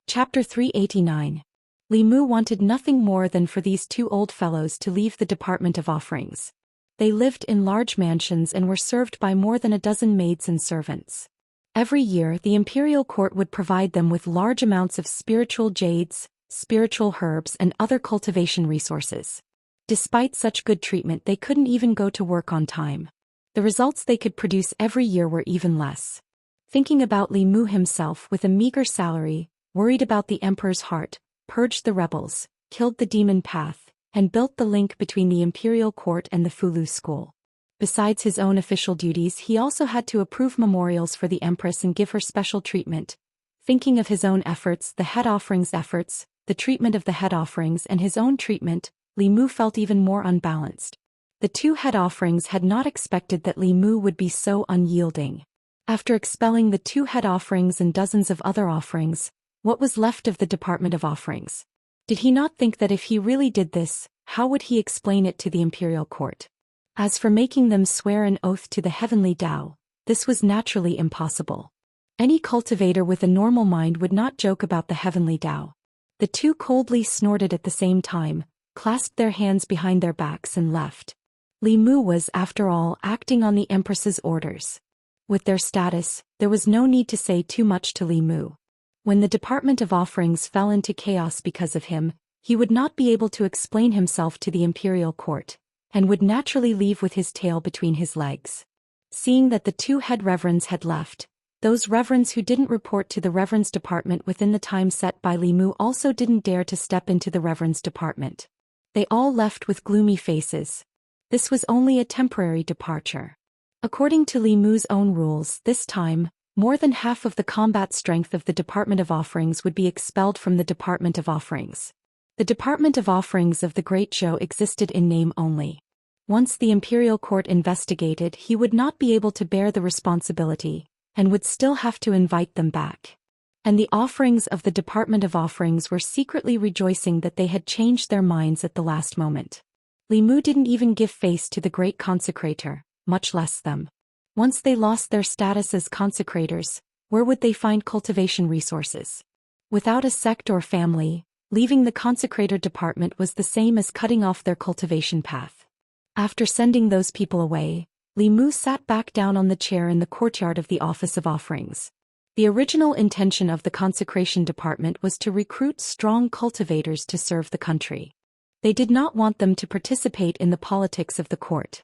Chapter 389. Li Mu wanted nothing more than for these two old fellows to leave the Department of Offerings. They lived in large mansions and were served by more than a dozen maids and servants. Every year the imperial court would provide them with large amounts of spiritual jades, spiritual herbs and other cultivation resources. Despite such good treatment they couldn't even go to work on time. The results they could produce every year were even less. Thinking about Li Mu himself with a meager salary, worried about the emperor's heart, purged the rebels, killed the demon path, and built the link between the imperial court and the Fulu school. Besides his own official duties, he also had to approve memorials for the empress and give her special treatment. Thinking of his own efforts, the head offerings' efforts, the treatment of the head offerings and his own treatment, Li Mu felt even more unbalanced. The two head offerings had not expected that Li Mu would be so unyielding. After expelling the two head offerings and dozens of other offerings, what was left of the Department of Offerings? Did he not think that if he really did this, how would he explain it to the imperial court? As for making them swear an oath to the heavenly Tao, this was naturally impossible. Any cultivator with a normal mind would not joke about the heavenly Tao. The two coldly snorted at the same time, clasped their hands behind their backs and left. Li Mu was, after all, acting on the empress's orders. With their status, there was no need to say too much to Li Mu. When the Department of Offerings fell into chaos because of him, he would not be able to explain himself to the imperial court, and would naturally leave with his tail between his legs. Seeing that the two head reverends had left, those reverends who didn't report to the reverends department within the time set by Li Mu also didn't dare to step into the reverends department. They all left with gloomy faces. This was only a temporary departure. According to Li Mu's own rules, this time, more than half of the combat strength of the Department of Offerings would be expelled from the Department of Offerings. The Department of Offerings of the Great Zhou existed in name only. Once the imperial court investigated, he would not be able to bear the responsibility, and would still have to invite them back. And the offerings of the Department of Offerings were secretly rejoicing that they had changed their minds at the last moment. Li Mu didn't even give face to the great consecrator, much less them. Once they lost their status as consecrators, where would they find cultivation resources? Without a sect or family, leaving the consecrator department was the same as cutting off their cultivation path. After sending those people away, Li Mu sat back down on the chair in the courtyard of the Office of Offerings. The original intention of the consecration department was to recruit strong cultivators to serve the country. They did not want them to participate in the politics of the court.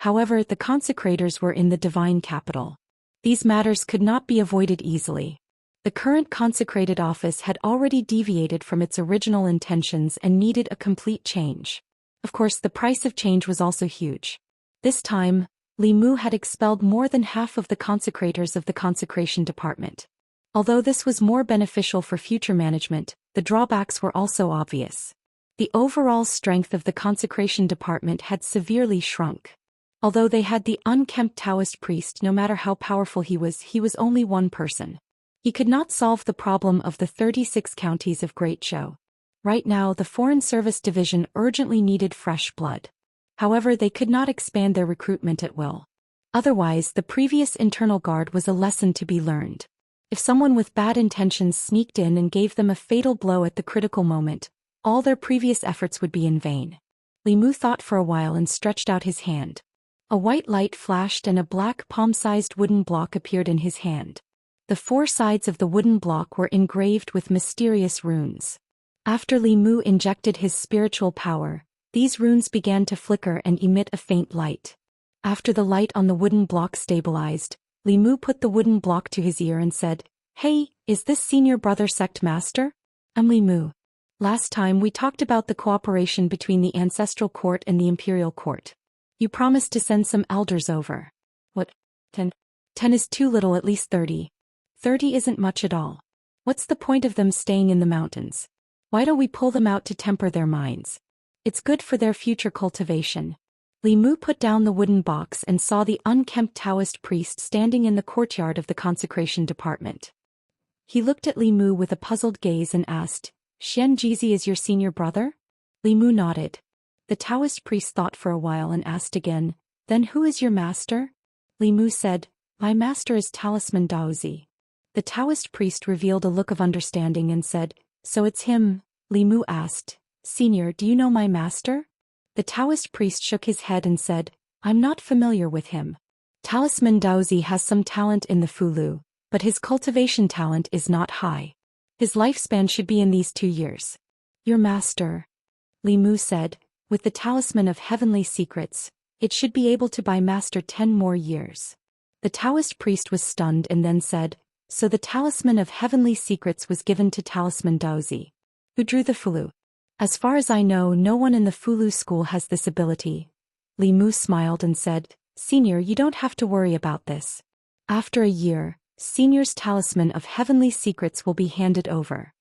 However, the consecrators were in the divine capital. These matters could not be avoided easily. The current consecrated office had already deviated from its original intentions and needed a complete change. Of course, the price of change was also huge. This time, Li Mu had expelled more than half of the consecrators of the consecration department. Although this was more beneficial for future management, the drawbacks were also obvious. The overall strength of the consecration department had severely shrunk. Although they had the unkempt Daoist priest, no matter how powerful he was only one person. He could not solve the problem of the 36 counties of Great Zhou. Right now the Foreign Service Division urgently needed fresh blood. However, they could not expand their recruitment at will. Otherwise, the previous internal guard was a lesson to be learned. If someone with bad intentions sneaked in and gave them a fatal blow at the critical moment, all their previous efforts would be in vain. Li Mu thought for a while and stretched out his hand. A white light flashed and a black palm-sized wooden block appeared in his hand. The four sides of the wooden block were engraved with mysterious runes. After Li Mu injected his spiritual power, these runes began to flicker and emit a faint light. After the light on the wooden block stabilized, Li Mu put the wooden block to his ear and said, "Hey, is this senior brother sect master? I'm Li Mu. Last time we talked about the cooperation between the ancestral court and the imperial court. You promised to send some elders over. What? 10? 10 is too little, at least 30. 30 isn't much at all. What's the point of them staying in the mountains? Why don't we pull them out to temper their minds? It's good for their future cultivation." Li Mu put down the wooden box and saw the unkempt Daoist priest standing in the courtyard of the consecration department. He looked at Li Mu with a puzzled gaze and asked, "Xianxia is your senior brother?" Li Mu nodded. The Taoist priest thought for a while and asked again, "Then who is your master?" Li Mu said, "My master is Talisman Daozi." The Taoist priest revealed a look of understanding and said, "So it's him?" Li Mu asked, "Senior, do you know my master?" The Taoist priest shook his head and said, "I'm not familiar with him. Talisman Daozi has some talent in the Fulu, but his cultivation talent is not high. His lifespan should be in these 2 years. Your master," Li Mu said, "with the talisman of heavenly secrets, it should be able to buy master 10 more years." The Taoist priest was stunned and then said, "So the talisman of heavenly secrets was given to Talisman Daozi, who drew the Fulu. As far as I know, no one in the Fulu school has this ability." Li Mu smiled and said, "Senior, you don't have to worry about this. After a year, Senior's talisman of heavenly secrets will be handed over."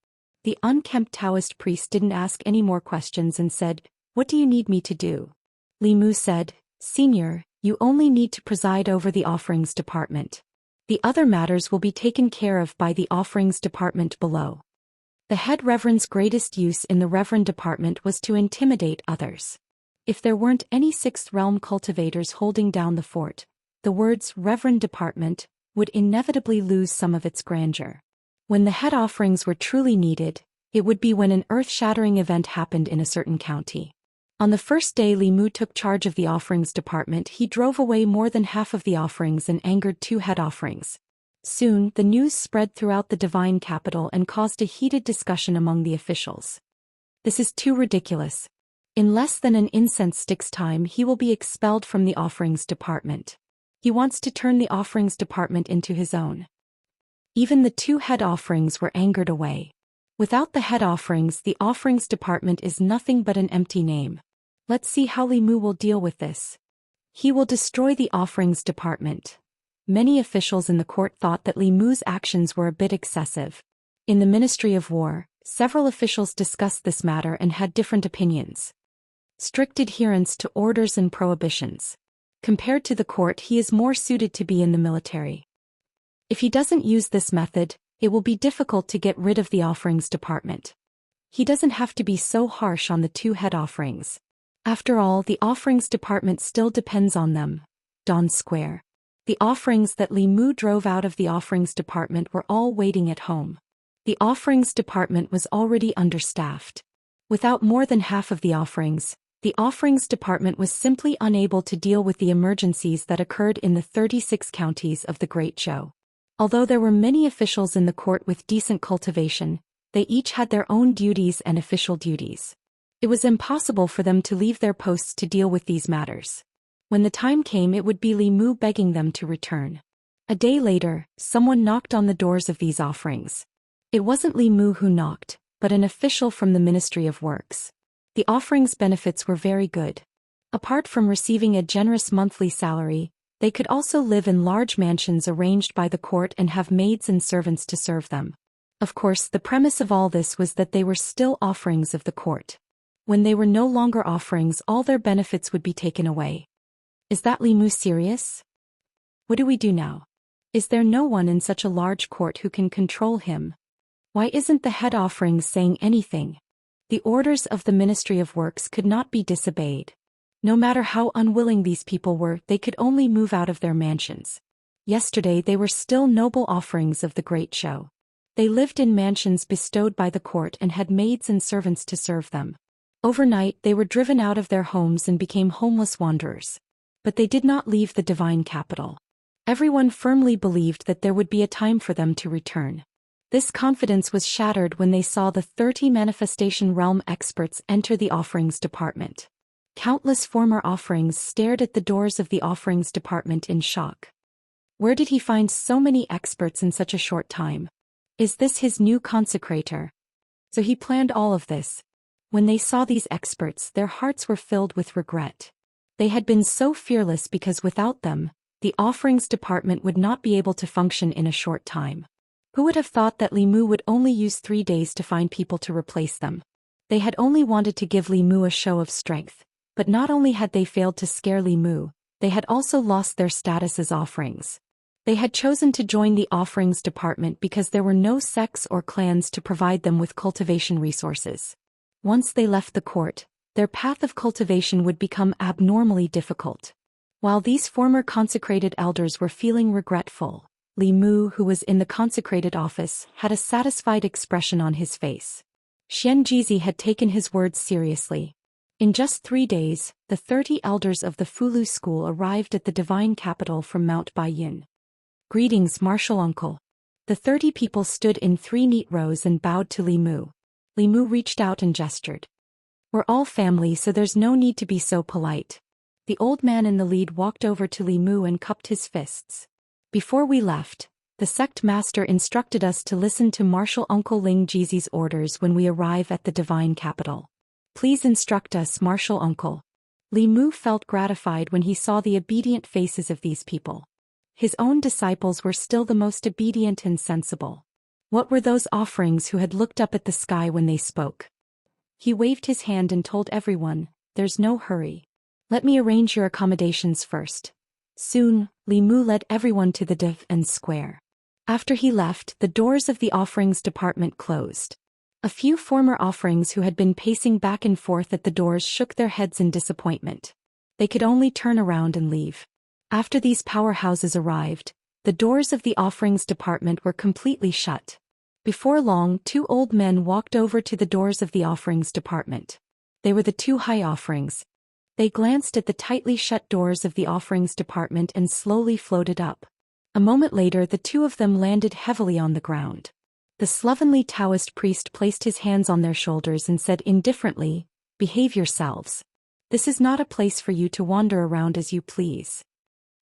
The unkempt Taoist priest didn't ask any more questions and said, "What do you need me to do?" Li Mu said, "Senior, you only need to preside over the offerings department. The other matters will be taken care of by the offerings department below." The head reverend's greatest use in the reverend department was to intimidate others. If there weren't any sixth realm cultivators holding down the fort, the words reverend department would inevitably lose some of its grandeur. When the head offerings were truly needed, it would be when an earth-shattering event happened in a certain county. On the first day Li Mu took charge of the offerings department, he drove away more than half of the offerings and angered 2 head offerings. Soon, the news spread throughout the divine capital and caused a heated discussion among the officials. "This is too ridiculous. In less than an incense stick's time he will be expelled from the offerings department. He wants to turn the offerings department into his own." Even the 2 head offerings were angered away. Without the head offerings, the offerings department is nothing but an empty name. Let's see how Li Mu will deal with this. He will destroy the offerings department. Many officials in the court thought that Li Mu's actions were a bit excessive. In the Ministry of War, several officials discussed this matter and had different opinions. Strict adherence to orders and prohibitions. Compared to the court, he is more suited to be in the military. If he doesn't use this method, it will be difficult to get rid of the offerings department. He doesn't have to be so harsh on the 2 head offerings. After all, the offerings department still depends on them. Dawn Square. The offerings that Li Mu drove out of the offerings department were all waiting at home. The offerings department was already understaffed. Without more than half of the offerings department was simply unable to deal with the emergencies that occurred in the 36 counties of the Great Zhou. Although there were many officials in the court with decent cultivation, they each had their own duties and official duties. It was impossible for them to leave their posts to deal with these matters. When the time came, it would be Li Mu begging them to return. A day later, someone knocked on the doors of these offerings. It wasn't Li Mu who knocked, but an official from the Ministry of Works. The offerings benefits were very good. Apart from receiving a generous monthly salary, they could also live in large mansions arranged by the court and have maids and servants to serve them. Of course, the premise of all this was that they were still offerings of the court. When they were no longer offerings, all their benefits would be taken away. Is that Li Mu serious? What do we do now? Is there no one in such a large court who can control him? Why isn't the head offerings saying anything? The orders of the Ministry of Works could not be disobeyed. No matter how unwilling these people were, they could only move out of their mansions. Yesterday they were still noble offerings of the Great Show. They lived in mansions bestowed by the court and had maids and servants to serve them. Overnight they were driven out of their homes and became homeless wanderers. But they did not leave the divine capital. Everyone firmly believed that there would be a time for them to return. This confidence was shattered when they saw the 30 manifestation realm experts enter the offerings department. Countless former offerings stared at the doors of the offerings department in shock. Where did he find so many experts in such a short time? Is this his new consecrator? So he planned all of this. When they saw these experts, their hearts were filled with regret. They had been so fearless because without them, the offerings department would not be able to function in a short time. Who would have thought that Li Mu would only use 3 days to find people to replace them? They had only wanted to give Li Mu a show of strength, but not only had they failed to scare Li Mu, they had also lost their status as offerings. They had chosen to join the offerings department because there were no sects or clans to provide them with cultivation resources. Once they left the court, their path of cultivation would become abnormally difficult. While these former consecrated elders were feeling regretful, Li Mu, who was in the consecrated office, had a satisfied expression on his face. Xianxia had taken his words seriously. In just 3 days, the 30 elders of the Fulu school arrived at the divine capital from Mount Baiyin. Greetings, martial uncle. The 30 people stood in 3 neat rows and bowed to Li Mu. Li Mu reached out and gestured. We're all family, so there's no need to be so polite. The old man in the lead walked over to Li Mu and cupped his fists. Before we left, the sect master instructed us to listen to Martial Uncle Ling Jizi's orders when we arrive at the divine capital. Please instruct us, Martial Uncle. Li Mu felt gratified when he saw the obedient faces of these people. His own disciples were still the most obedient and sensible. What were those offerings who had looked up at the sky when they spoke? He waved his hand and told everyone, "There's no hurry. Let me arrange your accommodations first." Soon, Li Mu led everyone to the defense square. After he left, the doors of the offerings department closed. A few former offerings who had been pacing back and forth at the doors shook their heads in disappointment. They could only turn around and leave. After these powerhouses arrived, the doors of the offerings department were completely shut. Before long, 2 old men walked over to the doors of the offerings department. They were the 2 high offerings. They glanced at the tightly shut doors of the offerings department and slowly floated up. A moment later, the 2 of them landed heavily on the ground. The slovenly Taoist priest placed his hands on their shoulders and said indifferently, "Behave yourselves. This is not a place for you to wander around as you please."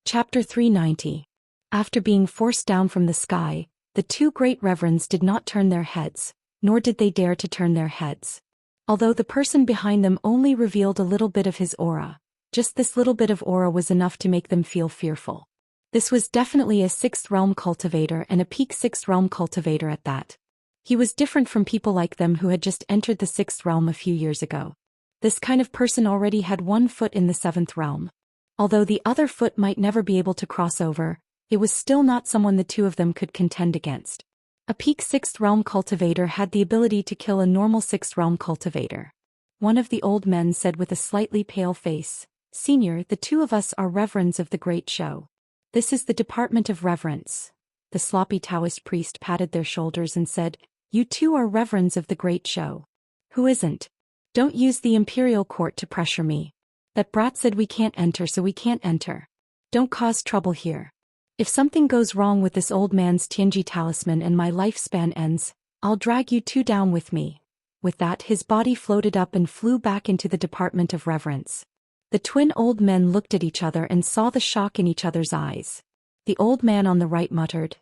Chapter 390. After being forced down from the sky, the 2 great reverends did not turn their heads, nor did they dare to turn their heads. Although the person behind them only revealed a little bit of his aura, just this little bit of aura was enough to make them feel fearful. This was definitely a 6th realm cultivator, and a peak 6th realm cultivator at that. He was different from people like them who had just entered the 6th realm a few years ago. This kind of person already had 1 foot in the 7th realm. Although the other foot might never be able to cross over, it was still not someone the 2 of them could contend against. A peak 6th realm cultivator had the ability to kill a normal 6th realm cultivator. One of the old men said with a slightly pale face, "Senior, the 2 of us are reverends of the Great Show. This is the Department of Reverence." The sloppy Taoist priest patted their shoulders and said, "You 2 are reverends of the Great Show. Who isn't? Don't use the Imperial Court to pressure me. That brat said we can't enter, so we can't enter. Don't cause trouble here. If something goes wrong with this old man's Tianji talisman and my lifespan ends, I'll drag you 2 down with me." With that, his body floated up and flew back into the Department of Reverence. The twin old men looked at each other and saw the shock in each other's eyes. The old man on the right muttered,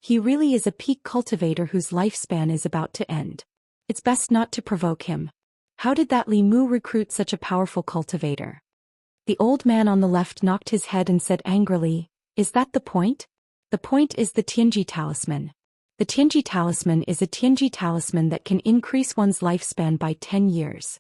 "He really is a peak cultivator whose lifespan is about to end. It's best not to provoke him. How did that Li Mu recruit such a powerful cultivator?" The old man on the left knocked his head and said angrily, "Is that the point? The point is the Tianji talisman. The Tianji talisman is a Tianji talisman that can increase one's lifespan by 10 years.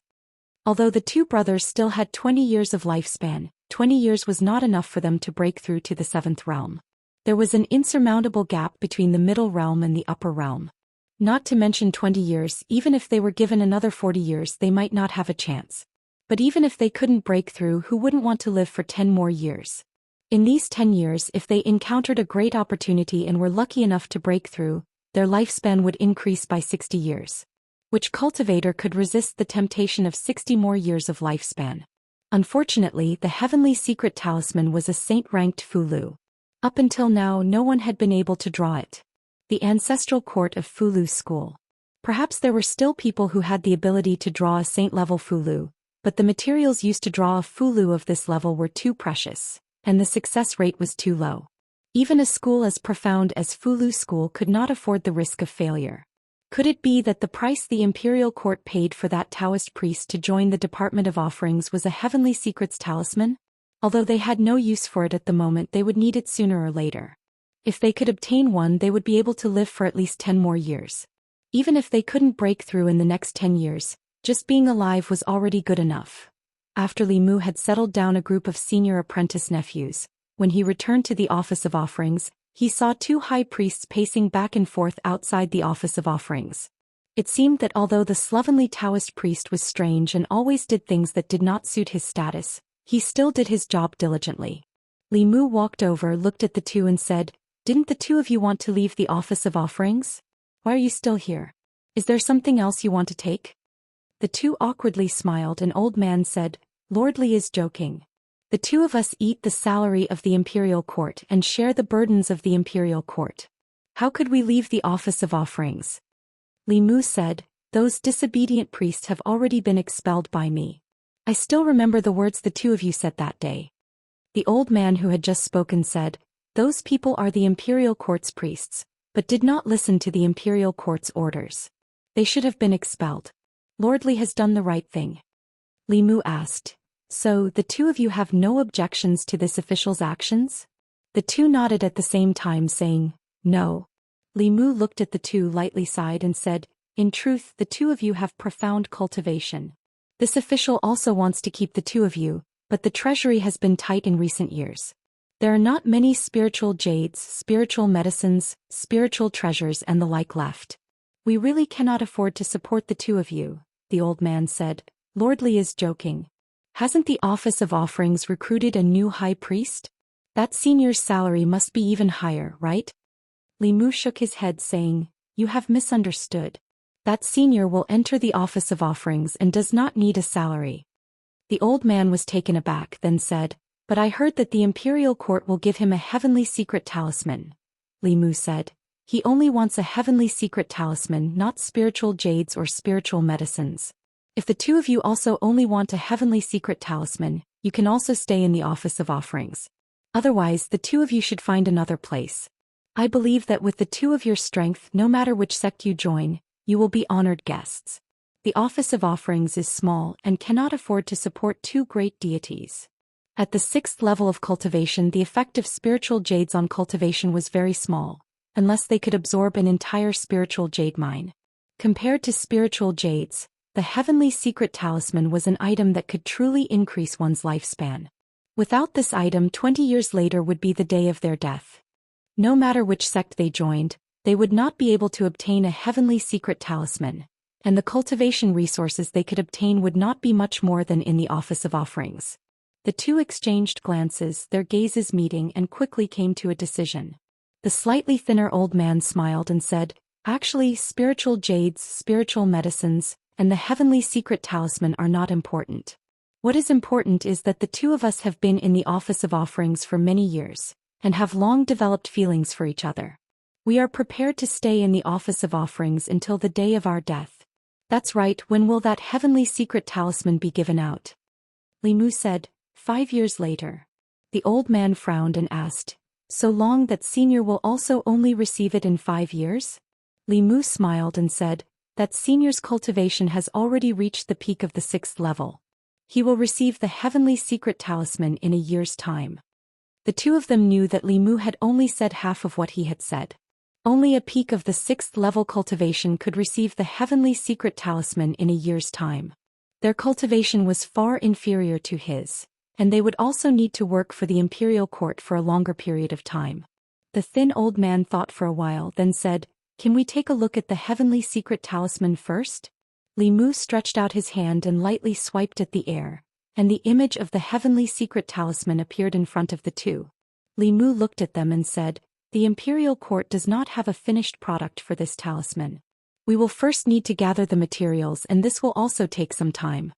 Although the 2 brothers still had 20 years of lifespan, 20 years was not enough for them to break through to the 7th realm. There was an insurmountable gap between the middle realm and the upper realm. Not to mention 20 years, even if they were given another 40 years, they might not have a chance. But even if they couldn't break through, who wouldn't want to live for 10 more years? In these 10 years, if they encountered a great opportunity and were lucky enough to break through, their lifespan would increase by 60 years. Which cultivator could resist the temptation of 60 more years of lifespan? Unfortunately, the heavenly secret talisman was a saint-ranked Fulu. Up until now, no one had been able to draw it. The ancestral court of Fulu school. Perhaps there were still people who had the ability to draw a saint-level Fulu, but the materials used to draw a Fulu of this level were too precious, and the success rate was too low. Even a school as profound as Fulu school could not afford the risk of failure. Could it be that the price the imperial court paid for that Taoist priest to join the Department of Offerings was a heavenly secrets talisman? Although they had no use for it at the moment, they would need it sooner or later. If they could obtain one, they would be able to live for at least 10 more years. Even if they couldn't break through in the next 10 years, just being alive was already good enough. After Li Mu had settled down a group of senior apprentice nephews, when he returned to the Office of Offerings, he saw 2 high priests pacing back and forth outside the Office of Offerings. It seemed that although the slovenly Taoist priest was strange and always did things that did not suit his status, he still did his job diligently. Li Mu walked over, looked at the 2 and said, Didn't the two of you want to leave the Office of Offerings? Why are you still here? Is there something else you want to take? The two awkwardly smiled and Old Man said, Lord Li is joking. The two of us eat the salary of the imperial court and share the burdens of the imperial court. How could we leave the Office of Offerings? Li Mu said, those disobedient priests have already been expelled by me. I still remember the words the two of you said that day. The old man who had just spoken said, those people are the imperial court's priests, but did not listen to the imperial court's orders. They should have been expelled. Lord Li has done the right thing. Li Mu asked, so the two of you have no objections to this official's actions? The two nodded at the same time saying, no. Li Mu looked at the two, lightly sighed and said, in truth the two of you have profound cultivation. This official also wants to keep the two of you, but the treasury has been tight in recent years. There are not many spiritual jades, spiritual medicines, spiritual treasures and the like left. We really cannot afford to support the two of you, the old man said. Lord Li is joking. Hasn't the Office of Offerings recruited a new high priest? That senior's salary must be even higher, right? Li Mu shook his head saying, you have misunderstood. That senior will enter the Office of Offerings and does not need a salary. The old man was taken aback, then said, but I heard that the imperial court will give him a heavenly secret talisman. Li Mu said, he only wants a heavenly secret talisman, not spiritual jades or spiritual medicines. If the two of you also only want a heavenly secret talisman, you can also stay in the Office of Offerings. Otherwise, the two of you should find another place. I believe that with the two of your strength, no matter which sect you join, you will be honored guests. The Office of Offerings is small and cannot afford to support two great deities. At the 6th level of cultivation, the effect of spiritual jades on cultivation was very small, unless they could absorb an entire spiritual jade mine. Compared to spiritual jades, the heavenly secret talisman was an item that could truly increase one's lifespan. Without this item, 20 years later would be the day of their death. No matter which sect they joined, they would not be able to obtain a heavenly secret talisman, and the cultivation resources they could obtain would not be much more than in the Office of Offerings. The two exchanged glances, their gazes meeting, and quickly came to a decision. The slightly thinner old man smiled and said, actually, spiritual jades, spiritual medicines, and the heavenly secret talisman are not important. What is important is that the two of us have been in the Office of Offerings for many years, and have long developed feelings for each other. We are prepared to stay in the Office of Offerings until the day of our death. That's right, when will that heavenly secret talisman be given out? Li Mu said, 5 years later. The old man frowned and asked, so long that senior will also only receive it in 5 years? Li Mu smiled and said, that senior's cultivation has already reached the peak of the 6th level. He will receive the heavenly secret talisman in a year's time. The two of them knew that Li Mu had only said half of what he had said. Only a peak of the 6th level cultivation could receive the heavenly secret talisman in a year's time. Their cultivation was far inferior to his, and they would also need to work for the imperial court for a longer period of time. The thin old man thought for a while, then said, can we take a look at the heavenly secret talisman first? Li Mu stretched out his hand and lightly swiped at the air, and the image of the heavenly secret talisman appeared in front of the two. Li Mu looked at them and said, the imperial court does not have a finished product for this talisman. We will first need to gather the materials, and this will also take some time.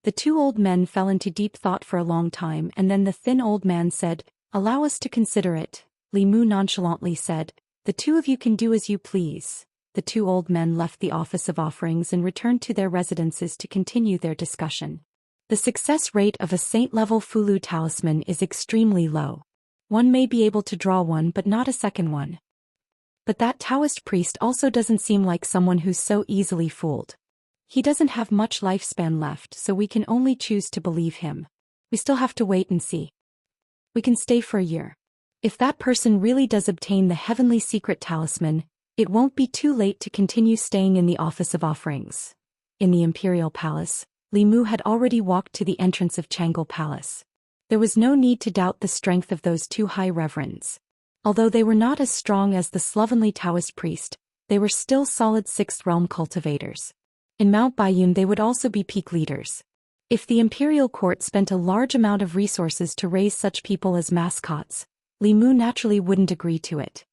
The two old men fell into deep thought for a long time, and then the thin old man said, allow us to consider it. Li Mu nonchalantly said, the two of you can do as you please. The two old men left the Office of Offerings and returned to their residences to continue their discussion. The success rate of a saint-level Fulu talisman is extremely low. One may be able to draw one but not a second one. But that Daoist priest also doesn't seem like someone who's so easily fooled. He doesn't have much lifespan left, so we can only choose to believe him. We still have to wait and see. We can stay for a year. If that person really does obtain the heavenly secret talisman, it won't be too late to continue staying in the Office of Offerings. In the Imperial Palace, Li Mu had already walked to the entrance of Changle Palace. There was no need to doubt the strength of those two high reverends. Although they were not as strong as the slovenly Taoist priest, they were still solid 6th realm cultivators. In Mount Baiyun they would also be peak leaders. If the imperial court spent a large amount of resources to raise such people as mascots, Li Mu naturally wouldn't agree to it.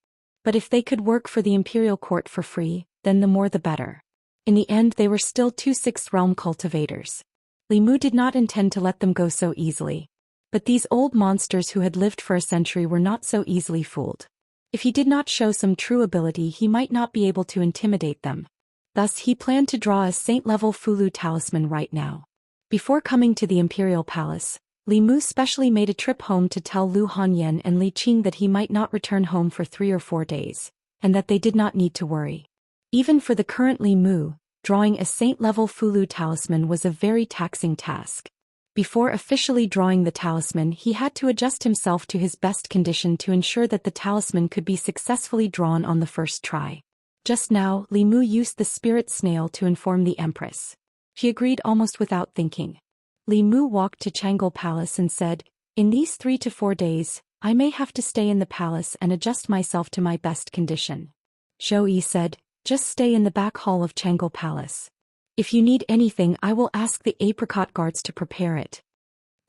But if they could work for the imperial court for free, then the more the better. In the end they were still two sixth realm cultivators. Li Mu did not intend to let them go so easily. But these old monsters who had lived for a century were not so easily fooled. If he did not show some true ability he might not be able to intimidate them. Thus he planned to draw a saint-level Fulu talisman right now. Before coming to the imperial palace, Li Mu specially made a trip home to tell Lu Hanyan and Li Qing that he might not return home for 3 or 4 days, and that they did not need to worry. Even for the current Li Mu, drawing a saint-level Fulu talisman was a very taxing task. Before officially drawing the talisman he had to adjust himself to his best condition to ensure that the talisman could be successfully drawn on the first try. Just now, Li Mu used the spirit snail to inform the Empress. She agreed almost without thinking. Li Mu walked to Changle Palace and said, "In these 3 to 4 days, I may have to stay in the palace and adjust myself to my best condition." Zhou Yi said, "Just stay in the back hall of Changle Palace. If you need anything I will ask the apricot guards to prepare it."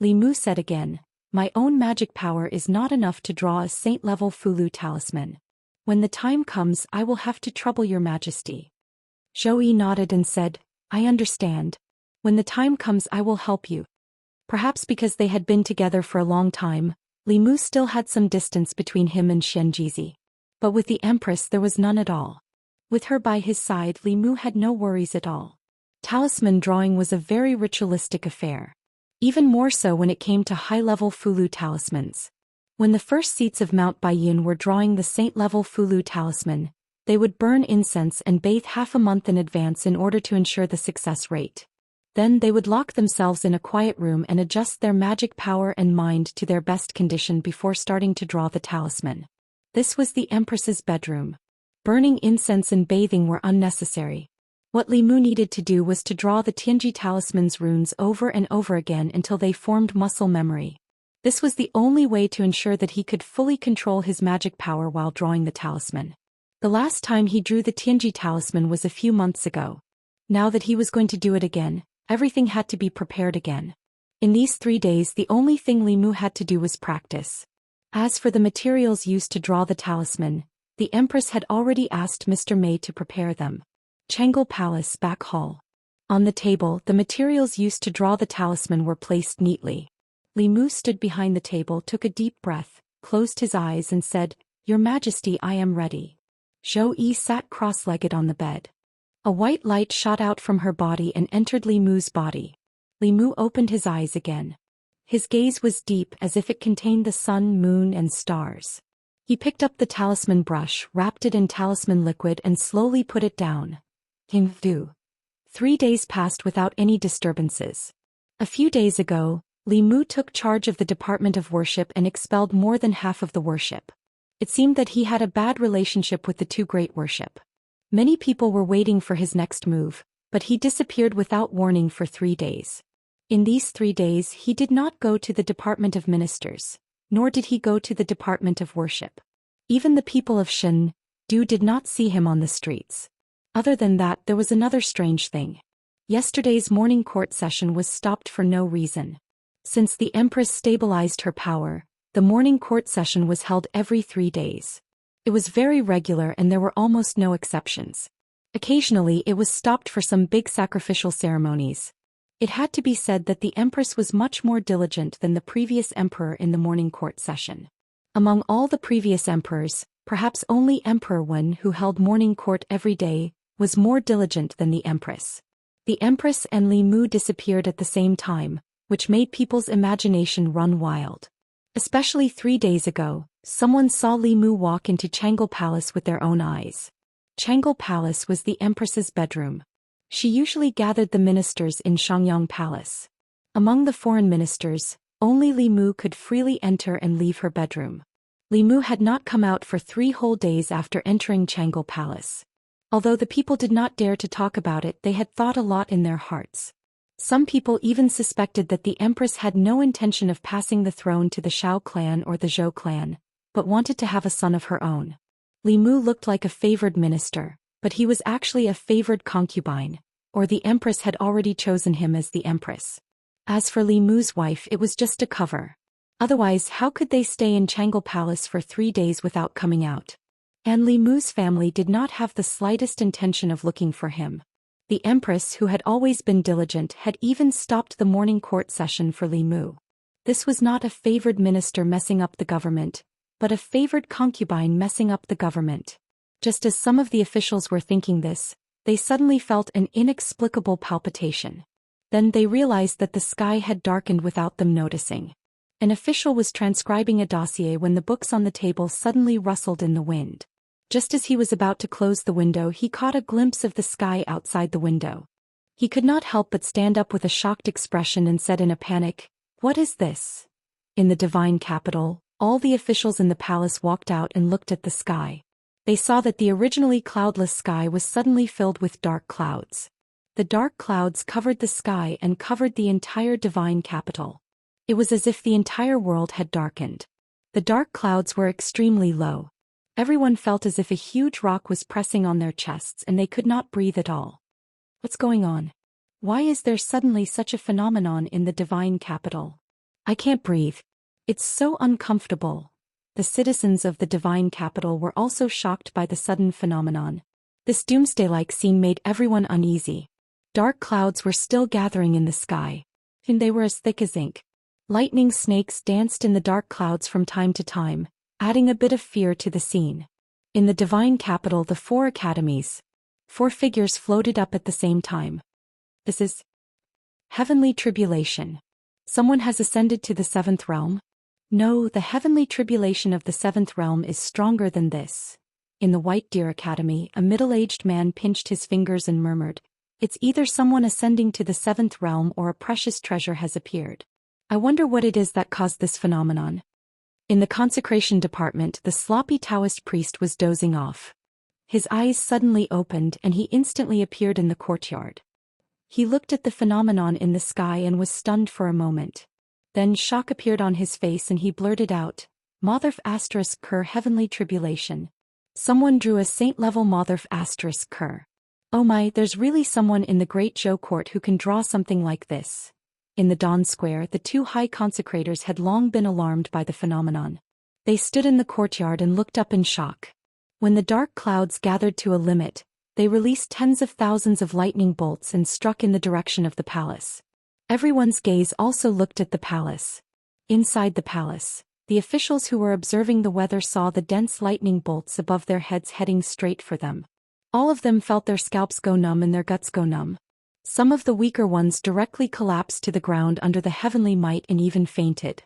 Li Mu said again, "My own magic power is not enough to draw a saint-level Fulu talisman. When the time comes I will have to trouble your majesty." Zhou Yi nodded and said, "I understand. When the time comes I will help you." Perhaps because they had been together for a long time, Li Mu still had some distance between him and Xianxia. But with the Empress there was none at all. With her by his side Li Mu had no worries at all. Talisman drawing was a very ritualistic affair. Even more so when it came to high-level Fulu talismans. When the first seats of Mount Baiyun were drawing the saint-level Fulu talisman, they would burn incense and bathe half a month in advance in order to ensure the success rate. Then they would lock themselves in a quiet room and adjust their magic power and mind to their best condition before starting to draw the talisman. This was the Empress's bedroom. Burning incense and bathing were unnecessary. What Li Mu needed to do was to draw the Tianji talisman's runes over and over again until they formed muscle memory. This was the only way to ensure that he could fully control his magic power while drawing the talisman. The last time he drew the Tianji talisman was a few months ago. Now that he was going to do it again, everything had to be prepared again. In these 3 days the only thing Li Mu had to do was practice. As for the materials used to draw the talisman, the Empress had already asked Mr. Mei to prepare them. Changle Palace back hall. On the table the materials used to draw the talisman were placed neatly. Li Mu stood behind the table, took a deep breath, closed his eyes and said, "Your Majesty, I am ready." Zhou Yi sat cross-legged on the bed. A white light shot out from her body and entered Li Mu's body. Li Mu opened his eyes again. His gaze was deep as if it contained the sun, moon and stars. He picked up the talisman brush, wrapped it in talisman liquid and slowly put it down. 3 days passed without any disturbances. A few days ago, Li Mu took charge of the Department of Worship and expelled more than half of the worship. It seemed that he had a bad relationship with the two great worship. Many people were waiting for his next move, but he disappeared without warning for 3 days. In these 3 days he did not go to the Department of Ministers, nor did he go to the Department of Worship. Even the people of Shen Du did not see him on the streets. Other than that there was another strange thing. Yesterday's morning court session was stopped for no reason. Since the Empress stabilized her power, the morning court session was held every 3 days. It was very regular and there were almost no exceptions. Occasionally it was stopped for some big sacrificial ceremonies. It had to be said that the Empress was much more diligent than the previous emperor in the morning court session. Among all the previous emperors, perhaps only Emperor Wen, who held morning court every day, was more diligent than the Empress. The Empress and Li Mu disappeared at the same time, which made people's imagination run wild. Especially 3 days ago, someone saw Li Mu walk into Changle Palace with their own eyes. Changle Palace was the Empress's bedroom. She usually gathered the ministers in Xiangyang Palace. Among the foreign ministers, only Li Mu could freely enter and leave her bedroom. Li Mu had not come out for 3 whole days after entering Changle Palace. Although the people did not dare to talk about it, they had thought a lot in their hearts. Some people even suspected that the Empress had no intention of passing the throne to the Shao clan or the Zhou clan, but wanted to have a son of her own. Li Mu looked like a favored minister, but he was actually a favored concubine, or the Empress had already chosen him as the Empress. As for Li Mu's wife, it was just a cover. Otherwise, how could they stay in Chang'e Palace for 3 days without coming out? And Li Mu's family did not have the slightest intention of looking for him. The Empress, who had always been diligent, had even stopped the morning court session for Li Mu. This was not a favored minister messing up the government, but a favored concubine messing up the government. Just as some of the officials were thinking this, they suddenly felt an inexplicable palpitation. Then they realized that the sky had darkened without them noticing. An official was transcribing a dossier when the books on the table suddenly rustled in the wind. Just as he was about to close the window, he caught a glimpse of the sky outside the window. He could not help but stand up with a shocked expression and said in a panic, "What is this?" In the divine capital, all the officials in the palace walked out and looked at the sky. They saw that the originally cloudless sky was suddenly filled with dark clouds. The dark clouds covered the sky and covered the entire divine capital. It was as if the entire world had darkened. The dark clouds were extremely low. Everyone felt as if a huge rock was pressing on their chests and they could not breathe at all. What's going on? Why is there suddenly such a phenomenon in the divine capital? I can't breathe. It's so uncomfortable. The citizens of the divine capital were also shocked by the sudden phenomenon. This doomsday-like scene made everyone uneasy. Dark clouds were still gathering in the sky, and they were as thick as ink. Lightning snakes danced in the dark clouds from time to time, adding a bit of fear to the scene. In the divine capital, the 4 academies, 4 figures floated up at the same time. This is heavenly tribulation. Someone has ascended to the 7th realm? No, the heavenly tribulation of the 7th realm is stronger than this. In the White Deer Academy, a middle-aged man pinched his fingers and murmured, "It's either someone ascending to the 7th realm or a precious treasure has appeared. I wonder what it is that caused this phenomenon." In the consecration department, the sloppy Taoist priest was dozing off. His eyes suddenly opened and he instantly appeared in the courtyard. He looked at the phenomenon in the sky and was stunned for a moment. Then shock appeared on his face and he blurted out, "Motherf asterisk Ker heavenly tribulation." Someone drew a saint-level Motherf asterisk Ker. Oh my, there's really someone in the Great Zhou court who can draw something like this. In the Dawn Square, the 2 high consecrators had long been alarmed by the phenomenon. They stood in the courtyard and looked up in shock. When the dark clouds gathered to a limit, they released tens of thousands of lightning bolts and struck in the direction of the palace. Everyone's gaze also looked at the palace. Inside the palace, the officials who were observing the weather saw the dense lightning bolts above their heads heading straight for them. All of them felt their scalps go numb and their guts go numb. Some of the weaker ones directly collapsed to the ground under the heavenly might and even fainted.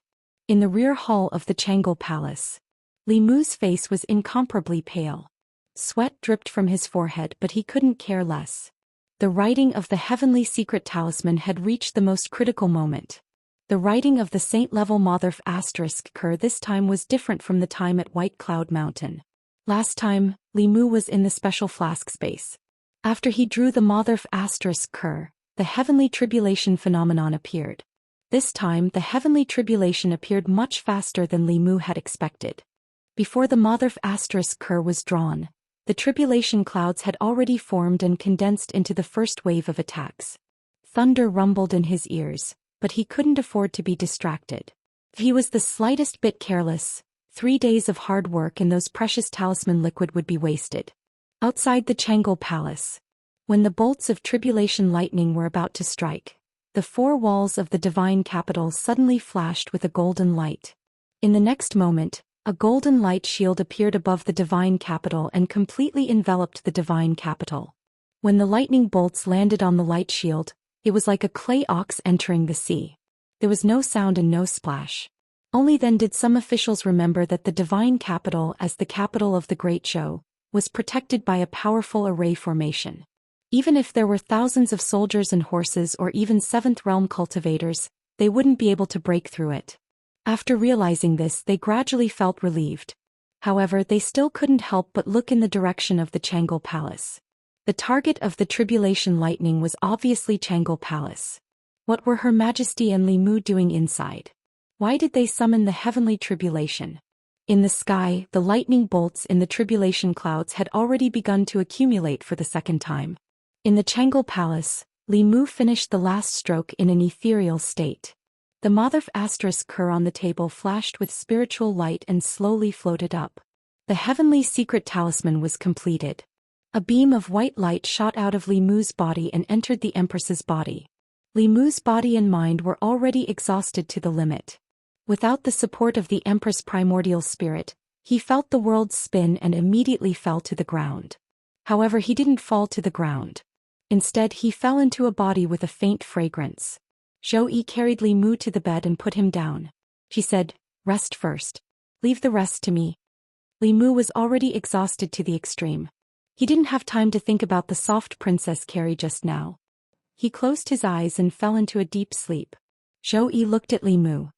In the rear hall of the Chang'e Palace, Li Mu's face was incomparably pale. Sweat dripped from his forehead, but he couldn't care less. The writing of the heavenly secret talisman had reached the most critical moment. The writing of the saint-level Motherf asterisk Ker this time was different from the time at White Cloud Mountain. Last time, Li Mu was in the special flask space. After he drew the Motherf asterisk Ker, the heavenly tribulation phenomenon appeared. This time, the heavenly tribulation appeared much faster than Li Mu had expected. Before the Motherf asterisk Ker was drawn, the tribulation clouds had already formed and condensed into the first wave of attacks. Thunder rumbled in his ears, but he couldn't afford to be distracted. If he was the slightest bit careless, 3 days of hard work and those precious talisman liquid would be wasted. Outside the Chang'e Palace, when the bolts of tribulation lightning were about to strike, the 4 walls of the divine capital suddenly flashed with a golden light. In the next moment, a golden light shield appeared above the divine capital and completely enveloped the divine capital. When the lightning bolts landed on the light shield, it was like a clay ox entering the sea. There was no sound and no splash. Only then did some officials remember that the divine capital, as the capital of the Great Zhou, was protected by a powerful array formation. Even if there were thousands of soldiers and horses or even 7th realm cultivators, they wouldn't be able to break through it. After realizing this, they gradually felt relieved. However, they still couldn't help but look in the direction of the Chang'e Palace. The target of the tribulation lightning was obviously Chang'e Palace. What were Her Majesty and Li Mu doing inside? Why did they summon the heavenly tribulation? In the sky, the lightning bolts in the tribulation clouds had already begun to accumulate for the second time. In the Chang'e Palace, Li Mu finished the last stroke in an ethereal state. The mother asterisk cur on the table flashed with spiritual light and slowly floated up. The heavenly secret talisman was completed. A beam of white light shot out of Li Mu's body and entered the Empress's body. Li Mu's body and mind were already exhausted to the limit. Without the support of the Empress' primordial spirit, he felt the world spin and immediately fell to the ground. However, he didn't fall to the ground. Instead, he fell into a body with a faint fragrance. Zhou Yi carried Li Mu to the bed and put him down. She said, "Rest first. Leave the rest to me." Li Mu was already exhausted to the extreme. He didn't have time to think about the soft princess Carrie just now. He closed his eyes and fell into a deep sleep. Zhou Yi looked at Li Mu.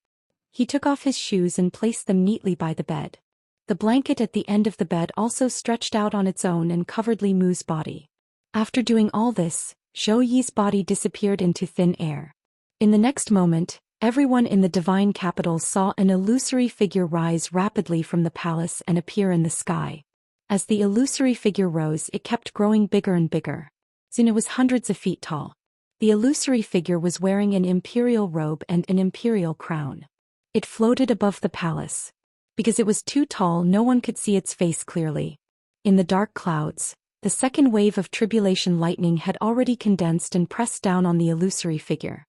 He took off his shoes and placed them neatly by the bed. The blanket at the end of the bed also stretched out on its own and covered Li Mu's body. After doing all this, Zhou Yi's body disappeared into thin air. In the next moment, everyone in the divine capital saw an illusory figure rise rapidly from the palace and appear in the sky. As the illusory figure rose, it kept growing bigger and bigger. Soon it was hundreds of feet tall. The illusory figure was wearing an imperial robe and an imperial crown. It floated above the palace. Because it was too tall, no one could see its face clearly. In the dark clouds, the second wave of tribulation lightning had already condensed and pressed down on the illusory figure.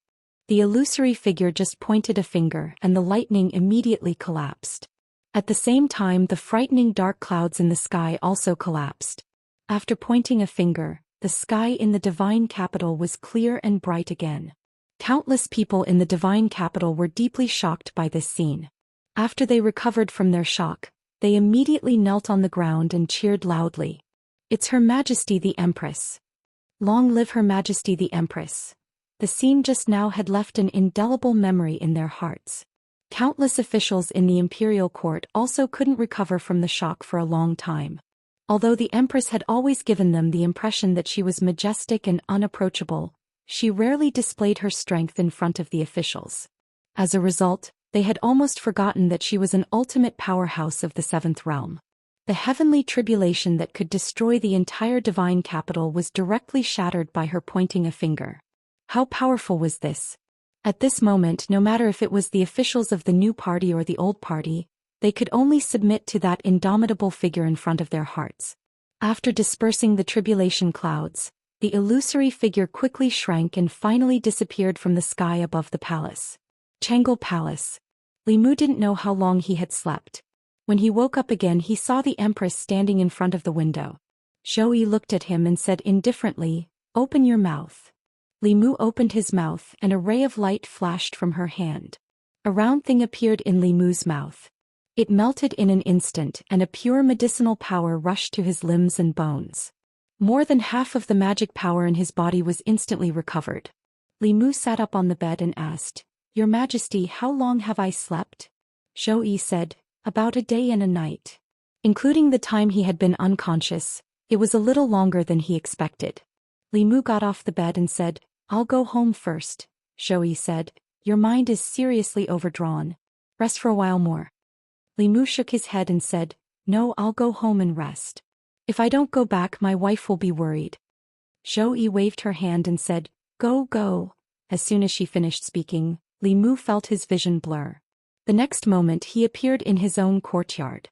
The illusory figure just pointed a finger and the lightning immediately collapsed. At the same time, the frightening dark clouds in the sky also collapsed. After pointing a finger, the sky in the divine capital was clear and bright again. Countless people in the divine capital were deeply shocked by this scene. After they recovered from their shock, they immediately knelt on the ground and cheered loudly. "It's Her Majesty the Empress. Long live Her Majesty the Empress." The scene just now had left an indelible memory in their hearts. Countless officials in the imperial court also couldn't recover from the shock for a long time. Although the Empress had always given them the impression that she was majestic and unapproachable, she rarely displayed her strength in front of the officials. As a result, they had almost forgotten that she was an ultimate powerhouse of the seventh realm. The heavenly tribulation that could destroy the entire divine capital was directly shattered by her pointing a finger. How powerful was this? At this moment, no matter if it was the officials of the new party or the old party, they could only submit to that indomitable figure in front of their hearts. After dispersing the tribulation clouds, the illusory figure quickly shrank and finally disappeared from the sky above the palace. Changel Palace. Li Mu didn't know how long he had slept. When he woke up again, he saw the Empress standing in front of the window. Zhou Yi looked at him and said indifferently, "Open your mouth." Li Mu opened his mouth and a ray of light flashed from her hand. A round thing appeared in Li Mu's mouth. It melted in an instant and a pure medicinal power rushed to his limbs and bones. More than half of the magic power in his body was instantly recovered. Li Mu sat up on the bed and asked, "Your Majesty, how long have I slept?" Zhou Yi said, "About a day and a night." Including the time he had been unconscious, it was a little longer than he expected. Li Mu got off the bed and said, "I'll go home first." Zhou Yi said, "Your mind is seriously overdrawn. Rest for a while more." Li Mu shook his head and said, "No, I'll go home and rest. If I don't go back, my wife will be worried." Zhou Yi waved her hand and said, "Go, go." As soon as she finished speaking, Li Mu felt his vision blur. The next moment he appeared in his own courtyard.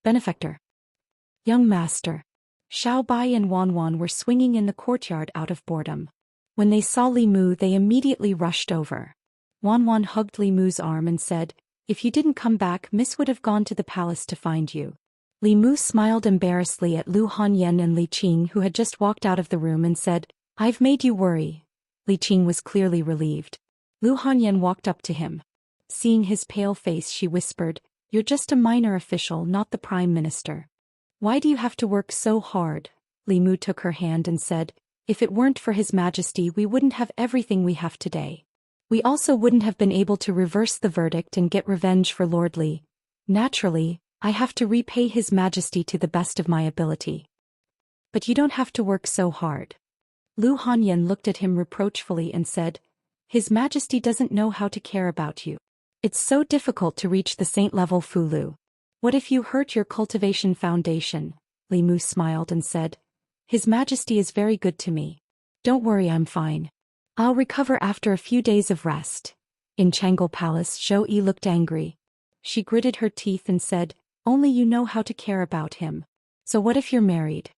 Benefactor. Young master. Xiao Bai and Wan Wan were swinging in the courtyard out of boredom. When they saw Li Mu, they immediately rushed over. Wan Wan hugged Li Mu's arm and said, "If you didn't come back, Miss would have gone to the palace to find you." Li Mu smiled embarrassedly at Lu Hanyan and Li Qing, who had just walked out of the room, and said, "I've made you worry." Li Qing was clearly relieved. Lu Hanyan walked up to him. Seeing his pale face, she whispered, "You're just a minor official, not the prime minister. Why do you have to work so hard?" Li Mu took her hand and said, "If it weren't for His Majesty, we wouldn't have everything we have today. We also wouldn't have been able to reverse the verdict and get revenge for Lord Li. Naturally, I have to repay His Majesty to the best of my ability. But you don't have to work so hard." Lu Hanyan looked at him reproachfully and said, "His Majesty doesn't know how to care about you. It's so difficult to reach the saint-level Fulu. What if you hurt your cultivation foundation?" Li Mu smiled and said, "His Majesty is very good to me. Don't worry, I'm fine. I'll recover after a few days of rest." In Changle Palace, Zhou Yi looked angry. She gritted her teeth and said, "Only you know how to care about him. So what if you're married?"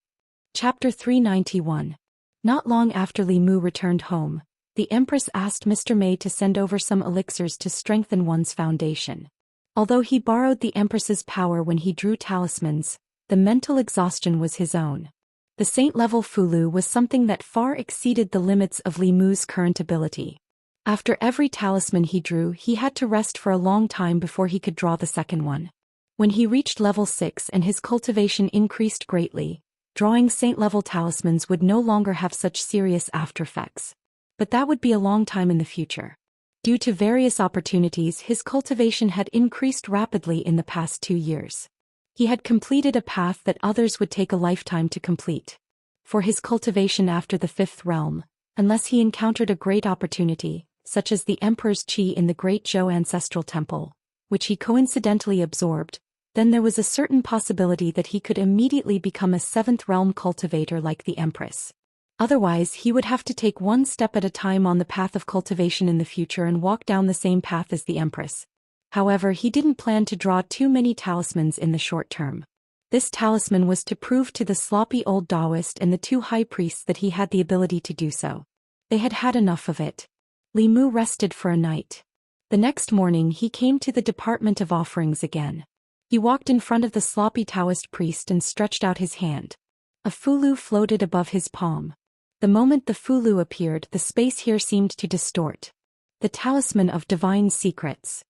Chapter 391. Not long after Li Mu returned home, the Empress asked Mr. Mei to send over some elixirs to strengthen one's foundation. Although he borrowed the Empress's power when he drew talismans, the mental exhaustion was his own. The saint-level Fulu was something that far exceeded the limits of Li Mu's current ability. After every talisman he drew, he had to rest for a long time before he could draw the second one. When he reached level 6 and his cultivation increased greatly, drawing saint-level talismans would no longer have such serious aftereffects. But that would be a long time in the future. Due to various opportunities, his cultivation had increased rapidly in the past 2 years. He had completed a path that others would take a lifetime to complete. For his cultivation after the 5th realm, unless he encountered a great opportunity, such as the Emperor's Qi in the Great Zhou Ancestral Temple, which he coincidentally absorbed, then there was a certain possibility that he could immediately become a 7th realm cultivator like the Empress. Otherwise, he would have to take one step at a time on the path of cultivation in the future and walk down the same path as the Empress. However, he didn't plan to draw too many talismans in the short term. This talisman was to prove to the sloppy old Daoist and the 2 high priests that he had the ability to do so. They had had enough of it. Li Mu rested for a night. The next morning he came to the Department of Offerings again. He walked in front of the sloppy Taoist priest and stretched out his hand. A Fulu floated above his palm. The moment the Fulu appeared, the space here seemed to distort. The talisman of divine secrets.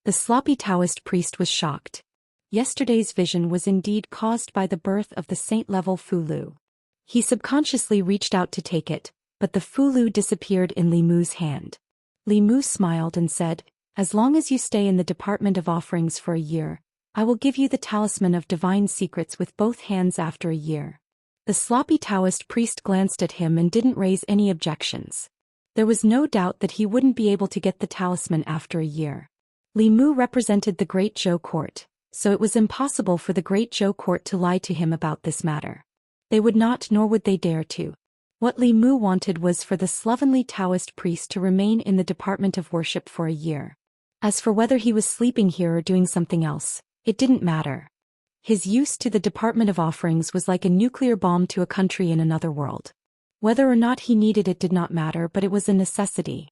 The sloppy Taoist priest was shocked. Yesterday's vision was indeed caused by the birth of the saint-level Fulu. He subconsciously reached out to take it, but the Fulu disappeared in Li Mu's hand. Li Mu smiled and said, "As long as you stay in the Department of Offerings for a year, I will give you the talisman of divine secrets with both hands after a year." The sloppy Taoist priest glanced at him and didn't raise any objections. There was no doubt that he wouldn't be able to get the talisman after a year. Li Mu represented the Great Zhou Court, so it was impossible for the Great Zhou Court to lie to him about this matter. They would not, nor would they dare to. What Li Mu wanted was for the slovenly Taoist priest to remain in the Department of Worship for a year. As for whether he was sleeping here or doing something else, it didn't matter. His use to the Department of Offerings was like a nuclear bomb to a country in another world. Whether or not he needed it did not matter, but it was a necessity.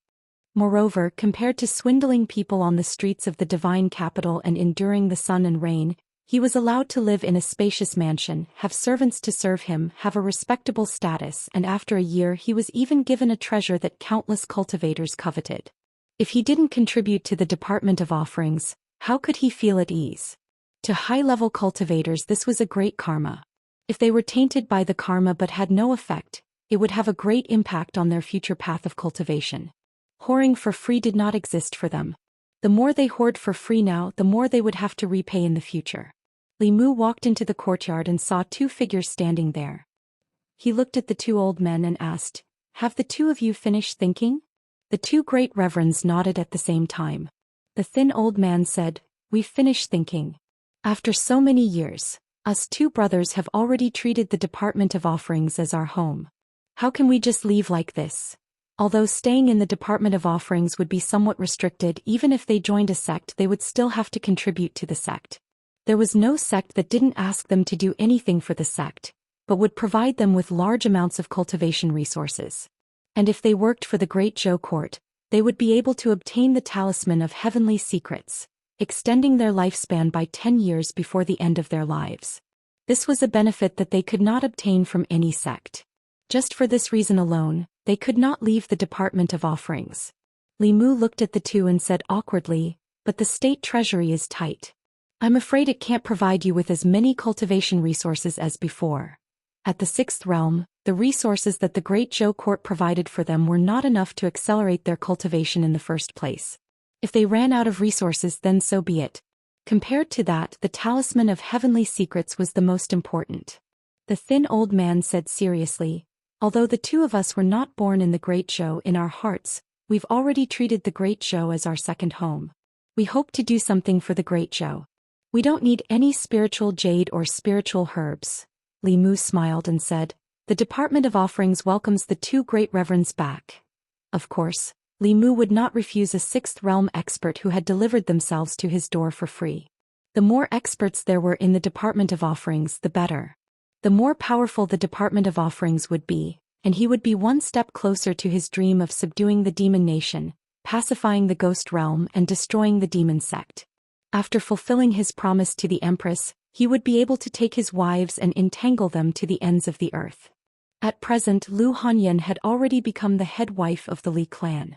Moreover, compared to swindling people on the streets of the divine capital and enduring the sun and rain, he was allowed to live in a spacious mansion, have servants to serve him, have a respectable status, and after a year he was even given a treasure that countless cultivators coveted. If he didn't contribute to the Department of Offerings, how could he feel at ease? To high-level cultivators this was a great karma. If they were tainted by the karma but had no effect, it would have a great impact on their future path of cultivation. Hoarding for free did not exist for them. The more they hoard for free now, the more they would have to repay in the future. Li Mu walked into the courtyard and saw 2 figures standing there. He looked at the 2 old men and asked, "Have the 2 of you finished thinking?" The 2 great reverends nodded at the same time. The thin old man said, "We've finished thinking. After so many years, us 2 brothers have already treated the Department of Offerings as our home. How can we just leave like this?" Although staying in the Department of Offerings would be somewhat restricted, even if they joined a sect they would still have to contribute to the sect. There was no sect that didn't ask them to do anything for the sect, but would provide them with large amounts of cultivation resources. And if they worked for the Great Zhou Court, they would be able to obtain the talisman of heavenly secrets, extending their lifespan by 10 years before the end of their lives. This was a benefit that they could not obtain from any sect. Just for this reason alone, they could not leave the Department of Offerings. Li Mu looked at the 2 and said awkwardly, "But the state treasury is tight. I'm afraid it can't provide you with as many cultivation resources as before." At the 6th realm, the resources that the Great Zhou Court provided for them were not enough to accelerate their cultivation in the first place. If they ran out of resources, then so be it. Compared to that, the talisman of heavenly secrets was the most important. The thin old man said seriously, "Although the 2 of us were not born in the Great Zhou, in our hearts, we've already treated the Great Zhou as our second home. We hope to do something for the Great Zhou. We don't need any spiritual jade or spiritual herbs." Li Mu smiled and said, "The Department of Offerings welcomes the 2 great reverends back. Of course, Li Mu would not refuse a sixth realm expert who had delivered themselves to his door for free. The more experts there were in the Department of Offerings, the better. The more powerful the Department of Offerings would be, and he would be one step closer to his dream of subduing the demon nation, pacifying the ghost realm and destroying the demon sect. After fulfilling his promise to the Empress, he would be able to take his wives and entangle them to the ends of the earth. At present, Lu Hanyan had already become the head wife of the Li clan.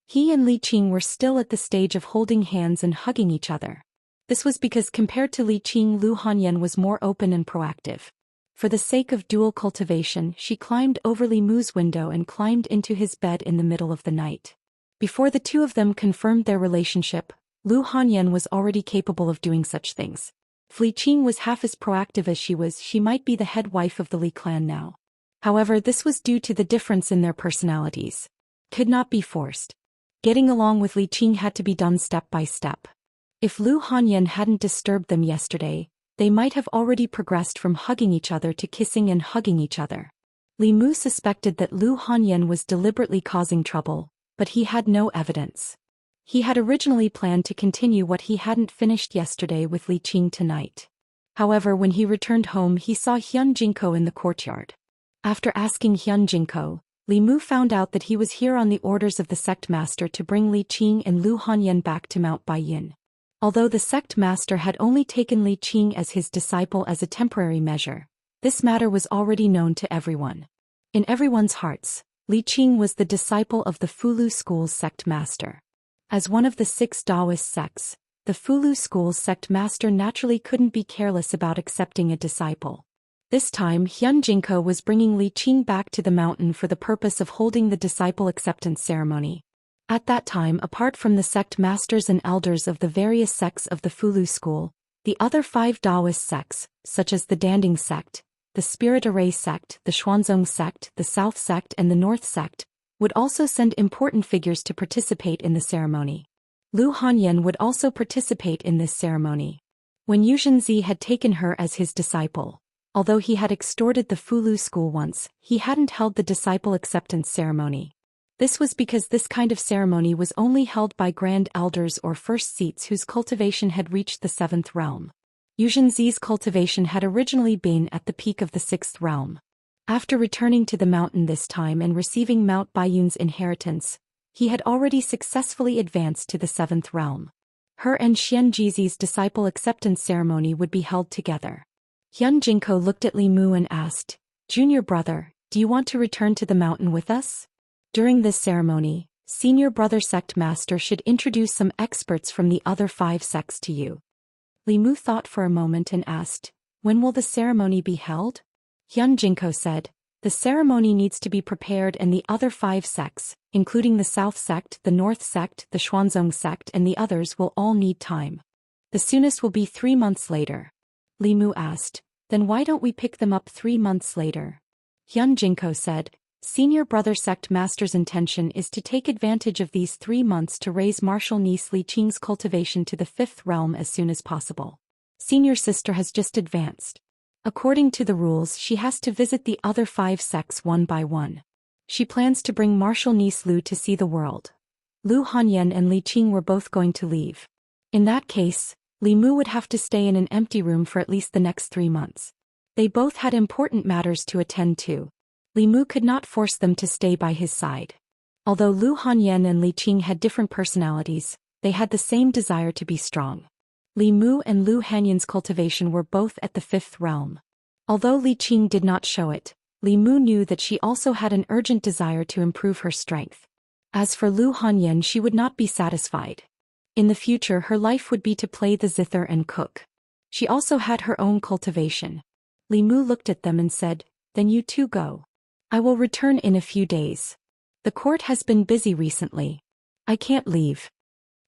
He and Li Qing were still at the stage of holding hands and hugging each other. This was because compared to Li Qing, Lu Hanyan was more open and proactive. For the sake of dual cultivation, she climbed over Li Mu's window and climbed into his bed in the middle of the night. Before the two of them confirmed their relationship, Lu Hanyan was already capable of doing such things. If Li Qing was half as proactive as she might be the head wife of the Li clan now. However, this was due to the difference in their personalities. Could not be forced. Getting along with Li Qing had to be done step by step. If Lu Hanyan hadn't disturbed them yesterday, they might have already progressed from hugging each other to kissing and hugging each other. Li Mu suspected that Lu Hanyan was deliberately causing trouble, but he had no evidence. He had originally planned to continue what he hadn't finished yesterday with Li Qing tonight. However, when he returned home, he saw Hyun Jinko in the courtyard. After asking Hyun Jinko, Li Mu found out that he was here on the orders of the sect master to bring Li Qing and Lu Hanyan back to Mount Baiyin. Although the sect master had only taken Li Qing as his disciple as a temporary measure, this matter was already known to everyone. In everyone's hearts, Li Qing was the disciple of the Fulu school's sect master. As one of the 6 Daoist sects, the Fulu school's sect master naturally couldn't be careless about accepting a disciple. This time, Hyun Jinko was bringing Li Qing back to the mountain for the purpose of holding the disciple acceptance ceremony. At that time, apart from the sect masters and elders of the various sects of the Fulu school, the other 5 Daoist sects, such as the Danding sect, the Spirit Array sect, the Xuanzong sect, the South sect and the North sect, would also send important figures to participate in the ceremony. Lu Hanyan would also participate in this ceremony. When Yuzhenzi had taken her as his disciple, although he had extorted the Fulu school once, he hadn't held the disciple acceptance ceremony. This was because this kind of ceremony was only held by grand elders or first seats whose cultivation had reached the 7th realm. Yuzhenzi's cultivation had originally been at the peak of the 6th realm. After returning to the mountain this time and receiving Mount Baiyun's inheritance, he had already successfully advanced to the 7th realm. Her and Xianxi's disciple acceptance ceremony would be held together. Hyun Jinko looked at Li Mu and asked, "Junior brother, do you want to return to the mountain with us? During this ceremony, senior brother sect master should introduce some experts from the other 5 sects to you." Li Mu thought for a moment and asked, "When will the ceremony be held?" Hyun Jinko said, "The ceremony needs to be prepared and the other 5 sects, including the South sect, the North sect, the Xuanzong sect and the others will all need time. The soonest will be 3 months later." Li Mu asked, "Then why don't we pick them up 3 months later?" Hyun Jinko said, "Senior brother sect master's intention is to take advantage of these 3 months to raise martial niece Li Qing's cultivation to the 5th realm as soon as possible. Senior sister has just advanced. According to the rules, she has to visit the other 5 sects one by one. She plans to bring martial niece Lu to see the world. Lu Hanyan and Li Qing were both going to leave. In that case, Li Mu would have to stay in an empty room for at least the next 3 months. They both had important matters to attend to. Li Mu could not force them to stay by his side. Although Lu Hanyan and Li Qing had different personalities, they had the same desire to be strong. Li Mu and Lu Hanyan's cultivation were both at the 5th realm. Although Li Qing did not show it, Li Mu knew that she also had an urgent desire to improve her strength. As for Lu Hanyan, she would not be satisfied. In the future, her life would be to play the zither and cook. She also had her own cultivation. Li Mu looked at them and said, "Then you two go. I will return in a few days. The court has been busy recently. I can't leave."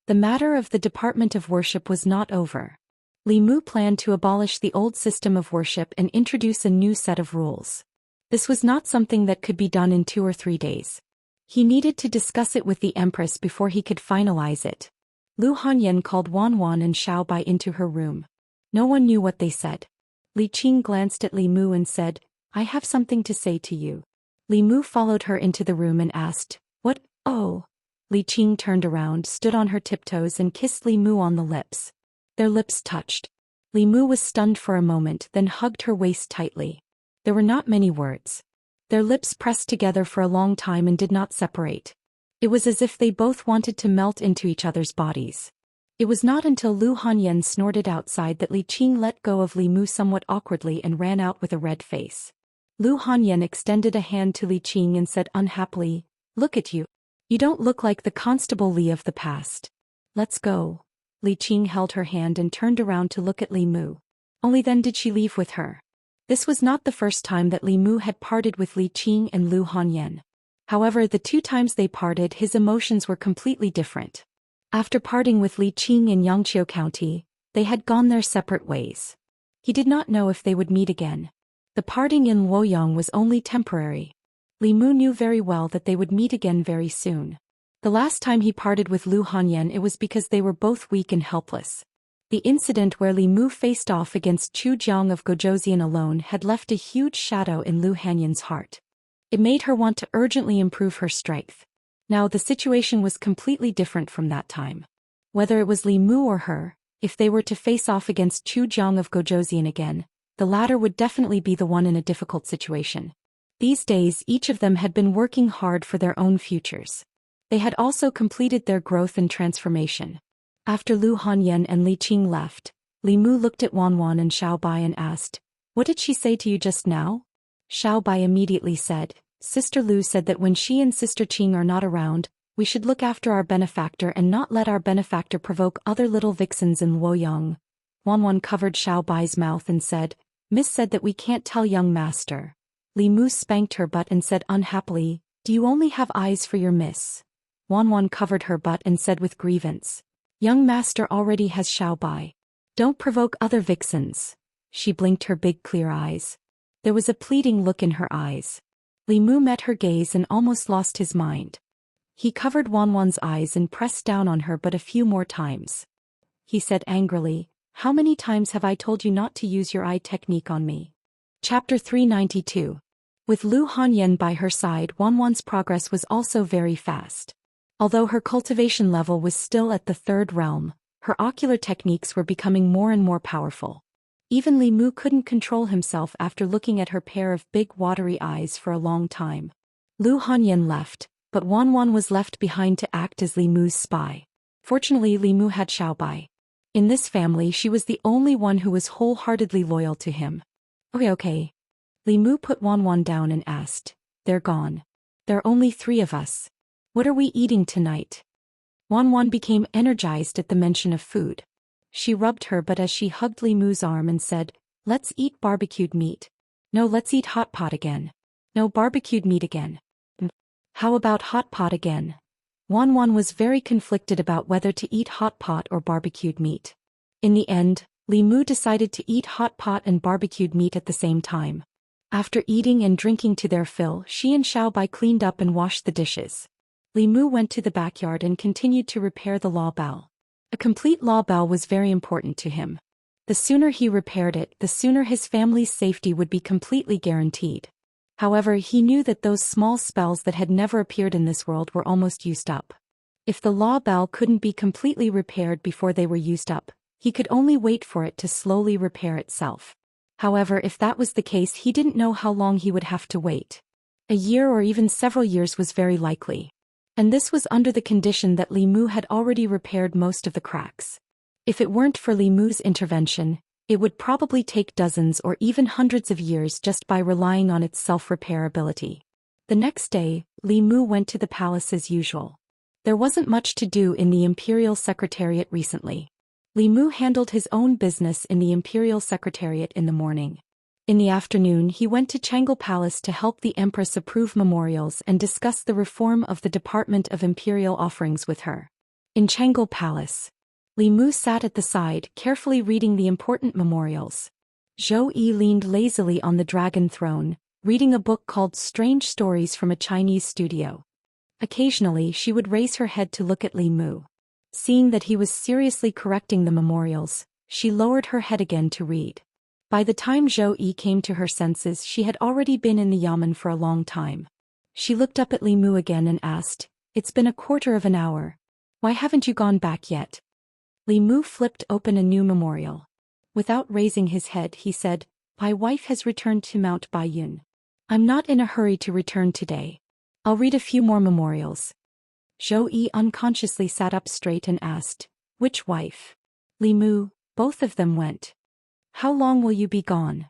The matter of the Department of Worship was not over. Li Mu planned to abolish the old system of worship and introduce a new set of rules. This was not something that could be done in 2 or 3 days. He needed to discuss it with the Empress before he could finalize it. Lu Hanyan called Wan Wan and Xiao Bai into her room. No one knew what they said. Li Qing glanced at Li Mu and said, "I have something to say to you." Li Mu followed her into the room and asked, "What? Oh." Li Qing turned around, stood on her tiptoes and kissed Li Mu on the lips. Their lips touched. Li Mu was stunned for a moment, then hugged her waist tightly. There were not many words. Their lips pressed together for a long time and did not separate. It was as if they both wanted to melt into each other's bodies. It was not until Lu Hanyan snorted outside that Li Qing let go of Li Mu somewhat awkwardly and ran out with a red face. Lu Hanyan extended a hand to Li Qing and said unhappily, "Look at you. You don't look like the Constable Li of the past. Let's go." Li Qing held her hand and turned around to look at Li Mu. Only then did she leave with her. This was not the first time that Li Mu had parted with Li Qing and Lu Hanyan. However, the two times they parted, his emotions were completely different. After parting with Li Qing in Xianxia County, they had gone their separate ways. He did not know if they would meet again. The parting in Luoyang was only temporary. Li Mu knew very well that they would meet again very soon. The last time he parted with Lu Hanyan, it was because they were both weak and helpless. The incident where Li Mu faced off against Chu Jiang of Gozhouzian alone had left a huge shadow in Lu Hanyan's heart. It made her want to urgently improve her strength. Now the situation was completely different from that time. Whether it was Li Mu or her, if they were to face off against Chu Jiang of Gozhouzian again, the latter would definitely be the one in a difficult situation. These days each of them had been working hard for their own futures. They had also completed their growth and transformation. After Lu Hanyan and Li Qing left, Li Mu looked at Wanwan and Xiao Bai and asked, "What did she say to you just now?" Xiao Bai immediately said, "Sister Lu said that when she and Sister Qing are not around, we should look after our benefactor and not let our benefactor provoke other little vixens in Luoyang." Wanwan covered Xiao Bai's mouth and said, "Miss said that we can't tell young master." Li Mu spanked her butt and said unhappily, "Do you only have eyes for your miss?" Wanwan covered her butt and said with grievance, "Young master already has Xiao Bai. Don't provoke other vixens." She blinked her big clear eyes. There was a pleading look in her eyes. Li Mu met her gaze and almost lost his mind. He covered Wanwan's eyes and pressed down on her but a few more times. He said angrily, "How many times have I told you not to use your eye technique on me?" Chapter 392. With Lu Hanyan by her side, Wanwan's progress was also very fast. Although her cultivation level was still at the 3rd realm, her ocular techniques were becoming more and more powerful. Even Li Mu couldn't control himself after looking at her pair of big watery eyes for a long time. Lu Hanyan left, but Wanwan was left behind to act as Li Mu's spy. Fortunately, Li Mu had Xiao Bai. In this family she was the only one who was wholeheartedly loyal to him. Okay. Li Mu put Wanwan down and asked, "They're gone. There are only 3 of us. What are we eating tonight?" Wanwan became energized at the mention of food. She rubbed her butt as she hugged Li Mu's arm and said, "Let's eat barbecued meat." "No, let's eat hot pot again." "No, barbecued meat again." "How about hot pot again?" Wanwan was very conflicted about whether to eat hot pot or barbecued meat. In the end, Li Mu decided to eat hot pot and barbecued meat at the same time. After eating and drinking to their fill, she and Xiao Bai cleaned up and washed the dishes. Li Mu went to the backyard and continued to repair the law bell. A complete law bell was very important to him. The sooner he repaired it, the sooner his family's safety would be completely guaranteed. However, he knew that those small spells that had never appeared in this world were almost used up. If the law bell couldn't be completely repaired before they were used up, he could only wait for it to slowly repair itself. However, if that was the case, he didn't know how long he would have to wait. A year or even several years was very likely. And this was under the condition that Li Mu had already repaired most of the cracks. If it weren't for Li Mu's intervention, it would probably take dozens or even hundreds of years just by relying on its self-repair ability. The next day, Li Mu went to the palace as usual. There wasn't much to do in the Imperial Secretariat recently. Li Mu handled his own business in the Imperial Secretariat in the morning. In the afternoon he went to Chang'e Palace to help the Empress approve memorials and discuss the reform of the Department of Imperial Offerings with her. In Chang'e Palace, Li Mu sat at the side, carefully reading the important memorials. Zhou Yi leaned lazily on the dragon throne, reading a book called Strange Stories from a Chinese Studio. Occasionally she would raise her head to look at Li Mu. Seeing that he was seriously correcting the memorials, she lowered her head again to read. By the time Zhou Yi came to her senses, she had already been in the yamen for a long time. She looked up at Li Mu again and asked, It's been a quarter of an hour. Why haven't you gone back yet? Li Mu flipped open a new memorial. Without raising his head, he said, My wife has returned to Mount Baiyun. I'm not in a hurry to return today. I'll read a few more memorials. Zhou Yi unconsciously sat up straight and asked, Which wife? Li Mu, both of them went. How long will you be gone?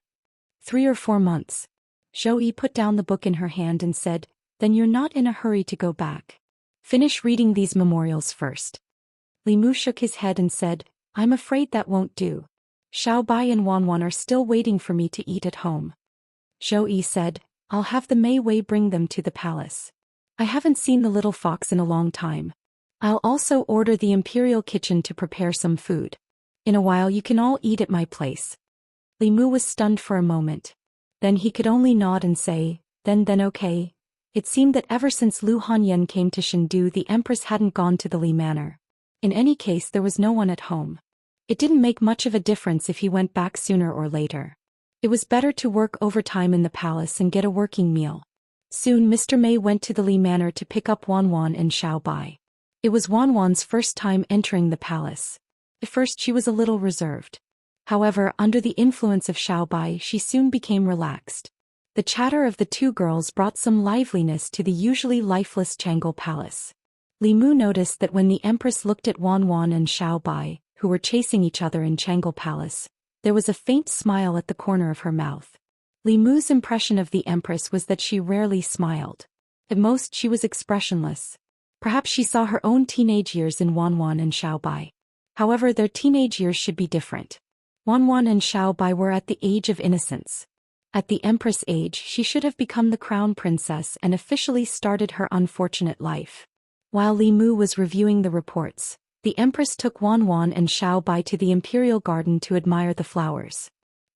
3 or 4 months. Zhou Yi put down the book in her hand and said, Then you're not in a hurry to go back. Finish reading these memorials first. Li Mu shook his head and said, I'm afraid that won't do. Xiao Bai and Wan Wan are still waiting for me to eat at home. Zhou Yi said, I'll have the Mei Wei bring them to the palace. I haven't seen the little fox in a long time. I'll also order the imperial kitchen to prepare some food. In a while you can all eat at my place. Li Mu was stunned for a moment. Then he could only nod and say, Then okay. It seemed that ever since Lu Hanyan came to Chengdu the Empress hadn't gone to the Li Manor. In any case there was no one at home. It didn't make much of a difference if he went back sooner or later. It was better to work overtime in the palace and get a working meal. Soon Mr. Mei went to the Li Manor to pick up Wan Wan and Xiao Bai. It was Wan Wan's first time entering the palace. At first she was a little reserved. However, under the influence of Xiao Bai she soon became relaxed. The chatter of the two girls brought some liveliness to the usually lifeless Changle Palace. Li Mu noticed that when the Empress looked at Wan Wan and Xiao Bai, who were chasing each other in Changle Palace, there was a faint smile at the corner of her mouth. Li Mu's impression of the Empress was that she rarely smiled. At most she was expressionless. Perhaps she saw her own teenage years in Wan Wan and Xiao Bai. However, their teenage years should be different. Wan Wan and Xiao Bai were at the age of innocence. At the Empress age she should have become the crown princess and officially started her unfortunate life. While Li Mu was reviewing the reports, the Empress took Wan Wan and Xiao Bai to the Imperial Garden to admire the flowers.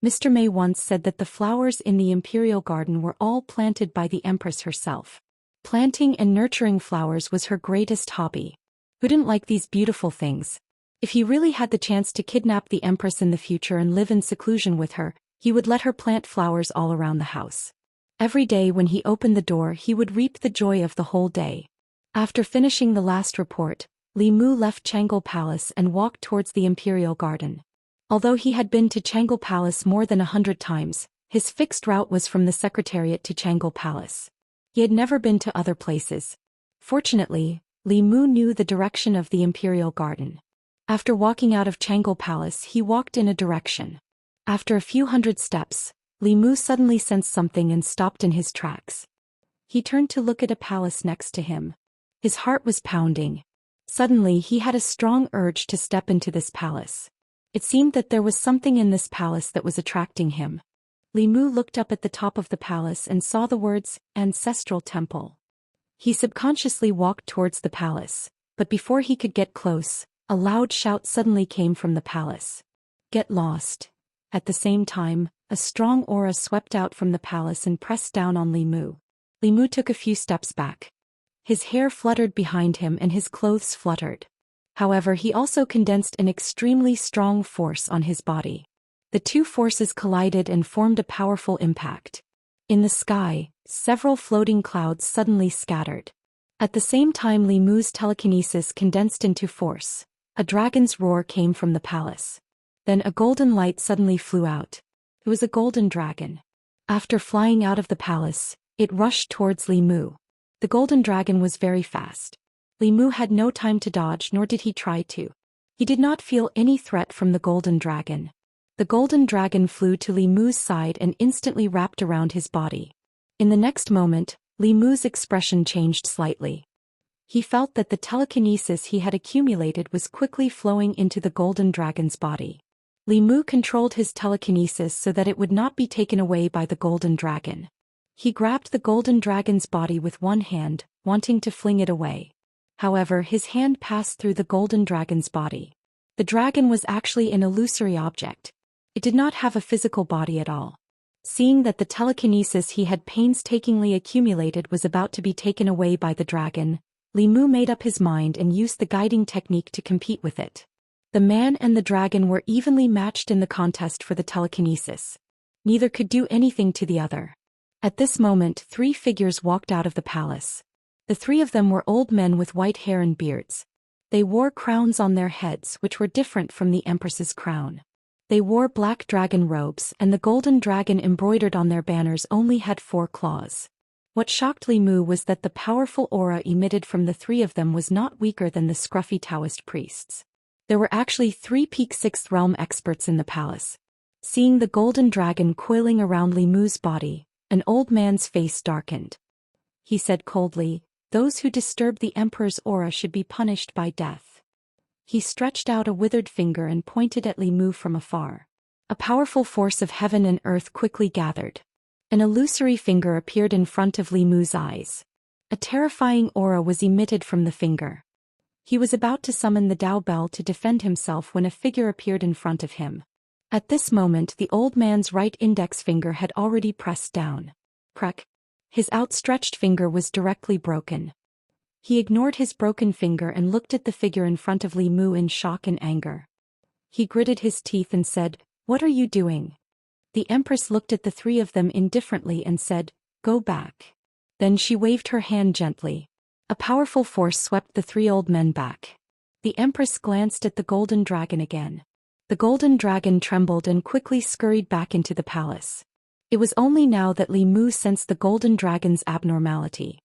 Mr. Mei once said that the flowers in the Imperial Garden were all planted by the Empress herself. Planting and nurturing flowers was her greatest hobby. Who didn't like these beautiful things? If he really had the chance to kidnap the Empress in the future and live in seclusion with her, he would let her plant flowers all around the house. Every day when he opened the door he would reap the joy of the whole day. After finishing the last report, Li Mu left Changle Palace and walked towards the Imperial Garden. Although he had been to Changle Palace more than 100 times, his fixed route was from the Secretariat to Changle Palace. He had never been to other places. Fortunately, Li Mu knew the direction of the Imperial Garden. After walking out of Changle Palace he walked in a direction. After a few hundred steps, Li Mu suddenly sensed something and stopped in his tracks. He turned to look at a palace next to him. His heart was pounding. Suddenly he had a strong urge to step into this palace. It seemed that there was something in this palace that was attracting him. Li Mu looked up at the top of the palace and saw the words, Ancestral Temple. He subconsciously walked towards the palace, but before he could get close, a loud shout suddenly came from the palace. Get lost. At the same time, a strong aura swept out from the palace and pressed down on Li Mu. Li Mu took a few steps back. His hair fluttered behind him and his clothes fluttered. However, he also condensed an extremely strong force on his body. The two forces collided and formed a powerful impact. In the sky, several floating clouds suddenly scattered. At the same time Li Mu's telekinesis condensed into force. A dragon's roar came from the palace. Then a golden light suddenly flew out. It was a golden dragon. After flying out of the palace, it rushed towards Li Mu. The golden dragon was very fast. Li Mu had no time to dodge, nor did he try to. He did not feel any threat from the golden dragon. The golden dragon flew to Li Mu's side and instantly wrapped around his body. In the next moment, Li Mu's expression changed slightly. He felt that the telekinesis he had accumulated was quickly flowing into the golden dragon's body. Li Mu controlled his telekinesis so that it would not be taken away by the golden dragon. He grabbed the golden dragon's body with one hand, wanting to fling it away. However, his hand passed through the golden dragon's body. The dragon was actually an illusory object. It did not have a physical body at all. Seeing that the telekinesis he had painstakingly accumulated was about to be taken away by the dragon, Li Mu made up his mind and used the guiding technique to compete with it. The man and the dragon were evenly matched in the contest for the telekinesis. Neither could do anything to the other. At this moment 3 figures walked out of the palace. The three of them were old men with white hair and beards. They wore crowns on their heads which were different from the Empress's crown. They wore black dragon robes, and the golden dragon embroidered on their banners only had 4 claws. What shocked Li Mu was that the powerful aura emitted from the three of them was not weaker than the scruffy Daoist priests. There were actually 3 peak 6th realm experts in the palace. Seeing the golden dragon coiling around Li Mu's body, an old man's face darkened. He said coldly, "Those who disturb the Emperor's aura should be punished by death." He stretched out a withered finger and pointed at Li Mu from afar. A powerful force of heaven and earth quickly gathered. An illusory finger appeared in front of Li Mu's eyes. A terrifying aura was emitted from the finger. He was about to summon the Dao Bell to defend himself when a figure appeared in front of him. At this moment the old man's right index finger had already pressed down. Crack! His outstretched finger was directly broken. He ignored his broken finger and looked at the figure in front of Li Mu in shock and anger. He gritted his teeth and said, "What are you doing?" The Empress looked at the three of them indifferently and said, "Go back." Then she waved her hand gently. A powerful force swept the 3 old men back. The Empress glanced at the golden dragon again. The golden dragon trembled and quickly scurried back into the palace. It was only now that Li Mu sensed the golden dragon's abnormality.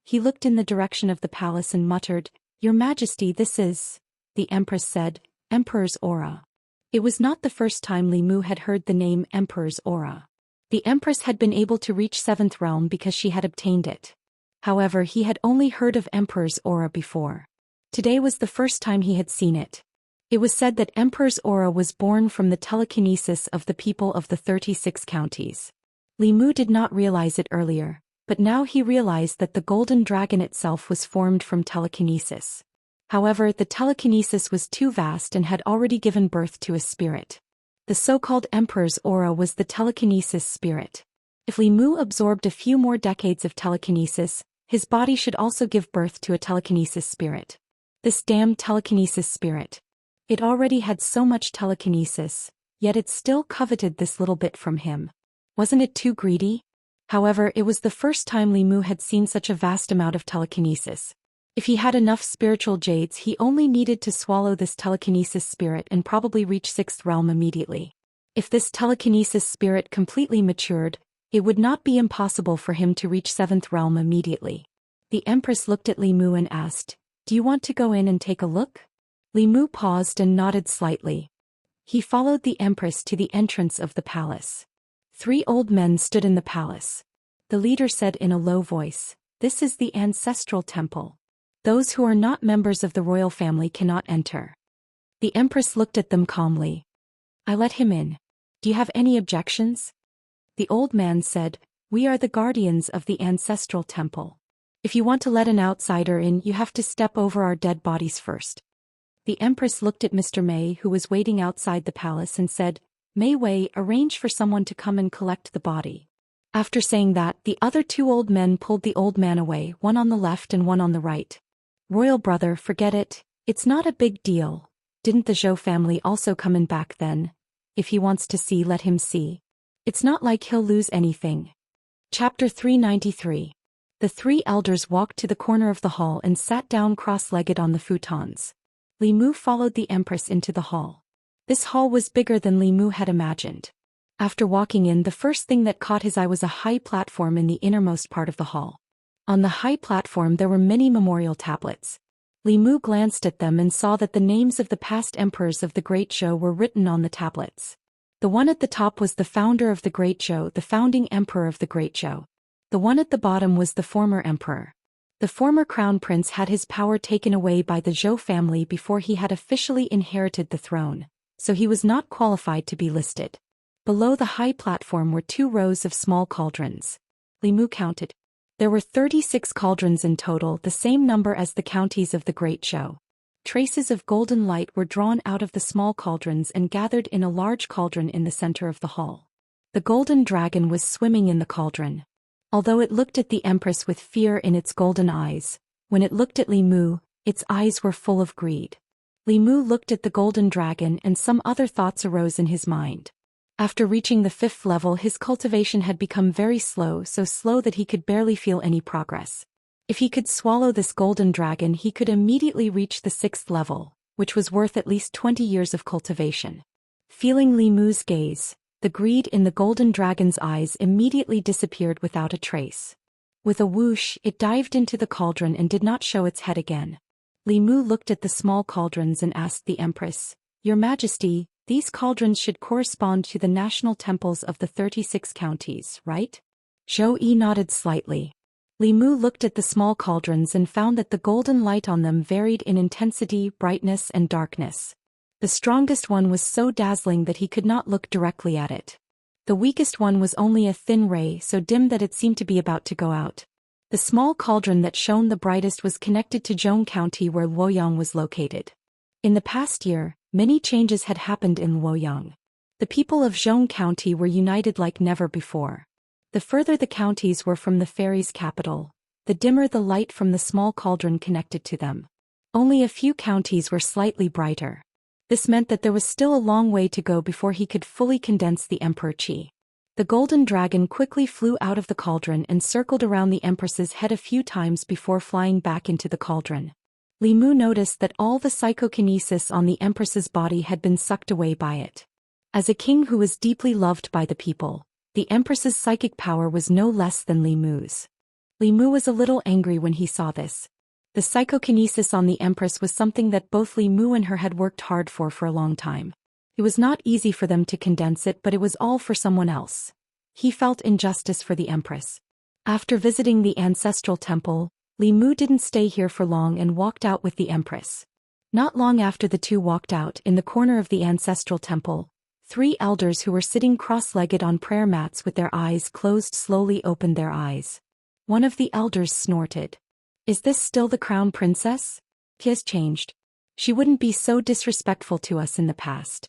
He looked in the direction of the palace and muttered, "Your Majesty, this is..." The Empress said, "Emperor's aura." It was not the first time Li Mu had heard the name Emperor's aura. The Empress had been able to reach 7th realm because she had obtained it. However, he had only heard of Emperor's aura before. Today was the first time he had seen it. It was said that Emperor's aura was born from the telekinesis of the people of the 36 counties. Li Mu did not realize it earlier, but now he realized that the golden dragon itself was formed from telekinesis. However, the telekinesis was too vast and had already given birth to a spirit. The so-called Emperor's aura was the telekinesis spirit. If Li Mu absorbed a few more decades of telekinesis, his body should also give birth to a telekinesis spirit. This damned telekinesis spirit. It already had so much telekinesis, yet it still coveted this little bit from him. Wasn't it too greedy? However, it was the first time Li Mu had seen such a vast amount of telekinesis. If he had enough spiritual jades, he only needed to swallow this telekinesis spirit and probably reach 6th realm immediately. If this telekinesis spirit completely matured, it would not be impossible for him to reach 7th realm immediately. The Empress looked at Li Mu and asked, "Do you want to go in and take a look?" Li Mu paused and nodded slightly. He followed the Empress to the entrance of the palace. 3 old men stood in the palace. The leader said in a low voice, "This is the ancestral temple. Those who are not members of the royal family cannot enter." The Empress looked at them calmly. "I let him in. Do you have any objections?" The old man said, "We are the guardians of the ancestral temple. If you want to let an outsider in, you have to step over our dead bodies first." The Empress looked at Mr. Mei, who was waiting outside the palace, and said, "Mei Wei, arrange for someone to come and collect the body." After saying that, the other 2 old men pulled the old man away, one on the left and one on the right. "Royal brother, forget it. It's not a big deal. Didn't the Zhou family also come in back then? If he wants to see, let him see. It's not like he'll lose anything." Chapter 393. The 3 elders walked to the corner of the hall and sat down cross-legged on the futons. Li Mu followed the Empress into the hall. This hall was bigger than Li Mu had imagined. After walking in, the first thing that caught his eye was a high platform in the innermost part of the hall. On the high platform there were many memorial tablets. Li Mu glanced at them and saw that the names of the past emperors of the Great Zhou were written on the tablets. The one at the top was the founder of the Great Zhou, the founding emperor of the Great Zhou. The one at the bottom was the former emperor. The former crown prince had his power taken away by the Zhou family before he had officially inherited the throne, so he was not qualified to be listed. Below the high platform were 2 rows of small cauldrons. Li Mu counted. There were 36 cauldrons in total, the same number as the counties of the Great Zhou. Traces of golden light were drawn out of the small cauldrons and gathered in a large cauldron in the center of the hall. The golden dragon was swimming in the cauldron. Although it looked at the Empress with fear in its golden eyes, when it looked at Li Mu, its eyes were full of greed. Li Mu looked at the golden dragon and some other thoughts arose in his mind. After reaching the 5th level, his cultivation had become very slow, so slow that he could barely feel any progress. If he could swallow this golden dragon, he could immediately reach the 6th level, which was worth at least 20 years of cultivation. Feeling Li Mu's gaze, the greed in the golden dragon's eyes immediately disappeared without a trace. With a whoosh, it dived into the cauldron and did not show its head again. Li Mu looked at the small cauldrons and asked the Empress, "Your Majesty, these cauldrons should correspond to the national temples of the 36 counties, right?" Zhou Xian nodded slightly. Li Mu looked at the small cauldrons and found that the golden light on them varied in intensity, brightness, and darkness. The strongest one was so dazzling that he could not look directly at it. The weakest one was only a thin ray so dim that it seemed to be about to go out. The small cauldron that shone the brightest was connected to Zhou County where Luoyang was located. In the past year, many changes had happened in Luoyang. The people of Zhou County were united like never before. The further the counties were from the fairies' capital, the dimmer the light from the small cauldron connected to them. Only a few counties were slightly brighter. This meant that there was still a long way to go before he could fully condense the Emperor Qi. The golden dragon quickly flew out of the cauldron and circled around the Empress's head a few times before flying back into the cauldron. Li Mu noticed that all the psychokinesis on the Empress's body had been sucked away by it. As a king who was deeply loved by the people, the Empress's psychic power was no less than Li Mu's. Li Mu was a little angry when he saw this. The psychokinesis on the Empress was something that both Li Mu and her had worked hard for a long time. It was not easy for them to condense it, but it was all for someone else. He felt injustice for the Empress. After visiting the ancestral temple, Li Mu didn't stay here for long and walked out with the Empress. Not long after the two walked out, in the corner of the ancestral temple, 3 elders who were sitting cross-legged on prayer mats with their eyes closed slowly opened their eyes. One of the elders snorted. "Is this still the crown princess? She has changed. She wouldn't be so disrespectful to us in the past."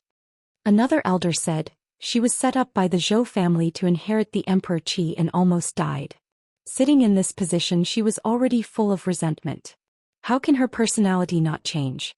Another elder said, "She was set up by the Zhou family to inherit the Emperor Qi and almost died. Sitting in this position, she was already full of resentment. How can her personality not change?"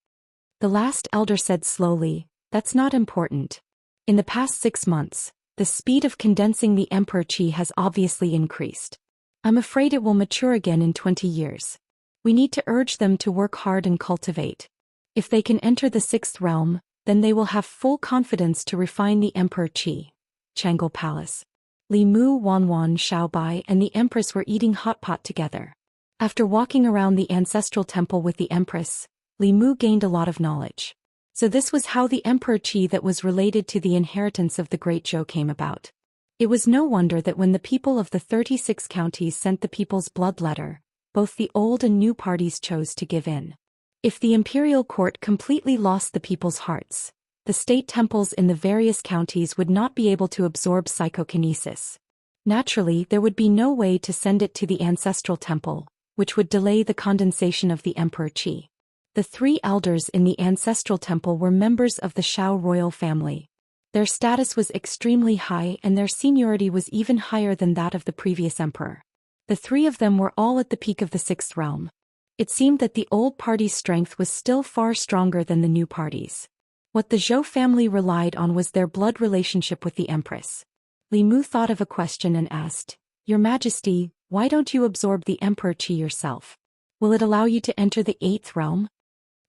The last elder said slowly, "That's not important. In the past 6 months, the speed of condensing the Emperor Qi has obviously increased. I'm afraid it will mature again in 20 years. We need to urge them to work hard and cultivate. If they can enter the 6th realm, then they will have full confidence to refine the Emperor Qi." Chang'an Palace. Li Mu, Wanwan, Xiaobai, and the Empress were eating hot pot together. After walking around the ancestral temple with the Empress, Li Mu gained a lot of knowledge. So this was how the Emperor Qi that was related to the inheritance of the Great Zhou came about. It was no wonder that when the people of the 36 counties sent the people's blood letter, both the old and new parties chose to give in. If the imperial court completely lost the people's hearts, the state temples in the various counties would not be able to absorb psychokinesis. Naturally, there would be no way to send it to the ancestral temple, which would delay the condensation of the Emperor Qi. The 3 elders in the ancestral temple were members of the Shao royal family. Their status was extremely high and their seniority was even higher than that of the previous emperor. The 3 of them were all at the peak of the 6th realm. It seemed that the old party's strength was still far stronger than the new party's. What the Zhou family relied on was their blood relationship with the Empress. Li Mu thought of a question and asked, "Your Majesty, why don't you absorb the Emperor Qi yourself? Will it allow you to enter the 8th realm?"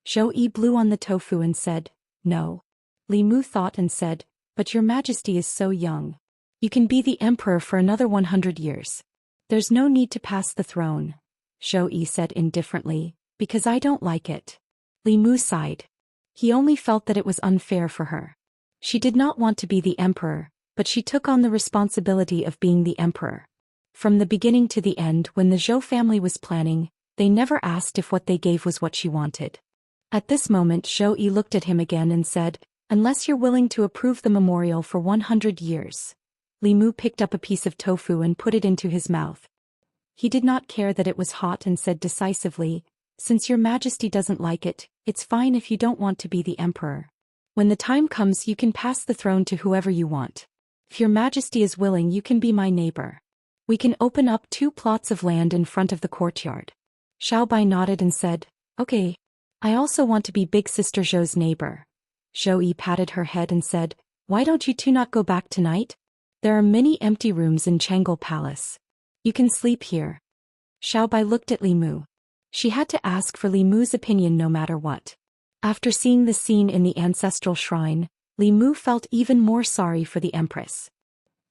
Zhou Yi blew on the tofu and said, "No." Li Mu thought and said, "But your Majesty is so young. You can be the emperor for another 100 years. There's no need to pass the throne," Zhou Yi said indifferently, "because I don't like it." Li Mu sighed. He only felt that it was unfair for her. She did not want to be the emperor, but she took on the responsibility of being the emperor. From the beginning to the end, when the Zhou family was planning, they never asked if what they gave was what she wanted. At this moment, Zhou Yi looked at him again and said, "Unless you're willing to approve the memorial for 100 years. Li Mu picked up a piece of tofu and put it into his mouth. He did not care that it was hot and said decisively, "Since your Majesty doesn't like it, it's fine if you don't want to be the emperor. When the time comes, you can pass the throne to whoever you want. If your Majesty is willing, you can be my neighbor. We can open up 2 plots of land in front of the courtyard." Xiaobai nodded and said, "Okay. I also want to be Big Sister Zhou's neighbor." Zhou Yi patted her head and said, "Why don't you 2 not go back tonight? There are many empty rooms in Chang'an Palace. You can sleep here." Xiaobai looked at Li Mu. She had to ask for Li Mu's opinion no matter what. After seeing the scene in the ancestral shrine, Li Mu felt even more sorry for the Empress.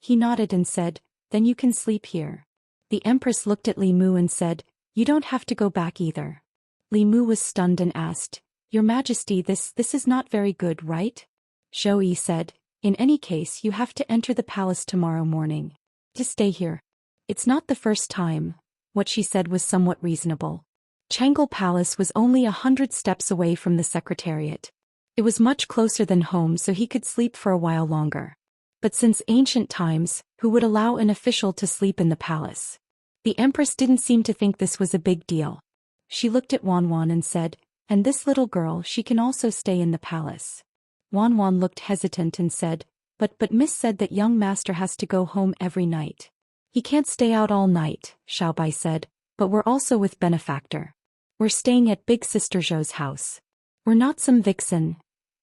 He nodded and said, "Then you can sleep here." The Empress looked at Li Mu and said, "You don't have to go back either." Li Mu was stunned and asked, "Your Majesty, this is not very good, right?" Zhou Yi said, "In any case you have to enter the palace tomorrow morning. To stay here. It's not the first time." What she said was somewhat reasonable. Changle Palace was only 100 steps away from the Secretariat. It was much closer than home, so he could sleep for a while longer. But since ancient times, who would allow an official to sleep in the palace? The Empress didn't seem to think this was a big deal. She looked at Wanwan and said, "And this little girl, she can also stay in the palace." Wanwan looked hesitant and said, But Miss said that young master has to go home every night." "He can't stay out all night," Xiaobai said, "but we're also with Benefactor. We're staying at Big Sister Zhou's house. We're not some vixen."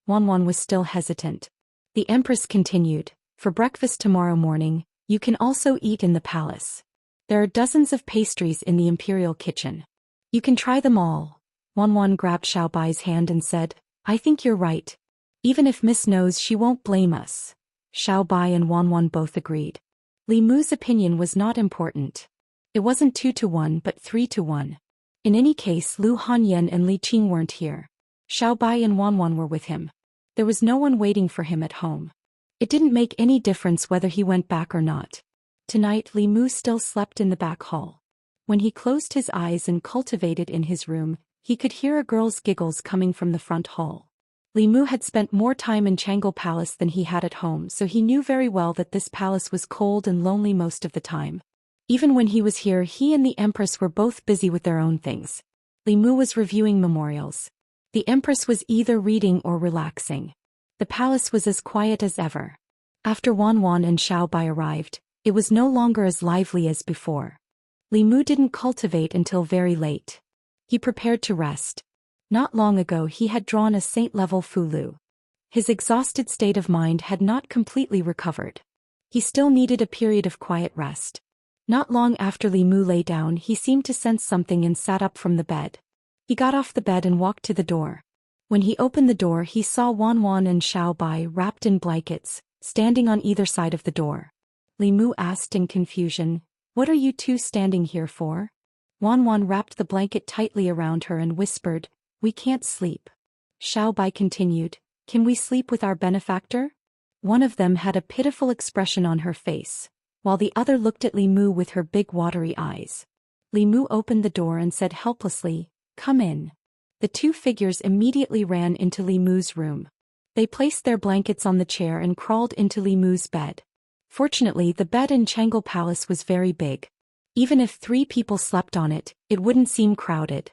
Wanwan was still hesitant. The Empress continued, "For breakfast tomorrow morning, you can also eat in the palace. There are dozens of pastries in the imperial kitchen. You can try them all." Wanwan grabbed Xiaobai's hand and said, "I think you're right. Even if Miss knows, she won't blame us." Xiaobai and Wanwan both agreed. Li Mu's opinion was not important. It wasn't 2-1 but 3-1. In any case, Lu Hanyan and Li Qing weren't here. Xiaobai and Wanwan were with him. There was no one waiting for him at home. It didn't make any difference whether he went back or not. Tonight Li Mu still slept in the back hall. When he closed his eyes and cultivated in his room, he could hear a girl's giggles coming from the front hall. Li Mu had spent more time in Changle Palace than he had at home, so he knew very well that this palace was cold and lonely most of the time. Even when he was here, he and the Empress were both busy with their own things. Li Mu was reviewing memorials. The Empress was either reading or relaxing. The palace was as quiet as ever. After Wanwan and Xiaobai arrived, it was no longer as lively as before. Li Mu didn't cultivate until very late. He prepared to rest. Not long ago he had drawn a saint-level Fulu. His exhausted state of mind had not completely recovered. He still needed a period of quiet rest. Not long after Li Mu lay down, he seemed to sense something and sat up from the bed. He got off the bed and walked to the door. When he opened the door, he saw Wanwan and Xiaobai wrapped in blankets, standing on either side of the door. Li Mu asked in confusion, "What are you two standing here for?" Wanwan wrapped the blanket tightly around her and whispered, "We can't sleep." Xiaobai continued, "Can we sleep with our benefactor?" One of them had a pitiful expression on her face, while the other looked at Li Mu with her big watery eyes. Li Mu opened the door and said helplessly, "Come in." The two figures immediately ran into Li Mu's room. They placed their blankets on the chair and crawled into Li Mu's bed. Fortunately, the bed in Changle Palace was very big. Even if 3 people slept on it, it wouldn't seem crowded.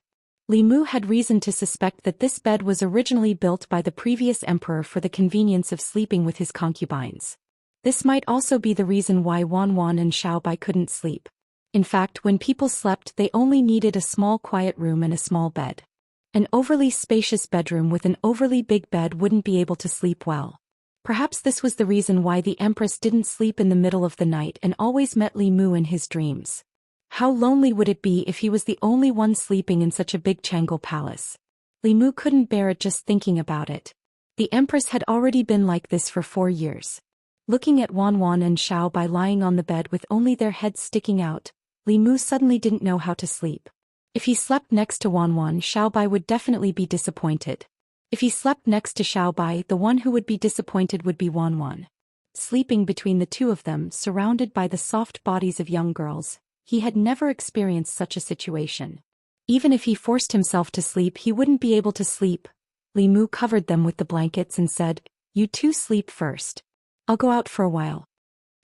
Li Mu had reason to suspect that this bed was originally built by the previous emperor for the convenience of sleeping with his concubines. This might also be the reason why Wanwan and Xiaobai couldn't sleep. In fact, when people slept, they only needed a small quiet room and a small bed. An overly spacious bedroom with an overly big bed wouldn't be able to sleep well. Perhaps this was the reason why the Empress didn't sleep in the middle of the night and always met Li Mu in his dreams. How lonely would it be if he was the only one sleeping in such a big Changle Palace? Li Mu couldn't bear it just thinking about it. The Empress had already been like this for 4 years. Looking at Wanwan and Xiaobai lying on the bed with only their heads sticking out, Li Mu suddenly didn't know how to sleep. If he slept next to Wanwan, Xiaobai would definitely be disappointed. If he slept next to Xiaobai, the one who would be disappointed would be Wanwan. Sleeping between the two of them, surrounded by the soft bodies of young girls, he had never experienced such a situation. Even if he forced himself to sleep, he wouldn't be able to sleep. Li Mu covered them with the blankets and said, "You two sleep first. I'll go out for a while."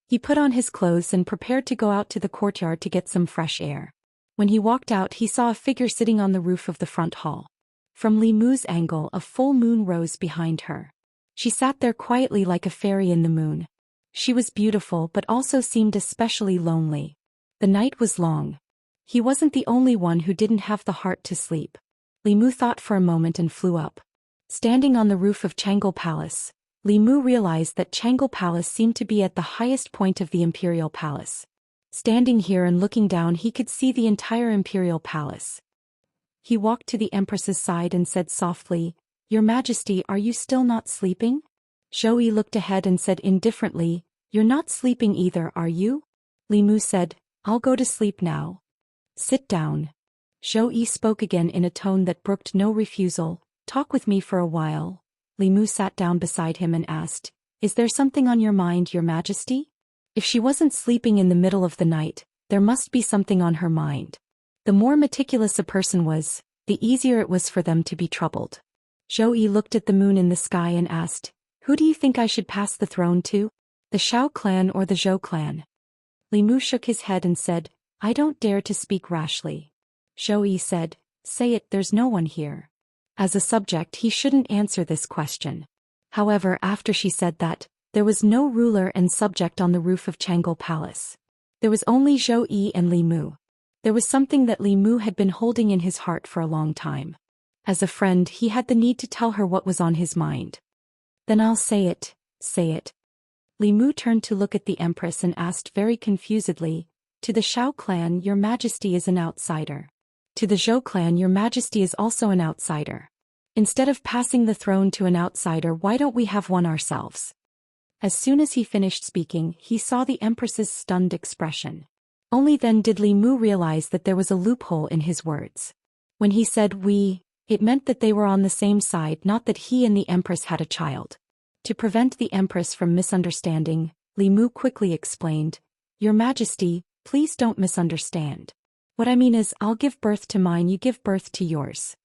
He put on his clothes and prepared to go out to the courtyard to get some fresh air. When he walked out, he saw a figure sitting on the roof of the front hall. From Li Mu's angle, a full moon rose behind her. She sat there quietly like a fairy in the moon. She was beautiful but also seemed especially lonely. The night was long. He wasn't the only one who didn't have the heart to sleep. Li Mu thought for a moment and flew up. Standing on the roof of Changle Palace, Li Mu realized that Changle Palace seemed to be at the highest point of the imperial palace. Standing here and looking down, he could see the entire imperial palace. He walked to the Empress's side and said softly, "Your Majesty, are you still not sleeping?" Zhou Xian looked ahead and said indifferently, "You're not sleeping either, are you?" Li Mu said, "I'll go to sleep now." "Sit down." Zhou Xian spoke again in a tone that brooked no refusal. "Talk with me for a while." Li Mu sat down beside him and asked, "Is there something on your mind, Your Majesty?" If she wasn't sleeping in the middle of the night, there must be something on her mind. The more meticulous a person was, the easier it was for them to be troubled. Zhou Xian looked at the moon in the sky and asked, "Who do you think I should pass the throne to? The Xiao clan or the Zhou clan?" Li Mu shook his head and said, "I don't dare to speak rashly." Zhou Xian said, "Say it, there's no one here." As a subject, he shouldn't answer this question. However, after she said that, there was no ruler and subject on the roof of Chang'e Palace. There was only Zhou Xian and Li Mu. There was something that Li Mu had been holding in his heart for a long time. As a friend, he had the need to tell her what was on his mind. "Then I'll say it, say it." Li Mu turned to look at the Empress and asked very confusedly, "To the Xiao clan, Your Majesty is an outsider. To the Zhou clan, Your Majesty is also an outsider. Instead of passing the throne to an outsider, why don't we have one ourselves?" As soon as he finished speaking, he saw the Empress's stunned expression. Only then did Li Mu realize that there was a loophole in his words. When he said "we," it meant that they were on the same side, not that he and the Empress had a child. To prevent the Empress from misunderstanding, Li Mu quickly explained, "Your Majesty, please don't misunderstand. What I mean is, I'll give birth to mine, you give birth to yours."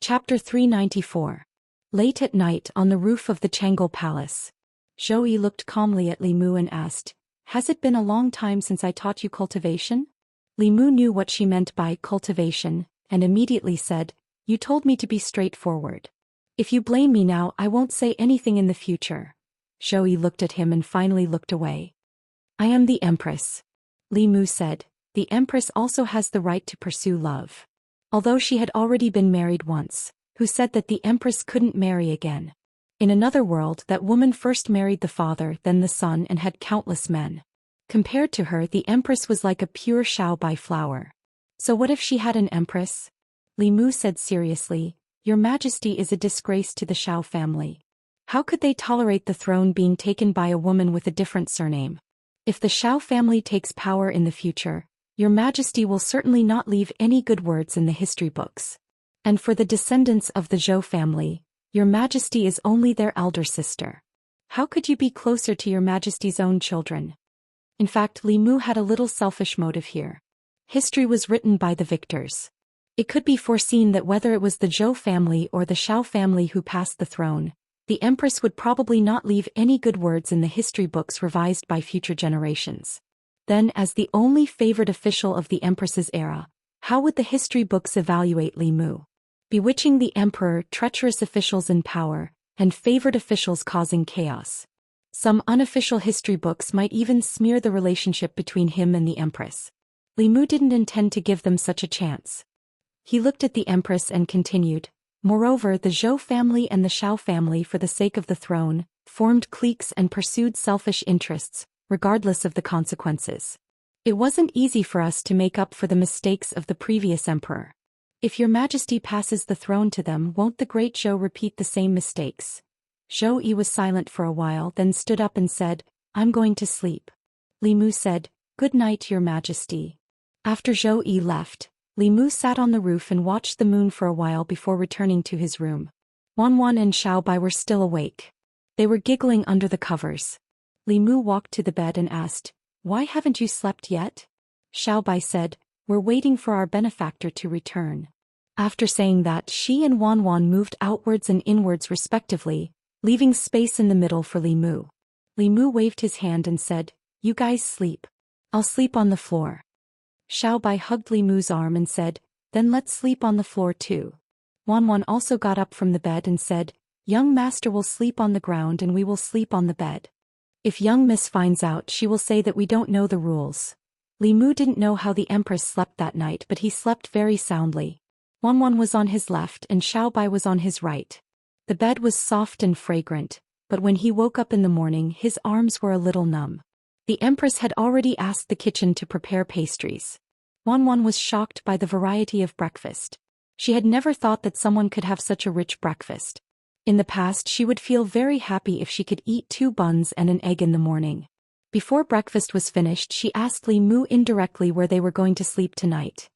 Chapter 394. Late at night on the roof of the Chang'e Palace. Zhou Xian looked calmly at Li Mu and asked, "Has it been a long time since I taught you cultivation?" Li Mu knew what she meant by cultivation, and immediately said, "You told me to be straightforward. If you blame me now, I won't say anything in the future." Zhou Xian looked at him and finally looked away. "I am the Empress." Li Mu said, "The Empress also has the right to pursue love." Although she had already been married once, who said that the Empress couldn't marry again? In another world, that woman first married the father, then the son, and had countless men. Compared to her, the Empress was like a pure Xiaobai flower. So what if she had an Empress? Li Mu said seriously, "Your Majesty is a disgrace to the Xiao family. How could they tolerate the throne being taken by a woman with a different surname? If the Xiao family takes power in the future, Your Majesty will certainly not leave any good words in the history books. And for the descendants of the Zhou family, Your Majesty is only their elder sister. How could you be closer to Your Majesty's own children?" In fact, Li Mu had a little selfish motive here. History was written by the victors. It could be foreseen that whether it was the Zhou family or the Xiao family who passed the throne, the Empress would probably not leave any good words in the history books revised by future generations. Then, as the only favored official of the Empress's era, how would the history books evaluate Li Mu? Bewitching the emperor, treacherous officials in power, and favored officials causing chaos. Some unofficial history books might even smear the relationship between him and the Empress. Li Mu didn't intend to give them such a chance. He looked at the Empress and continued, "Moreover, the Zhou family and the Xiao family, for the sake of the throne, formed cliques and pursued selfish interests, regardless of the consequences. It wasn't easy for us to make up for the mistakes of the previous emperor. If Your Majesty passes the throne to them, won't the great Zhou repeat the same mistakes?" Zhou Xian was silent for a while, then stood up and said, "I'm going to sleep." Li Mu said, "Good night, Your Majesty." After Zhou Xian left, Li Mu sat on the roof and watched the moon for a while before returning to his room. Wanwan and Xiaobai were still awake. They were giggling under the covers. Li Mu walked to the bed and asked, "Why haven't you slept yet?" Xiaobai said, "We're waiting for our benefactor to return." After saying that, she and Wanwan moved outwards and inwards respectively, leaving space in the middle for Li Mu. Li Mu waved his hand and said, "You guys sleep. I'll sleep on the floor." Xiaobai hugged Li Mu's arm and said, "Then let's sleep on the floor too." Wanwan also got up from the bed and said, "Young master will sleep on the ground and we will sleep on the bed. If young miss finds out, she will say that we don't know the rules." Li Mu didn't know how the Empress slept that night, but he slept very soundly. Wanwan was on his left and Xiaobai was on his right. The bed was soft and fragrant, but when he woke up in the morning, his arms were a little numb. The Empress had already asked the kitchen to prepare pastries. Wanwan was shocked by the variety of breakfast. She had never thought that someone could have such a rich breakfast. In the past she would feel very happy if she could eat 2 buns and an egg in the morning. Before breakfast was finished she asked Li Mu indirectly where they were going to sleep tonight.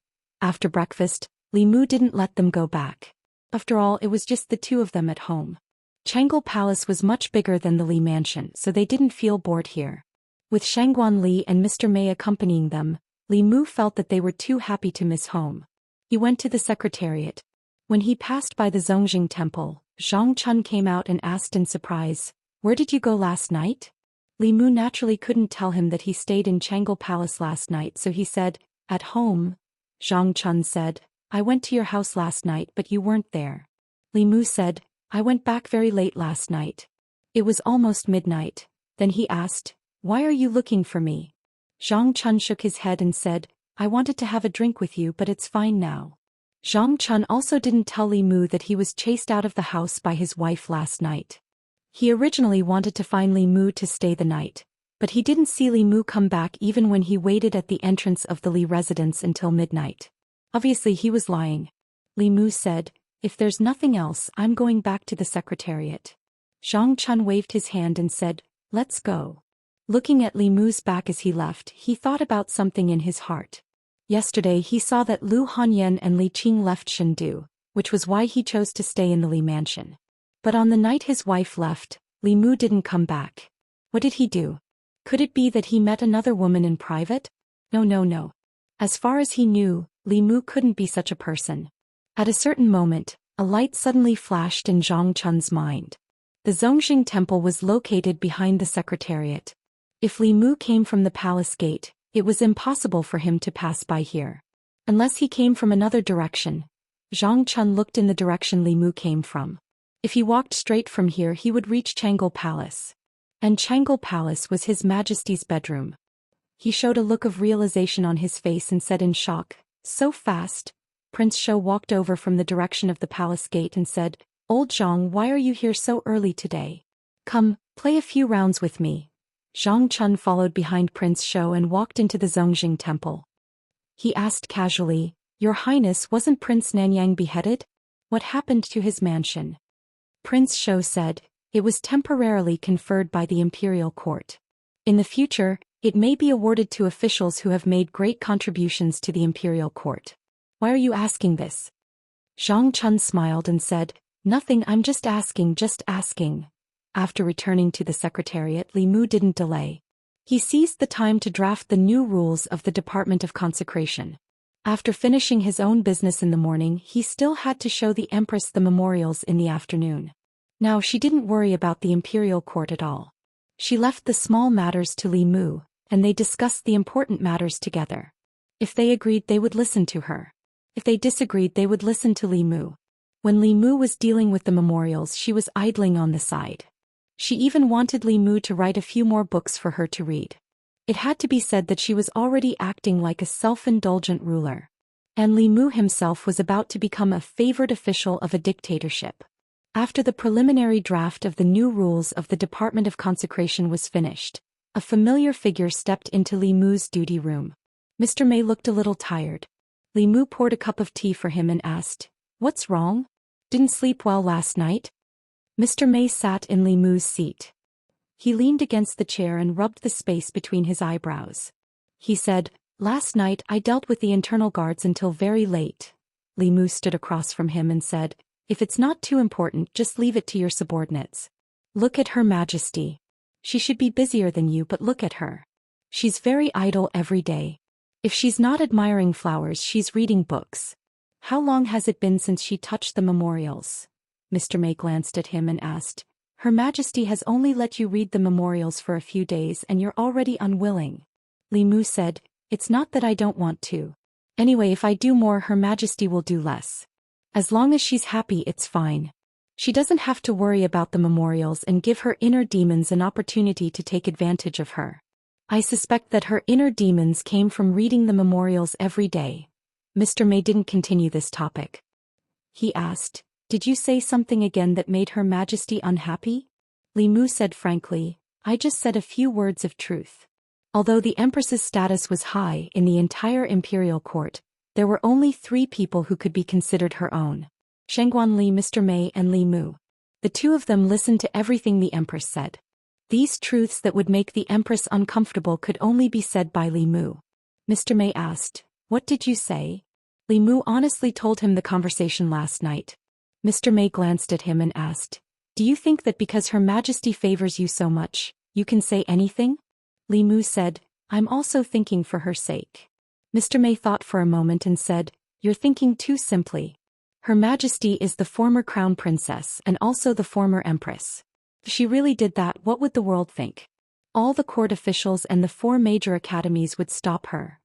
After breakfast, Li Mu didn't let them go back. After all, it was just the 2 of them at home. Changle Palace was much bigger than the Li Mansion, so they didn't feel bored here. With Shangguan Li and Mr. Mei accompanying them, Li Mu felt that they were too happy to miss home. He went to the secretariat. When he passed by the Zhongjing temple, Zhang Chun came out and asked in surprise, "Where did you go last night?" Li Mu naturally couldn't tell him that he stayed in Changle Palace last night, so he said, "At home." Zhang Chun said, "I went to your house last night but you weren't there." Li Mu said, "I went back very late last night. It was almost midnight." Then he asked, "Why are you looking for me?" Zhang Chun shook his head and said, "I wanted to have a drink with you but it's fine now." Zhang Chun also didn't tell Li Mu that he was chased out of the house by his wife last night. He originally wanted to find Li Mu to stay the night, but he didn't see Li Mu come back even when he waited at the entrance of the Li residence until midnight. Obviously he was lying. Li Mu said, "If there's nothing else, I'm going back to the secretariat." Zhang Chun waved his hand and said, "Let's go." Looking at Li Mu's back as he left, he thought about something in his heart. Yesterday he saw that Lu Hanyan and Li Qing left Chengdu, which was why he chose to stay in the Li mansion. But on the night his wife left, Li Mu didn't come back. What did he do? Could it be that he met another woman in private? No. As far as he knew, Li Mu couldn't be such a person. At a certain moment, a light suddenly flashed in Zhang Chun's mind. The Zhongjing temple was located behind the secretariat. If Li Mu came from the palace gate, it was impossible for him to pass by here. Unless he came from another direction. Zhang Chun looked in the direction Li Mu came from. If he walked straight from here he would reach Changle Palace. And Changle Palace was His Majesty's bedroom. He showed a look of realization on his face and said in shock, "So fast?" Prince Shou walked over from the direction of the palace gate and said, "Old Zhang, why are you here so early today? Come, play a few rounds with me." Zhang Chun followed behind Prince Shou and walked into the Zhongjing temple. He asked casually, "Your Highness, wasn't Prince Nanyang beheaded? What happened to his mansion?" Prince Shou said, "It was temporarily conferred by the imperial court. In the future, it may be awarded to officials who have made great contributions to the imperial court." "Why are you asking this?" Zhang Chun smiled and said, "Nothing, I'm just asking. After returning to the secretariat, Li Mu didn't delay. He seized the time to draft the new rules of the Department of Consecration. After finishing his own business in the morning, he still had to show the Empress the memorials in the afternoon. Now she didn't worry about the imperial court at all. She left the small matters to Li Mu, and they discussed the important matters together. If they agreed, they would listen to her. If they disagreed, they would listen to Li Mu. When Li Mu was dealing with the memorials, she was idling on the side. She even wanted Li Mu to write a few more books for her to read. It had to be said that she was already acting like a self-indulgent ruler. And Li Mu himself was about to become a favored official of a dictatorship. After the preliminary draft of the new rules of the Department of Consecration was finished, a familiar figure stepped into Li Mu's duty room. Mr. Mei looked a little tired. Li Mu poured a cup of tea for him and asked, "What's wrong? Didn't sleep well last night?" Mr. Mei sat in Li Mu's seat. He leaned against the chair and rubbed the space between his eyebrows. He said, "Last night I dealt with the internal guards until very late." Li Mu stood across from him and said, "If it's not too important, just leave it to your subordinates. Look at Her Majesty. She should be busier than you, but look at her. She's very idle every day. If she's not admiring flowers, she's reading books. How long has it been since she touched the memorials?" Mr. Mei glanced at him and asked, "Her Majesty has only let you read the memorials for a few days and you're already unwilling." Li Mu said, "It's not that I don't want to. Anyway, if I do more, Her Majesty will do less. As long as she's happy, it's fine. She doesn't have to worry about the memorials and give her inner demons an opportunity to take advantage of her. I suspect that her inner demons came from reading the memorials every day." Mr. Mei didn't continue this topic. He asked, "Did you say something again that made Her Majesty unhappy?" Li Mu said frankly, "I just said a few words of truth. Although the Empress's status was high in the entire imperial court, there were only 3 people who could be considered her own: Shengguanli, Mr. Mei, and Li Mu. The 2 of them listened to everything the Empress said. These truths that would make the Empress uncomfortable could only be said by Li Mu. Mr. Mei asked, "What did you say?" Li Mu honestly told him the conversation last night. Mr. Mei glanced at him and asked, "Do you think that because Her Majesty favors you so much, you can say anything?" Li Mu said, "I'm also thinking for her sake." Mr. Mei thought for a moment and said, "You're thinking too simply. Her Majesty is the former crown princess and also the former empress. If she really did that, what would the world think? All the court officials and the 4 major academies would stop her."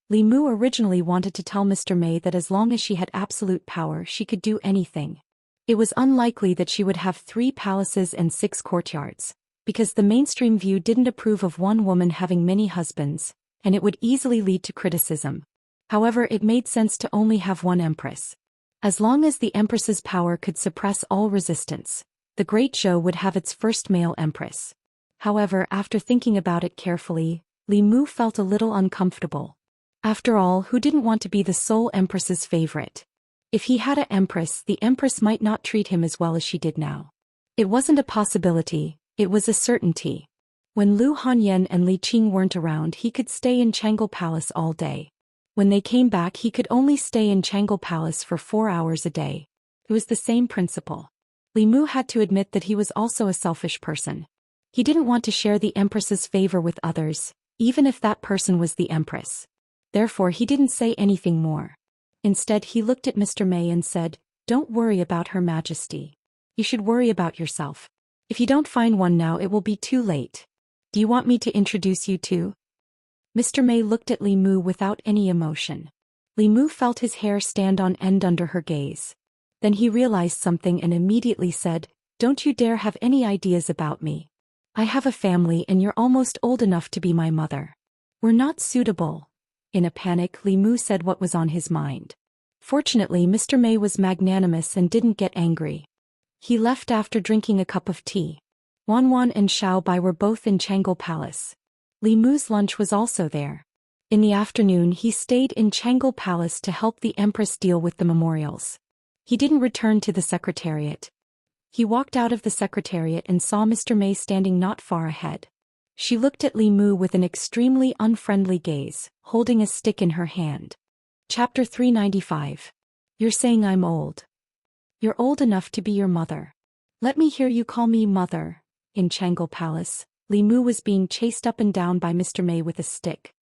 Li Mu originally wanted to tell Mr. Mei that as long as she had absolute power she could do anything. It was unlikely that she would have 3 palaces and 6 courtyards, because the mainstream view didn't approve of one woman having many husbands, and it would easily lead to criticism. However, it made sense to only have one empress. As long as the empress's power could suppress all resistance, the Great Zhou would have its first male empress. However, after thinking about it carefully, Li Mu felt a little uncomfortable. After all, who didn't want to be the sole empress's favorite? If he had an empress, the empress might not treat him as well as she did now. It wasn't a possibility, it was a certainty. When Lu Hanyan and Li Qing weren't around, he could stay in Changle Palace all day. When they came back, he could only stay in Changle Palace for 4 hours a day. It was the same principle. Li Mu had to admit that he was also a selfish person. He didn't want to share the empress's favor with others, even if that person was the empress. Therefore, he didn't say anything more. Instead, he looked at Mr. Mei and said, "Don't worry about Her Majesty. You should worry about yourself. If you don't find one now, it will be too late. Do you want me to introduce you to?" Mr. Mei looked at Li Mu without any emotion. Li Mu felt his hair stand on end under her gaze. Then he realized something and immediately said, "Don't you dare have any ideas about me. I have a family and you're almost old enough to be my mother. We're not suitable." In a panic, Li Mu said what was on his mind. Fortunately, Mr. Mei was magnanimous and didn't get angry. He left after drinking a cup of tea. Wan Wan and Xiao Bai were both in Changle Palace. Li Mu's lunch was also there. In the afternoon, he stayed in Changle Palace to help the Empress deal with the memorials. He didn't return to the secretariat. He walked out of the secretariat and saw Mr. Mei standing not far ahead. She looked at Li Mu with an extremely unfriendly gaze, holding a stick in her hand. Chapter 395. You're saying I'm old. You're old enough to be your mother. Let me hear you call me mother. In Changle Palace, Li Mu was being chased up and down by Mr. Mei with a stick.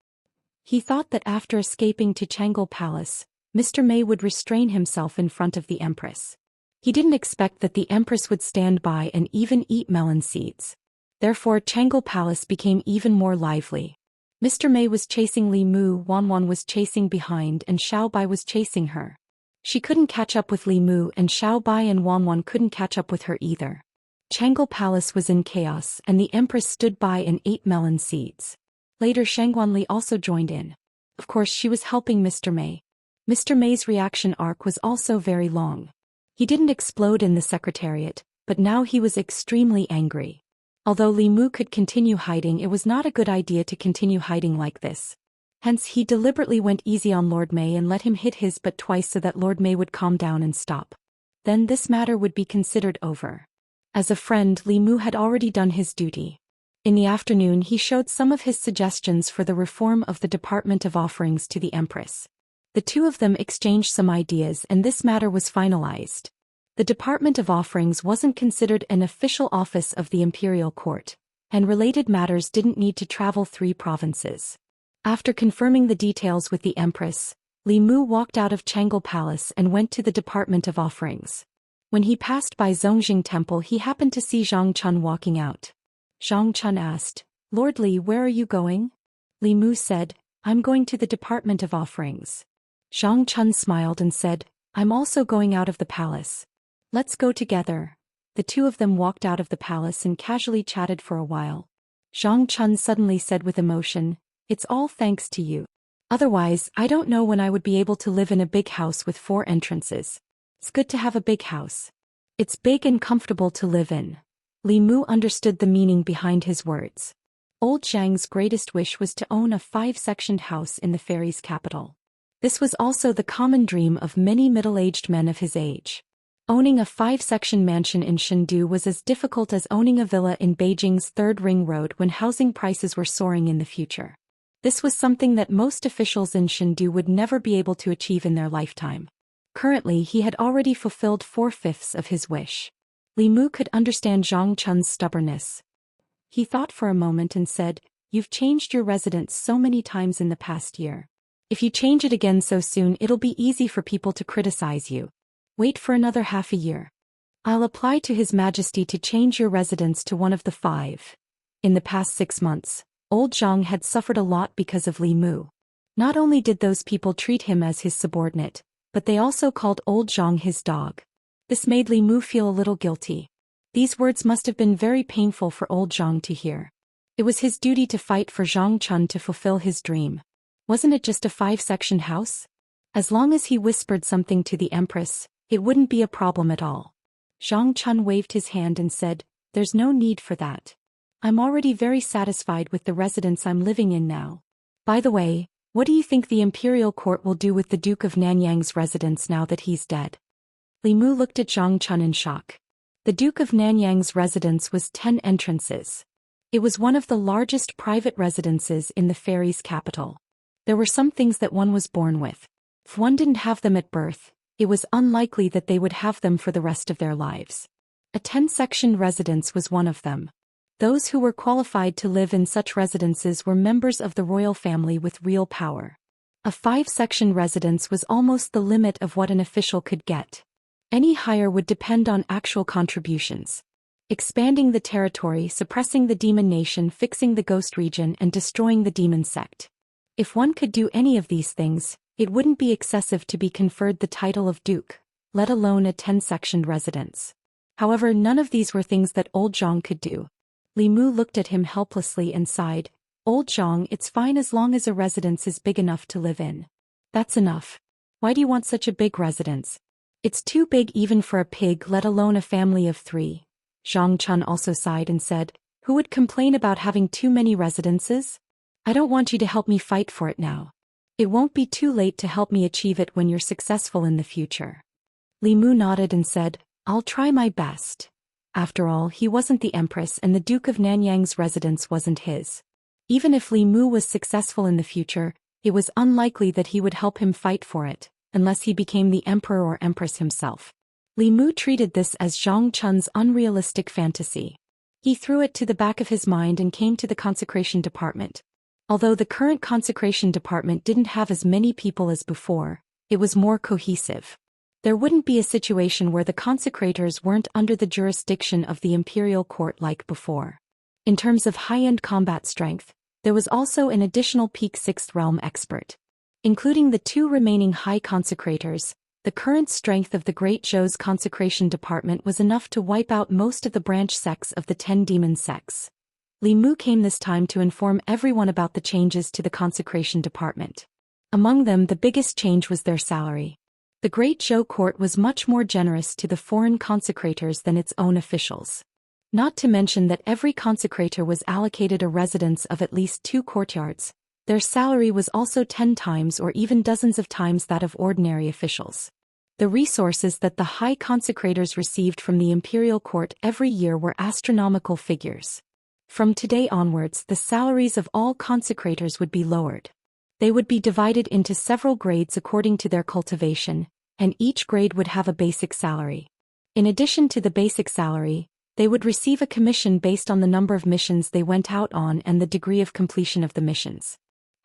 He thought that after escaping to Changle Palace, Mr. Mei would restrain himself in front of the Empress. He didn't expect that the Empress would stand by and even eat melon seeds. Therefore, Changle Palace became even more lively. Mr. Mei was chasing Li Mu, Wan Wan was chasing behind, and Xiao Bai was chasing her. She couldn't catch up with Li Mu, and Xiao Bai and Wan Wan couldn't catch up with her either. Changle Palace was in chaos, and the Empress stood by and ate melon seeds. Later, Shengguanli also joined in. Of course, she was helping Mr. Mei. Mr. Mei's reaction arc was also very long. He didn't explode in the secretariat, but now he was extremely angry. Although Li Mu could continue hiding, it was not a good idea to continue hiding like this. Hence, he deliberately went easy on Lord Mei and let him hit his butt twice so that Lord Mei would calm down and stop. Then this matter would be considered over. As a friend, Li Mu had already done his duty. In the afternoon, he showed some of his suggestions for the reform of the Department of Offerings to the Empress. The 2 of them exchanged some ideas and this matter was finalized. The Department of Offerings wasn't considered an official office of the imperial court, and related matters didn't need to travel 3 provinces. After confirming the details with the Empress, Li Mu walked out of Changle Palace and went to the Department of Offerings. When he passed by Zhongjing Temple, he happened to see Zhang Chun walking out. Zhang Chun asked, "Lord Li, where are you going?" Li Mu said, "I'm going to the Department of Offerings." Zhang Chun smiled and said, "I'm also going out of the palace. Let's go together." The 2 of them walked out of the palace and casually chatted for a while. Zhang Chun suddenly said with emotion, "It's all thanks to you. Otherwise, I don't know when I would be able to live in a big house with 4 entrances. It's good to have a big house. It's big and comfortable to live in." Li Mu understood the meaning behind his words. Old Zhang's greatest wish was to own a 5-sectioned house in the fairy's capital. This was also the common dream of many middle-aged men of his age. Owning a 5-section mansion in Chengdu was as difficult as owning a villa in Beijing's Third Ring Road when housing prices were soaring in the future. This was something that most officials in Chengdu would never be able to achieve in their lifetime. Currently, he had already fulfilled 4/5 of his wish. Li Mu could understand Zhang Chun's stubbornness. He thought for a moment and said, "You've changed your residence so many times in the past year. If you change it again so soon, it'll be easy for people to criticize you. Wait for another half a year. I'll apply to His Majesty to change your residence to one of the 5. In the past 6 months, old Zhang had suffered a lot because of Li Mu. Not only did those people treat him as his subordinate, but they also called old Zhang his dog. This made Li Mu feel a little guilty. These words must have been very painful for old Zhang to hear. It was his duty to fight for Zhang Chun to fulfill his dream. Wasn't it just a 5-section house? As long as he whispered something to the Empress, it wouldn't be a problem at all. Zhang Chun waved his hand and said, "There's no need for that. I'm already very satisfied with the residence I'm living in now. By the way, what do you think the imperial court will do with the Duke of Nanyang's residence now that he's dead?" Li Mu looked at Zhang Chun in shock. The Duke of Nanyang's residence was 10 entrances. It was one of the largest private residences in the fairy's capital. There were some things that one was born with. If one didn't have them at birth, it was unlikely that they would have them for the rest of their lives. A 10-section residence was one of them. Those who were qualified to live in such residences were members of the royal family with real power. A 5-section residence was almost the limit of what an official could get. Any higher would depend on actual contributions. Expanding the territory, suppressing the demon nation, fixing the ghost region, and destroying the demon sect. If one could do any of these things, it wouldn't be excessive to be conferred the title of Duke, let alone a 10-sectioned residence. However, none of these were things that old Zhang could do. Li Mu looked at him helplessly and sighed, "Old Zhang, it's fine as long as a residence is big enough to live in. That's enough. Why do you want such a big residence? It's too big even for a pig, let alone a family of 3. Zhang Chun also sighed and said, "Who would complain about having too many residences? I don't want you to help me fight for it now. It won't be too late to help me achieve it when you're successful in the future." Li Mu nodded and said, "I'll try my best." After all, he wasn't the Empress and the Duke of Nanyang's residence wasn't his. Even if Li Mu was successful in the future, it was unlikely that he would help him fight for it, unless he became the Emperor or Empress himself. Li Mu treated this as Zhang Chun's unrealistic fantasy. He threw it to the back of his mind and came to the consecration department. Although the current consecration department didn't have as many people as before, it was more cohesive. There wouldn't be a situation where the consecrators weren't under the jurisdiction of the imperial court like before. In terms of high-end combat strength, there was also an additional peak 6th realm expert. Including the 2 remaining high consecrators, the current strength of the Great Zhou's consecration department was enough to wipe out most of the branch sects of the 10 demon sects. Li Mu came this time to inform everyone about the changes to the consecration department. Among them, the biggest change was their salary. The Great Zhou court was much more generous to the foreign consecrators than its own officials. Not to mention that every consecrator was allocated a residence of at least 2 courtyards. Their salary was also 10 times or even dozens of times that of ordinary officials. The resources that the high consecrators received from the imperial court every year were astronomical figures. From today onwards, the salaries of all consecrators would be lowered. They would be divided into several grades according to their cultivation, and each grade would have a basic salary. In addition to the basic salary, they would receive a commission based on the number of missions they went out on and the degree of completion of the missions.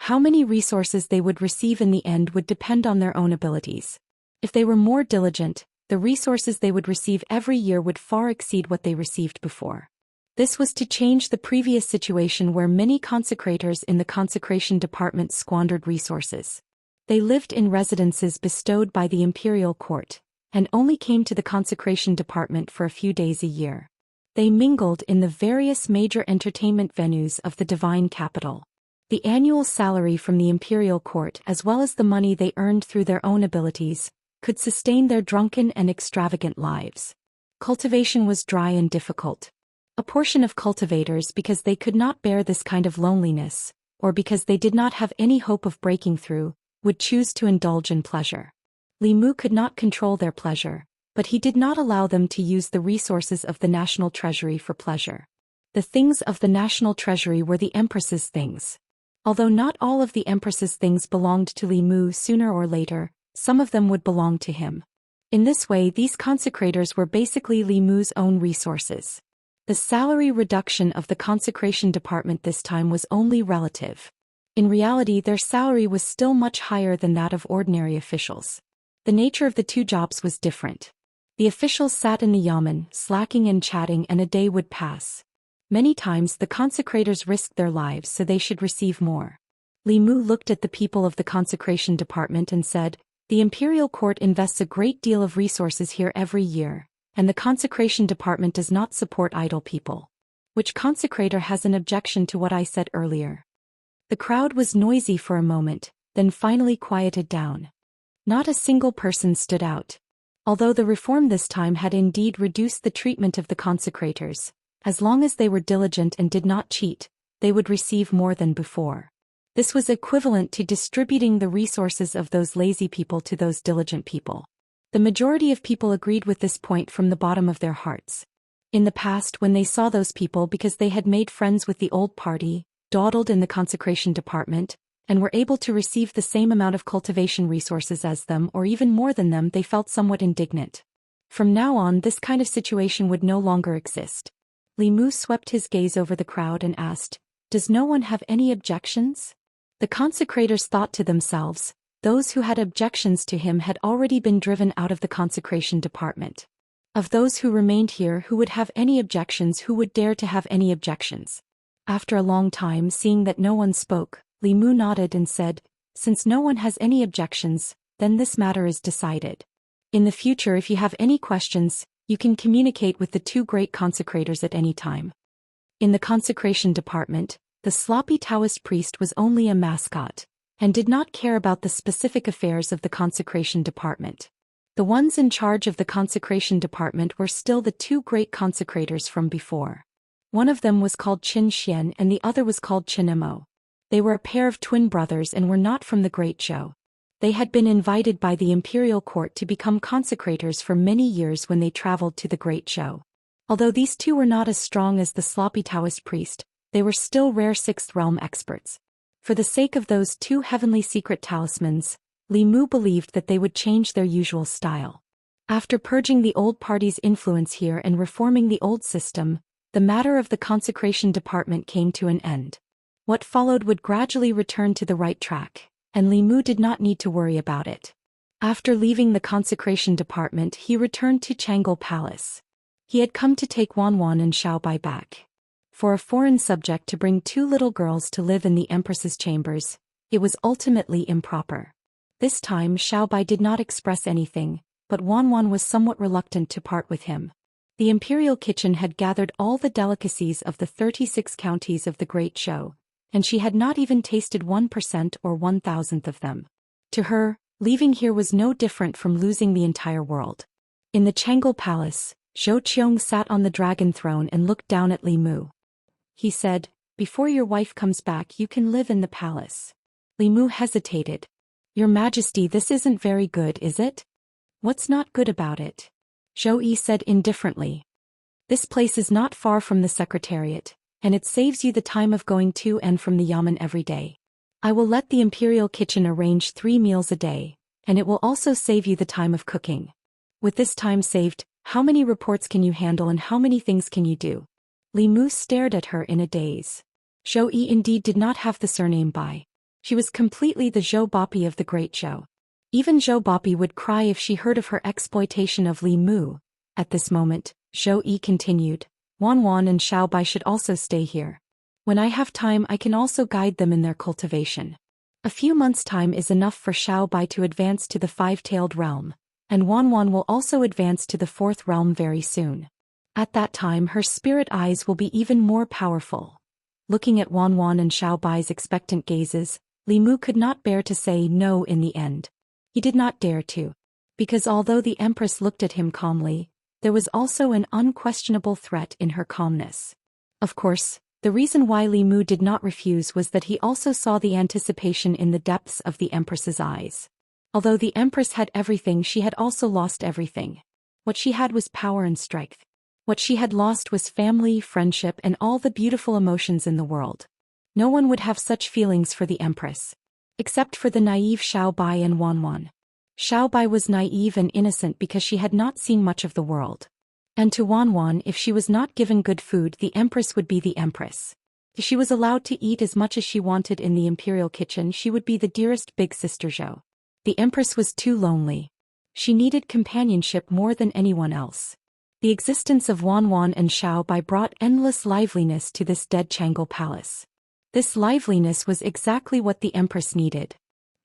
How many resources they would receive in the end would depend on their own abilities. If they were more diligent, the resources they would receive every year would far exceed what they received before. This was to change the previous situation where many consecrators in the consecration department squandered resources. They lived in residences bestowed by the imperial court, and only came to the consecration department for a few days a year. They mingled in the various major entertainment venues of the divine capital. The annual salary from the imperial court, as well as the money they earned through their own abilities, could sustain their drunken and extravagant lives. Cultivation was dry and difficult. A portion of cultivators, because they could not bear this kind of loneliness, or because they did not have any hope of breaking through, would choose to indulge in pleasure. Li Mu could not control their pleasure, but he did not allow them to use the resources of the national treasury for pleasure. The things of the national treasury were the Empress's things. Although not all of the Empress's things belonged to Li Mu, sooner or later, some of them would belong to him. In this way, these consecrators were basically Li Mu's own resources. The salary reduction of the consecration department this time was only relative. In reality, their salary was still much higher than that of ordinary officials. The nature of the two jobs was different. The officials sat in the yamen, slacking and chatting, and a day would pass. Many times the consecrators risked their lives so they should receive more. Li Mu looked at the people of the consecration department and said, "The imperial court invests a great deal of resources here every year, and the consecration department does not support idle people. Which consecrator has an objection to what I said earlier?" The crowd was noisy for a moment, then finally quieted down. Not a single person stood out. Although the reform this time had indeed reduced the treatment of the consecrators, as long as they were diligent and did not cheat, they would receive more than before. This was equivalent to distributing the resources of those lazy people to those diligent people. The majority of people agreed with this point from the bottom of their hearts. In the past, when they saw those people because they had made friends with the old party, dawdled in the consecration department, and were able to receive the same amount of cultivation resources as them or even more than them, they felt somewhat indignant. From now on, this kind of situation would no longer exist. Li Mu swept his gaze over the crowd and asked, "Does no one have any objections?" The consecrators thought to themselves, those who had objections to him had already been driven out of the consecration department. Of those who remained here, who would have any objections, who would dare to have any objections? After a long time, seeing that no one spoke, Li Mu nodded and said, "Since no one has any objections, then this matter is decided. In the future, if you have any questions, you can communicate with the two great consecrators at any time." In the consecration department, the sloppy Taoist priest was only a mascot, and did not care about the specific affairs of the consecration department. The ones in charge of the consecration department were still the two great consecrators from before. One of them was called Zhou Xian and the other was called Imo. They were a pair of twin brothers and were not from the Great Zhou. They had been invited by the imperial court to become consecrators for many years when they traveled to the Great Zhou. Although these two were not as strong as the sloppy Taoist priest, they were still rare sixth realm experts. For the sake of those two heavenly secret talismans, Li Mu believed that they would change their usual style. After purging the old party's influence here and reforming the old system, the matter of the consecration department came to an end. What followed would gradually return to the right track, and Li Mu did not need to worry about it. After leaving the consecration department, he returned to Chang'an Palace. He had come to take Wanwan and Xiaobai back. For a foreign subject to bring two little girls to live in the Empress's chambers, it was ultimately improper. This time Xiaobai did not express anything, but Wanwan was somewhat reluctant to part with him. The imperial kitchen had gathered all the delicacies of the 36 counties of the Great Zhou, and she had not even tasted 1% or 1,000th of them. To her, leaving here was no different from losing the entire world. In the Chang'an Palace, Zhou Xian sat on the dragon throne and looked down at Li Mu. He said, "Before your wife comes back, you can live in the palace." Li Mu hesitated. "Your Majesty, this isn't very good, is it?" "What's not good about it?" Zhou Yi said indifferently. "This place is not far from the secretariat, and it saves you the time of going to and from the yamen every day. I will let the imperial kitchen arrange 3 meals a day, and it will also save you the time of cooking. With this time saved, how many reports can you handle and how many things can you do?" Li Mu stared at her in a daze. Zhou Yi indeed did not have the surname Bai. She was completely the Zhou Bopi of the Great Zhou. Even Zhou Bopi would cry if she heard of her exploitation of Li Mu. At this moment, Zhou Yi continued, "Wanwan and Xiaobai should also stay here. When I have time, I can also guide them in their cultivation. A few months' time is enough for Xiaobai to advance to the 5-tailed realm, and Wanwan will also advance to the 4th realm very soon. At that time her spirit eyes will be even more powerful." Looking at Wanwan and Xiaobai's expectant gazes, Li Mu could not bear to say no in the end. He did not dare to. Because although the Empress looked at him calmly, there was also an unquestionable threat in her calmness. Of course, the reason why Li Mu did not refuse was that he also saw the anticipation in the depths of the Empress's eyes. Although the Empress had everything, she had also lost everything. What she had was power and strength. What she had lost was family, friendship, and all the beautiful emotions in the world. No one would have such feelings for the Empress. Except for the naive Xiao Bai and Wanwan. Xiao Bai was naive and innocent because she had not seen much of the world. And to Wanwan, if she was not given good food, the Empress would be the Empress. If she was allowed to eat as much as she wanted in the imperial kitchen, she would be the dearest big sister Zhou. The Empress was too lonely. She needed companionship more than anyone else. The existence of Wanwan and Xiao Bai brought endless liveliness to this dead Chang'e palace. This liveliness was exactly what the Empress needed.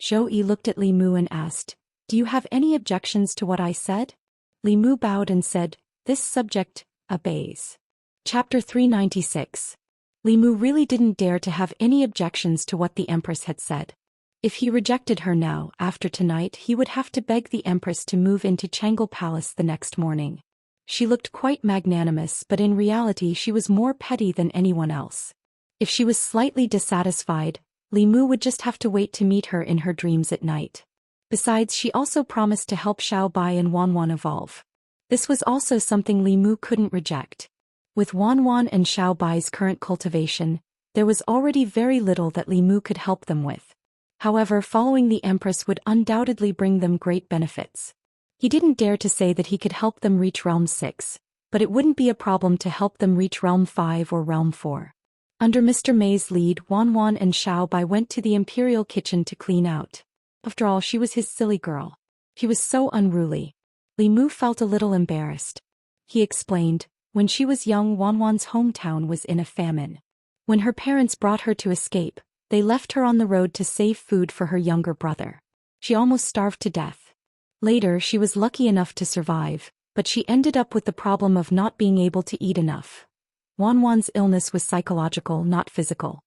Zhou Yi looked at Li Mu and asked, "Do you have any objections to what I said?" Li Mu bowed and said, "This subject obeys." Chapter 396. Li Mu really didn't dare to have any objections to what the Empress had said. If he rejected her now, after tonight, he would have to beg the Empress to move into Chang'e Palace the next morning. She looked quite magnanimous, but in reality she was more petty than anyone else. If she was slightly dissatisfied, Li Mu would just have to wait to meet her in her dreams at night. Besides, she also promised to help Xiao Bai and Wanwan evolve. This was also something Li Mu couldn't reject. With Wanwan and Xiao Bai's current cultivation, there was already very little that Li Mu could help them with. However, following the Empress would undoubtedly bring them great benefits. He didn't dare to say that he could help them reach Realm 6, but it wouldn't be a problem to help them reach Realm 5 or Realm 4. Under Mr. May's lead, Wanwan and Xiao Bai went to the imperial kitchen to clean out. After all, she was his silly girl. He was so unruly. Li Mu felt a little embarrassed. He explained, when she was young, Wanwan's hometown was in a famine. When her parents brought her to escape, they left her on the road to save food for her younger brother. She almost starved to death. Later, she was lucky enough to survive, but she ended up with the problem of not being able to eat enough. Wanwan's illness was psychological, not physical.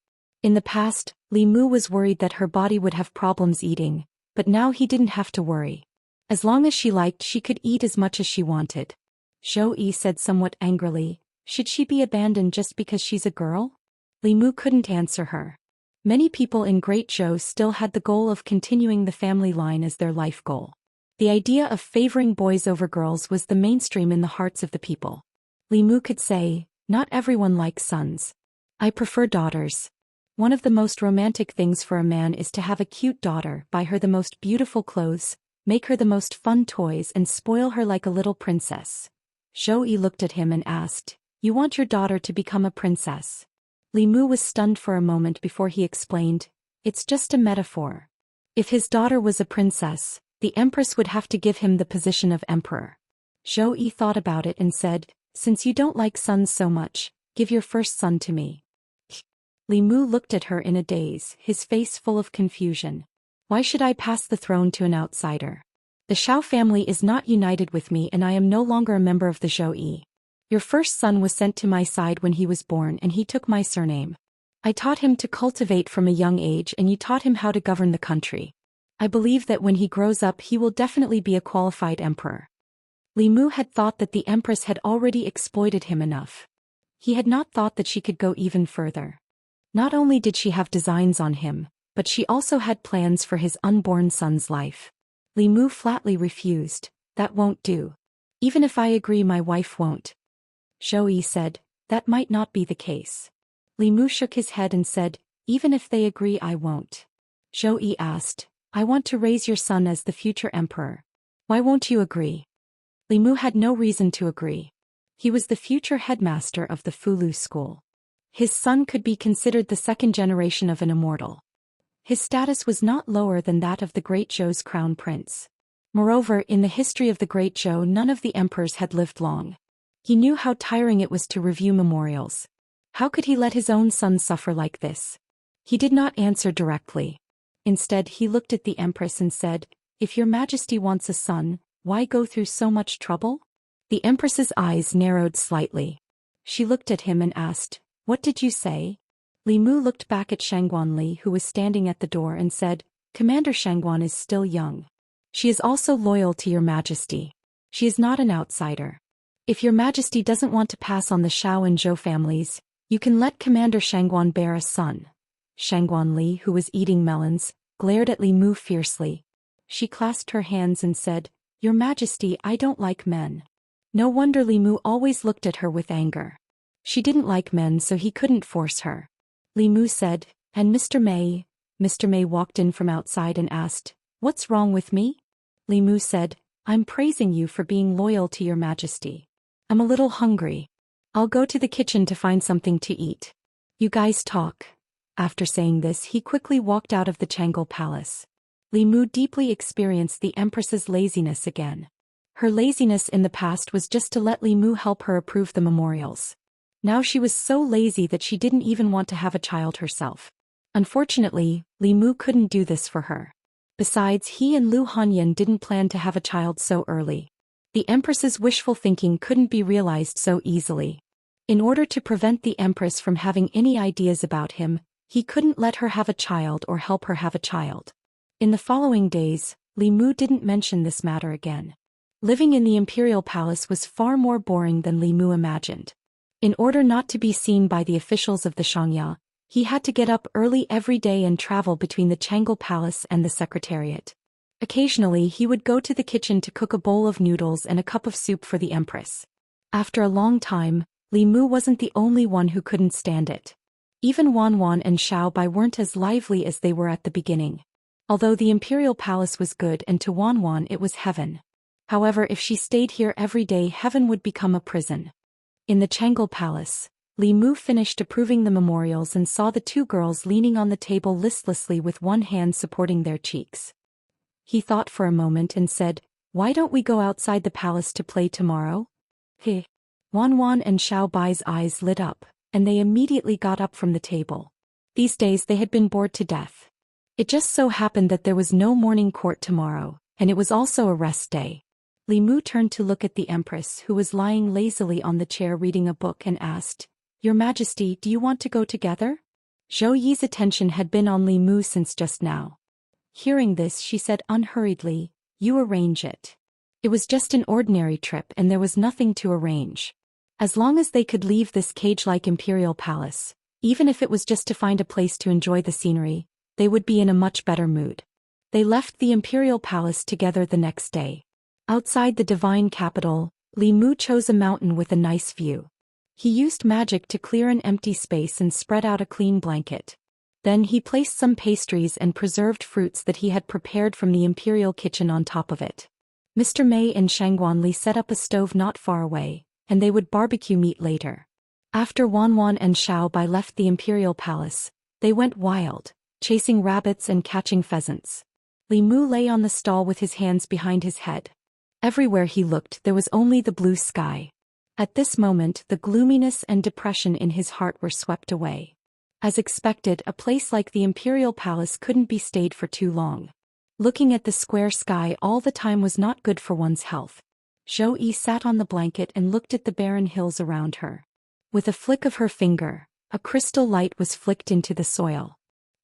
In the past, Li Mu was worried that her body would have problems eating, but now he didn't have to worry. As long as she liked, she could eat as much as she wanted. Zhou Yi said somewhat angrily, "Should she be abandoned just because she's a girl?" Li Mu couldn't answer her. Many people in Great Zhou still had the goal of continuing the family line as their life goal. The idea of favoring boys over girls was the mainstream in the hearts of the people. Li Mu could say, "Not everyone likes sons. I prefer daughters. One of the most romantic things for a man is to have a cute daughter, buy her the most beautiful clothes, make her the most fun toys, and spoil her like a little princess." Zhou Yi looked at him and asked, "You want your daughter to become a princess?" Li Mu was stunned for a moment before he explained, "It's just a metaphor. If his daughter was a princess, the Empress would have to give him the position of emperor." Zhou Yi thought about it and said, "Since you don't like sons so much, give your first son to me." Li Mu looked at her in a daze, his face full of confusion. "Why should I pass the throne to an outsider? The Xiao family is not united with me and I am no longer a member of the Zhou Yi. Your first son was sent to my side when he was born and he took my surname. I taught him to cultivate from a young age and you taught him how to govern the country. I believe that when he grows up he will definitely be a qualified emperor." Li Mu had thought that the Empress had already exploited him enough. He had not thought that she could go even further. Not only did she have designs on him, but she also had plans for his unborn son's life. Li Mu flatly refused, "That won't do. Even if I agree, my wife won't." Zhou Yi said, "That might not be the case." Li Mu shook his head and said, "Even if they agree, I won't." Zhou Yi asked, "I want to raise your son as the future emperor. Why won't you agree?" Li Mu had no reason to agree. He was the future headmaster of the Fulu school. His son could be considered the second generation of an immortal. His status was not lower than that of the Great Zhou's crown prince. Moreover, in the history of the Great Zhou, none of the emperors had lived long. He knew how tiring it was to review memorials. How could he let his own son suffer like this? He did not answer directly. Instead, he looked at the Empress and said, "If your Majesty wants a son, why go through so much trouble?" The Empress's eyes narrowed slightly. She looked at him and asked, "What did you say?" Li Mu looked back at Shangguan Li, who was standing at the door, and said, "Commander Shangguan is still young. She is also loyal to your Majesty. She is not an outsider. If your majesty doesn't want to pass on the Shao and Zhou families, you can let Commander Shangguan bear a son. Shangguan Li, who was eating melons, glared at Li Mu fiercely. She clasped her hands and said, "Your Majesty, I don't like men." No wonder Li Mu always looked at her with anger. She didn't like men, so he couldn't force her. Li Mu said, "And Mr. Mei?" Mr. Mei walked in from outside and asked, "What's wrong with me?" Li Mu said, "I'm praising you for being loyal to your Majesty. I'm a little hungry. I'll go to the kitchen to find something to eat. You guys talk." After saying this, he quickly walked out of the Changel Palace. Li Mu deeply experienced the Empress's laziness again. Her laziness in the past was just to let Li Mu help her approve the memorials. Now she was so lazy that she didn't even want to have a child herself. Unfortunately, Li Mu couldn't do this for her. Besides, he and Lu Hanyan didn't plan to have a child so early. The Empress's wishful thinking couldn't be realized so easily. In order to prevent the Empress from having any ideas about him, he couldn't let her have a child or help her have a child. In the following days, Li Mu didn't mention this matter again. Living in the Imperial Palace was far more boring than Li Mu imagined. In order not to be seen by the officials of the Xianxia, he had to get up early every day and travel between the Changel Palace and the Secretariat. Occasionally he would go to the kitchen to cook a bowl of noodles and a cup of soup for the Empress. After a long time, Li Mu wasn't the only one who couldn't stand it. Even Wan and Xiao Bai weren't as lively as they were at the beginning. Although the Imperial Palace was good and to Wan it was heaven. However, if she stayed here every day, heaven would become a prison. In the Changel Palace, Li Mu finished approving the memorials and saw the two girls leaning on the table listlessly with one hand supporting their cheeks. He thought for a moment and said, "Why don't we go outside the palace to play tomorrow?" He. Wan and Xiao Bai's eyes lit up, and they immediately got up from the table. These days they had been bored to death. It just so happened that there was no morning court tomorrow, and it was also a rest day. Li Mu turned to look at the Empress, who was lying lazily on the chair reading a book, and asked, "Your Majesty, do you want to go together?" Zhou Yi's attention had been on Li Mu since just now. Hearing this, she said unhurriedly, "You arrange it." It was just an ordinary trip and there was nothing to arrange. As long as they could leave this cage-like Imperial Palace, even if it was just to find a place to enjoy the scenery, they would be in a much better mood. They left the Imperial Palace together the next day. Outside the divine capital, Li Mu chose a mountain with a nice view. He used magic to clear an empty space and spread out a clean blanket. Then he placed some pastries and preserved fruits that he had prepared from the imperial kitchen on top of it. Mr. Mei and Shangguan Li set up a stove not far away, and they would barbecue meat later. After Wan and Xiao Bai left the Imperial Palace, they went wild, chasing rabbits and catching pheasants. Li Mu lay on the stall with his hands behind his head. Everywhere he looked, there was only the blue sky. At this moment, the gloominess and depression in his heart were swept away. As expected, a place like the Imperial Palace couldn't be stayed for too long. Looking at the square sky all the time was not good for one's health. Zhou Yi sat on the blanket and looked at the barren hills around her. With a flick of her finger, a crystal light was flicked into the soil.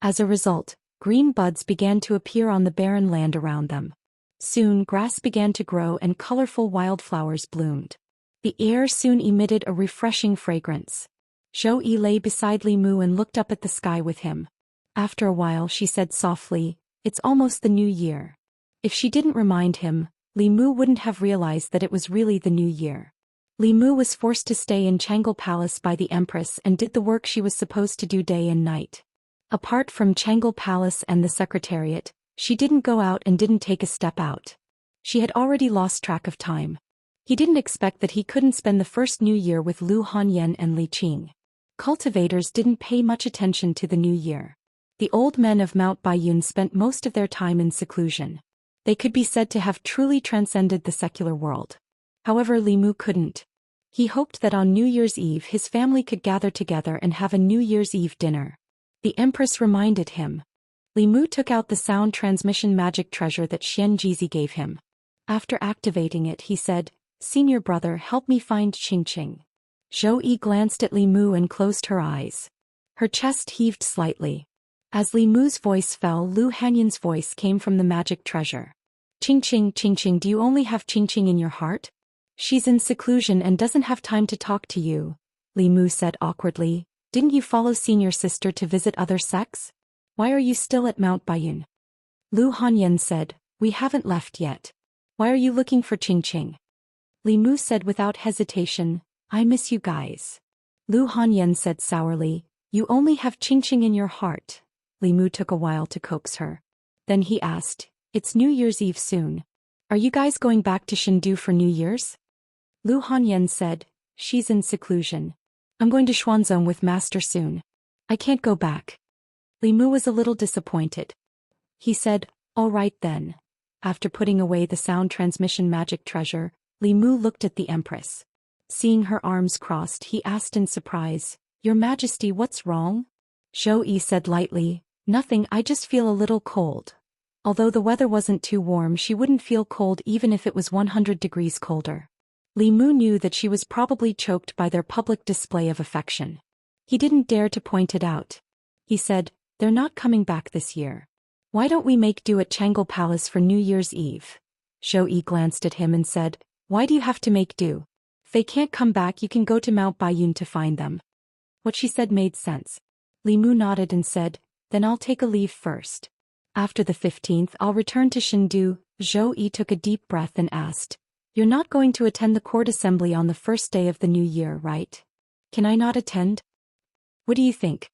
As a result, green buds began to appear on the barren land around them. Soon grass began to grow and colorful wildflowers bloomed. The air soon emitted a refreshing fragrance. Zhou Yi lay beside Li Mu and looked up at the sky with him. After a while she said softly, "It's almost the new year." If she didn't remind him, Li Mu wouldn't have realized that it was really the new year. Li Mu was forced to stay in Changel Palace by the Empress and did the work she was supposed to do day and night. Apart from Changel Palace and the Secretariat, she didn't go out and didn't take a step out. She had already lost track of time. He didn't expect that he couldn't spend the first New Year with Lu Hanyan and Li Qing. Cultivators didn't pay much attention to the new year. The old men of Mount Baiyun spent most of their time in seclusion. They could be said to have truly transcended the secular world. However, Li Mu couldn't. He hoped that on New Year's Eve his family could gather together and have a New Year's Eve dinner. The Empress reminded him. Li Mu took out the sound transmission magic treasure that Xian Jizi gave him. After activating it, he said, "Senior brother, help me find Qingqing." Zhou Yi glanced at Li Mu and closed her eyes. Her chest heaved slightly. As Li Mu's voice fell, Lu Hanyan's voice came from the magic treasure. "Qingqing, Qingqing, do you only have Qingqing in your heart?" She's in seclusion and doesn't have time to talk to you, Li Mu said awkwardly. Didn't you follow senior sister to visit other sects? Why are you still at Mount Baiyun? Lu Hanyan said, we haven't left yet. Why are you looking for Qingqing? Li Mu said without hesitation, I miss you guys. Lu Hanyan said sourly, you only have Qingqing in your heart. Li Mu took a while to coax her. Then he asked, it's New Year's Eve soon. Are you guys going back to Chengdu for New Year's? Lu Hanyan said, she's in seclusion. I'm going to Xuanzong with Master soon. I can't go back. Li Mu was a little disappointed. He said, all right then. After putting away the sound transmission magic treasure, Li Mu looked at the Empress. Seeing her arms crossed, he asked in surprise, Your Majesty, what's wrong? Zhou Yi said lightly, nothing, I just feel a little cold. Although the weather wasn't too warm, she wouldn't feel cold even if it was 100 degrees colder. Li Mu knew that she was probably choked by their public display of affection. He didn't dare to point it out. He said, they're not coming back this year. Why don't we make do at Changle Palace for New Year's Eve? Zhou Yi glanced at him and said, why do you have to make do? If they can't come back, you can go to Mount Baiyun to find them. What she said made sense. Li Mu nodded and said, then I'll take a leave first. After the 15th, I'll return to Chengdu. Zhou Yi took a deep breath and asked, you're not going to attend the court assembly on the first day of the new year, right? Can I not attend? What do you think?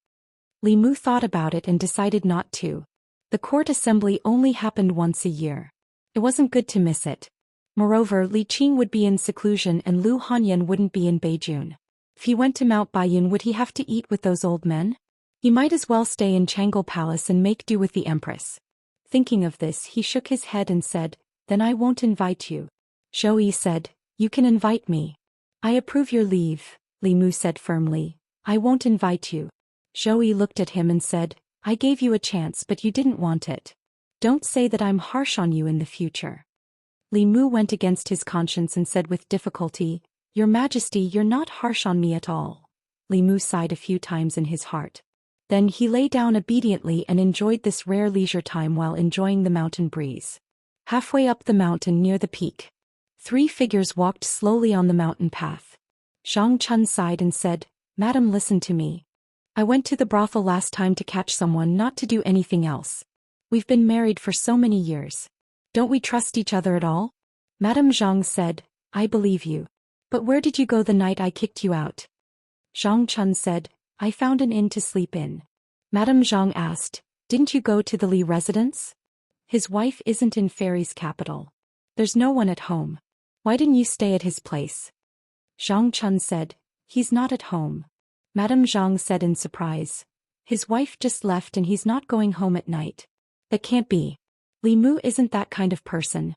Li Mu thought about it and decided not to. The court assembly only happened once a year. It wasn't good to miss it. Moreover, Li Qing would be in seclusion and Lu Hanyan wouldn't be in Beijing. If he went to Mount Baiyun, would he have to eat with those old men? He might as well stay in Changle Palace and make do with the Empress. Thinking of this, he shook his head and said, then I won't invite you. Zhou Yi said, you can invite me. I approve your leave, Li Mu said firmly. I won't invite you. Zhou Yi looked at him and said, I gave you a chance but you didn't want it. Don't say that I'm harsh on you in the future. Li Mu went against his conscience and said with difficulty, Your Majesty, you're not harsh on me at all. Li Mu sighed a few times in his heart. Then he lay down obediently and enjoyed this rare leisure time while enjoying the mountain breeze. Halfway up the mountain near the peak, 3 figures walked slowly on the mountain path. Zhang Chun sighed and said, Madam, listen to me. I went to the brothel last time to catch someone, not to do anything else. We've been married for so many years. Don't we trust each other at all? Madam Zhang said, I believe you. But where did you go the night I kicked you out? Zhang Chun said, I found an inn to sleep in. Madam Zhang asked, didn't you go to the Li residence? His wife isn't in Fairy's capital. There's no one at home. Why didn't you stay at his place? Zhang Chun said, he's not at home. Madam Zhang said in surprise, his wife just left and he's not going home at night. That can't be. Li Mu isn't that kind of person.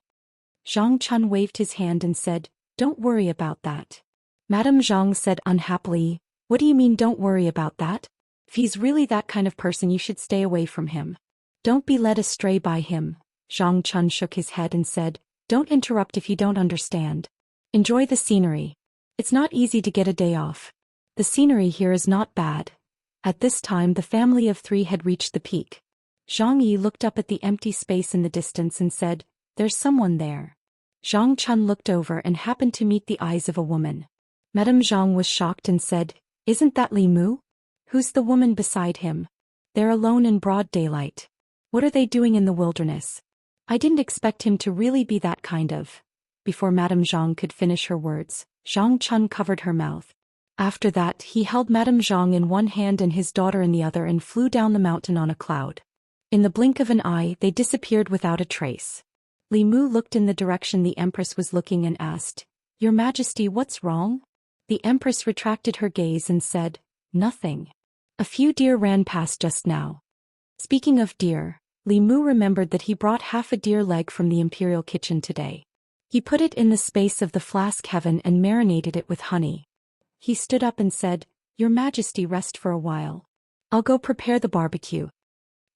Zhang Chun waved his hand and said, don't worry about that. Madam Zhang said unhappily, what do you mean don't worry about that? If he's really that kind of person, you should stay away from him. Don't be led astray by him. Zhang Chun shook his head and said, don't interrupt if you don't understand. Enjoy the scenery. It's not easy to get a day off. The scenery here is not bad. At this time the family of 3 had reached the peak. Zhang Yi looked up at the empty space in the distance and said, there's someone there. Zhang Chun looked over and happened to meet the eyes of a woman. Madame Zhang was shocked and said, isn't that Li Mu? Who's the woman beside him? They're alone in broad daylight. What are they doing in the wilderness? I didn't expect him to really be that kind of. Before Madame Zhang could finish her words, Zhang Chun covered her mouth. After that, he held Madame Zhang in one hand and his daughter in the other and flew down the mountain on a cloud. In the blink of an eye, they disappeared without a trace. Li Mu looked in the direction the Empress was looking and asked, Your Majesty, what's wrong? The Empress retracted her gaze and said, nothing. A few deer ran past just now. Speaking of deer, Li Mu remembered that he brought half a deer leg from the imperial kitchen today. He put it in the space of the flask heaven and marinated it with honey. He stood up and said, Your Majesty, rest for a while. I'll go prepare the barbecue.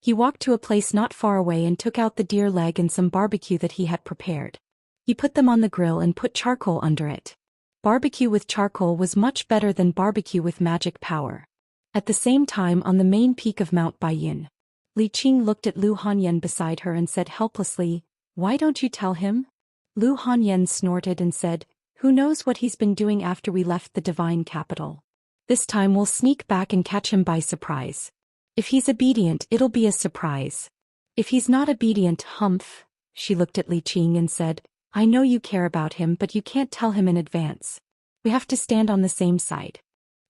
He walked to a place not far away and took out the deer leg and some barbecue that he had prepared. He put them on the grill and put charcoal under it. Barbecue with charcoal was much better than barbecue with magic power. At the same time, on the main peak of Mount Baiyun, Li Qing looked at Lu Hanyan beside her and said helplessly, Why don't you tell him? Lu Hanyan snorted and said, Who knows what he's been doing after we left the divine capital? This time we'll sneak back and catch him by surprise. If he's obedient, it'll be a surprise. If he's not obedient, humph. She looked at Li Qing and said, I know you care about him, but you can't tell him in advance. We have to stand on the same side.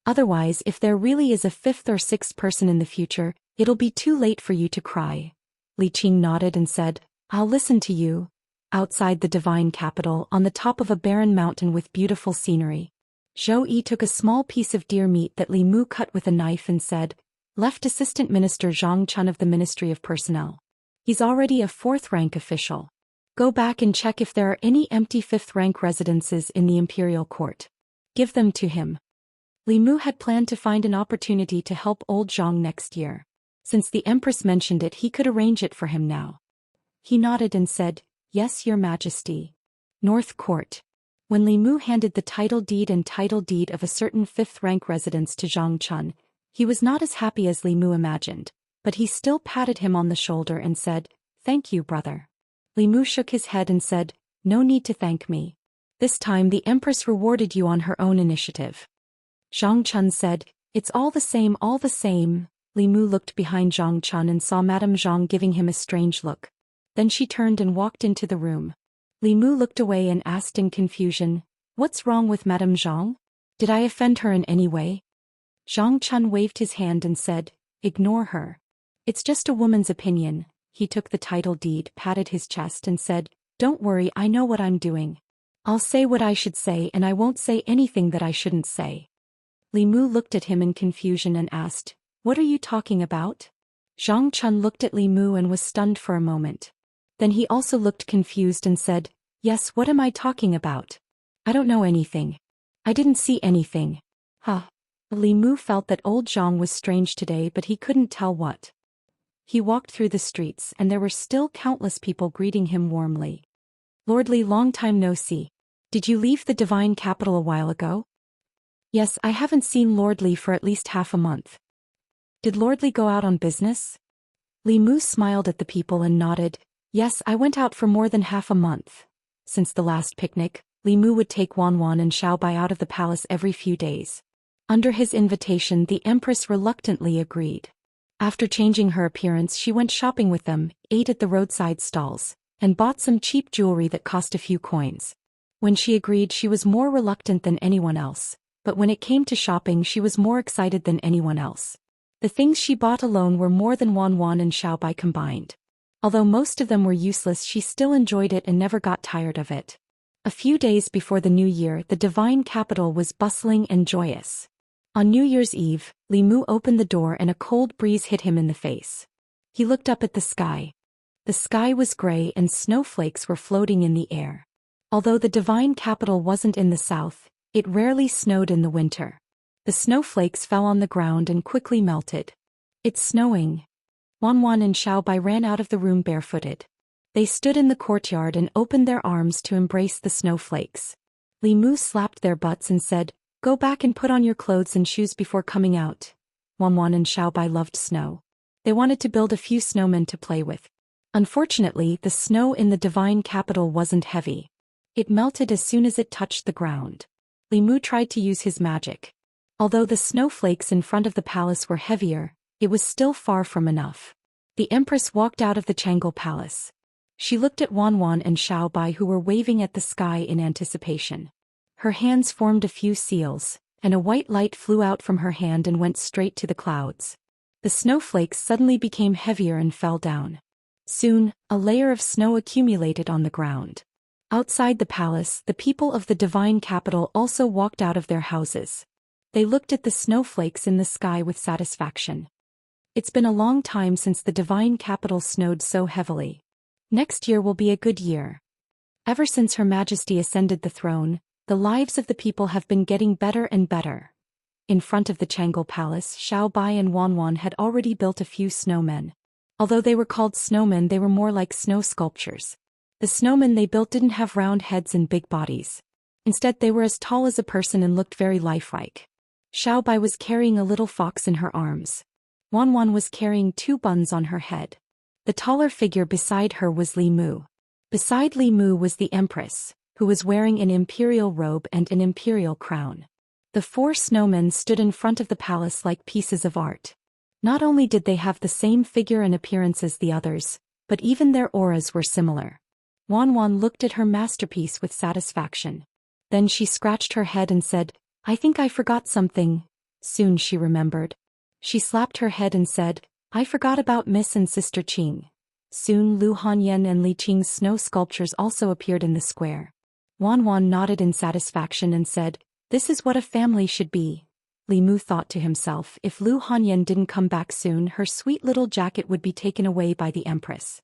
Otherwise, if there really is a fifth or sixth person in the future, it'll be too late for you to cry. Li Qing nodded and said, I'll listen to you. Outside the divine capital, on the top of a barren mountain with beautiful scenery, Zhou Yi took a small piece of deer meat that Li Mu cut with a knife and said, Left Assistant Minister Zhang Chun of the Ministry of Personnel. He's already a 4th rank official. Go back and check if there are any empty 5th rank residences in the imperial court. Give them to him. Li Mu had planned to find an opportunity to help old Zhang next year. Since the Empress mentioned it, he could arrange it for him now. He nodded and said, Yes, Your Majesty. North Court. When Li Mu handed the title deed of a certain 5th rank residence to Zhang Chun, he was not as happy as Li Mu imagined, but he still patted him on the shoulder and said, Thank you, brother. Li Mu shook his head and said, No need to thank me. This time the Empress rewarded you on her own initiative. Zhang Chun said, It's all the same, all the same. Li Mu looked behind Zhang Chun and saw Madame Zhang giving him a strange look. Then she turned and walked into the room. Li Mu looked away and asked in confusion, What's wrong with Madame Zhang? Did I offend her in any way? Zhang Chun waved his hand and said, Ignore her. It's just a woman's opinion. He took the title deed, patted his chest and said, Don't worry, I know what I'm doing. I'll say what I should say and I won't say anything that I shouldn't say. Li Mu looked at him in confusion and asked, What are you talking about? Zhang Chun looked at Li Mu and was stunned for a moment. Then he also looked confused and said, Yes, what am I talking about? I don't know anything. I didn't see anything. Huh. Li Mu felt that old Zhang was strange today, but he couldn't tell what. He walked through the streets and there were still countless people greeting him warmly. Lord Li, long time no see. Did you leave the divine capital a while ago? Yes, I haven't seen Lord Li for at least half a month. Did Lord Li go out on business? Li Mu smiled at the people and nodded. Yes, I went out for more than half a month. Since the last picnic, Li Mu would take Wan and Xiaobai out of the palace every few days. Under his invitation, the Empress reluctantly agreed. After changing her appearance, she went shopping with them, ate at the roadside stalls, and bought some cheap jewelry that cost a few coins. When she agreed, she was more reluctant than anyone else, but when it came to shopping, she was more excited than anyone else. The things she bought alone were more than Wan and Xiaobai combined. Although most of them were useless, she still enjoyed it and never got tired of it. A few days before the new year, the divine capital was bustling and joyous. On New Year's Eve, Li Mu opened the door and a cold breeze hit him in the face. He looked up at the sky. The sky was gray and snowflakes were floating in the air. Although the divine capital wasn't in the south, it rarely snowed in the winter. The snowflakes fell on the ground and quickly melted. It's snowing. Wan and Xiaobai ran out of the room barefooted. They stood in the courtyard and opened their arms to embrace the snowflakes. Li Mu slapped their butts and said, Go back and put on your clothes and shoes before coming out. Wan and Xiaobai loved snow. They wanted to build a few snowmen to play with. Unfortunately, the snow in the divine capital wasn't heavy. It melted as soon as it touched the ground. Li Mu tried to use his magic. Although the snowflakes in front of the palace were heavier, it was still far from enough. The Empress walked out of the Changle Palace. She looked at Wan and Xiaobai, who were waving at the sky in anticipation. Her hands formed a few seals, and a white light flew out from her hand and went straight to the clouds. The snowflakes suddenly became heavier and fell down. Soon, a layer of snow accumulated on the ground. Outside the palace, the people of the divine capital also walked out of their houses. They looked at the snowflakes in the sky with satisfaction. It's been a long time since the divine capital snowed so heavily. Next year will be a good year. Ever since Her Majesty ascended the throne, the lives of the people have been getting better and better. In front of the Changle Palace, Xiaobai and Wan had already built a few snowmen. Although they were called snowmen, they were more like snow sculptures. The snowmen they built didn't have round heads and big bodies. Instead, they were as tall as a person and looked very lifelike. Xiaobai was carrying a little fox in her arms. Wan was carrying 2 buns on her head. The taller figure beside her was Li Mu. Beside Li Mu was the Empress, who was wearing an imperial robe and an imperial crown. The 4 snowmen stood in front of the palace like pieces of art. Not only did they have the same figure and appearance as the others, but even their auras were similar. Wanwan looked at her masterpiece with satisfaction. Then she scratched her head and said, "I think I forgot something." Soon she remembered. She slapped her head and said, "I forgot about Miss and Sister Qing." Soon Lu Hanyan and Li Qing's snow sculptures also appeared in the square. Wanwan nodded in satisfaction and said, "This is what a family should be." Li Mu thought to himself, if Lu Hanyan didn't come back soon, her sweet little jacket would be taken away by the Empress.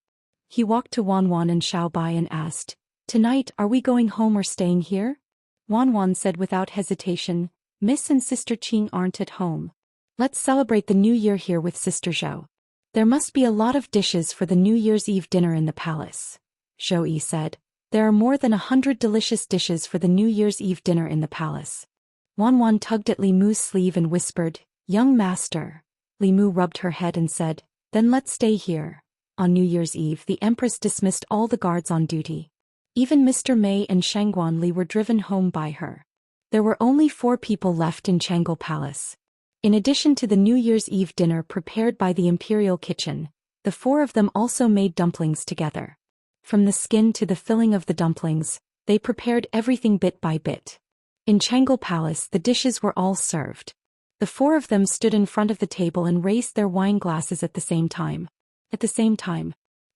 He walked to Wanwan and Xiaobai and asked, "Tonight, are we going home or staying here?" Wanwan said without hesitation, "Miss and Sister Qing aren't at home. Let's celebrate the New Year here with Sister Zhou. There must be a lot of dishes for the New Year's Eve dinner in the palace." Zhou Yi said, "There are more than 100 delicious dishes for the New Year's Eve dinner in the palace." Wanwan tugged at Li Mu's sleeve and whispered, "Young master." Li Mu rubbed her head and said, "Then let's stay here." On New Year's Eve, the Empress dismissed all the guards on duty. Even Mr. Mei and Shangguan Li were driven home by her. There were only 4 people left in Changle Palace. In addition to the New Year's Eve dinner prepared by the Imperial Kitchen, the 4 of them also made dumplings together. From the skin to the filling of the dumplings, they prepared everything bit by bit. In Changle Palace, the dishes were all served. The 4 of them stood in front of the table and raised their wine glasses at the same time.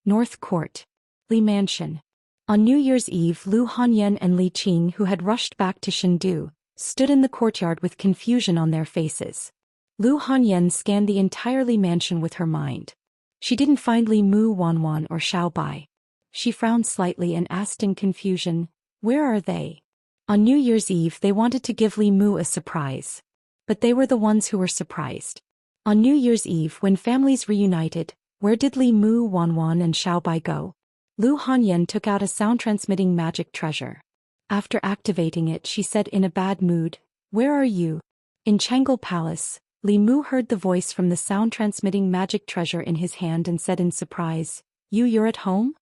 North Court. Li Mansion. On New Year's Eve, Lu Hanyan and Li Qing, who had rushed back to Chengdu, stood in the courtyard with confusion on their faces. Lu Hanyan scanned the entire Li Mansion with her mind. She didn't find Li Mu, Wanwan, or Xiaobai. She frowned slightly and asked in confusion, "Where are they?" On New Year's Eve they wanted to give Li Mu a surprise. But they were the ones who were surprised. On New Year's Eve, when families reunited, where did Li Mu, Wanwan, and Xiaobai go? Lu Hanyan took out a sound-transmitting magic treasure. After activating it, she said in a bad mood, "Where are you?" In Changle Palace, Li Mu heard the voice from the sound-transmitting magic treasure in his hand and said in surprise, You're at home?"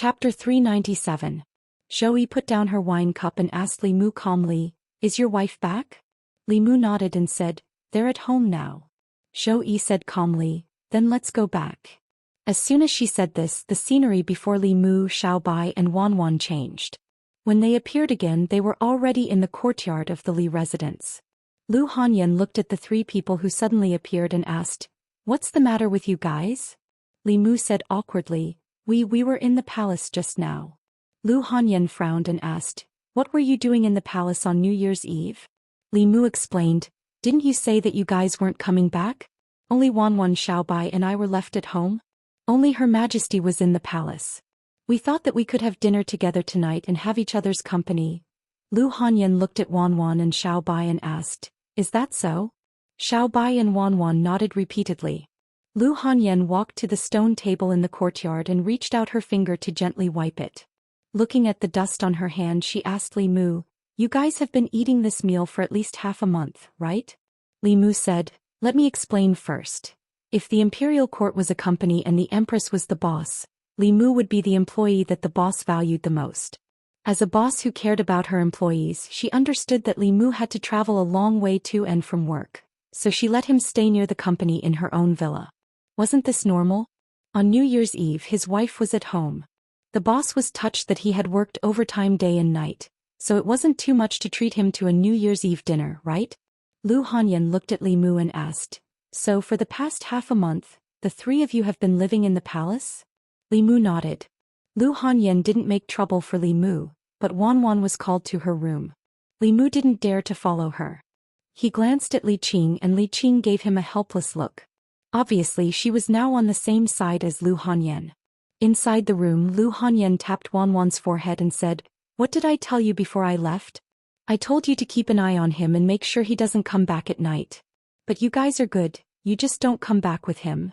Chapter 397. Zhou Yi put down her wine cup and asked Li Mu calmly, "Is your wife back?" Li Mu nodded and said, "They're at home now." Zhou Yi said calmly, "Then let's go back." As soon as she said this, the scenery before Li Mu, Xiaobai, and Wanwan changed. When they appeared again, they were already in the courtyard of the Li residence. Lu Hanyan looked at the 3 people who suddenly appeared and asked, "What's the matter with you guys?" Li Mu said awkwardly, We were in the palace just now." Lu Hanyan frowned and asked, "What were you doing in the palace on New Year's Eve?" Li Mu explained, "Didn't you say that you guys weren't coming back? Only Wanwan, Xiaobai, and I were left at home. Only Her Majesty was in the palace. We thought that we could have dinner together tonight and have each other's company." Lu Hanyan looked at Wanwan and Xiaobai and asked, "Is that so?" Xiaobai and Wanwan nodded repeatedly. Lu Hanyan walked to the stone table in the courtyard and reached out her finger to gently wipe it. Looking at the dust on her hand, she asked Li Mu, "You guys have been eating this meal for at least half a month, right?" Li Mu said, "Let me explain first. If the imperial court was a company and the empress was the boss, Li Mu would be the employee that the boss valued the most. As a boss who cared about her employees, she understood that Li Mu had to travel a long way to and from work, so she let him stay near the company in her own villa. Wasn't this normal? On New Year's Eve, his wife was at home. The boss was touched that he had worked overtime day and night, so it wasn't too much to treat him to a New Year's Eve dinner, right?" Lu Hanyan looked at Li Mu and asked, "So for the past half a month, the 3 of you have been living in the palace?" Li Mu nodded. Lu Hanyan didn't make trouble for Li Mu, but Wanwan was called to her room. Li Mu didn't dare to follow her. He glanced at Li Qing and Li Qing gave him a helpless look. Obviously she was now on the same side as Lu Hanyan. Inside the room, Lu Hanyan tapped Wanwan's forehead and said, "What did I tell you before I left? I told you to keep an eye on him and make sure he doesn't come back at night. But you guys are good, you just don't come back with him."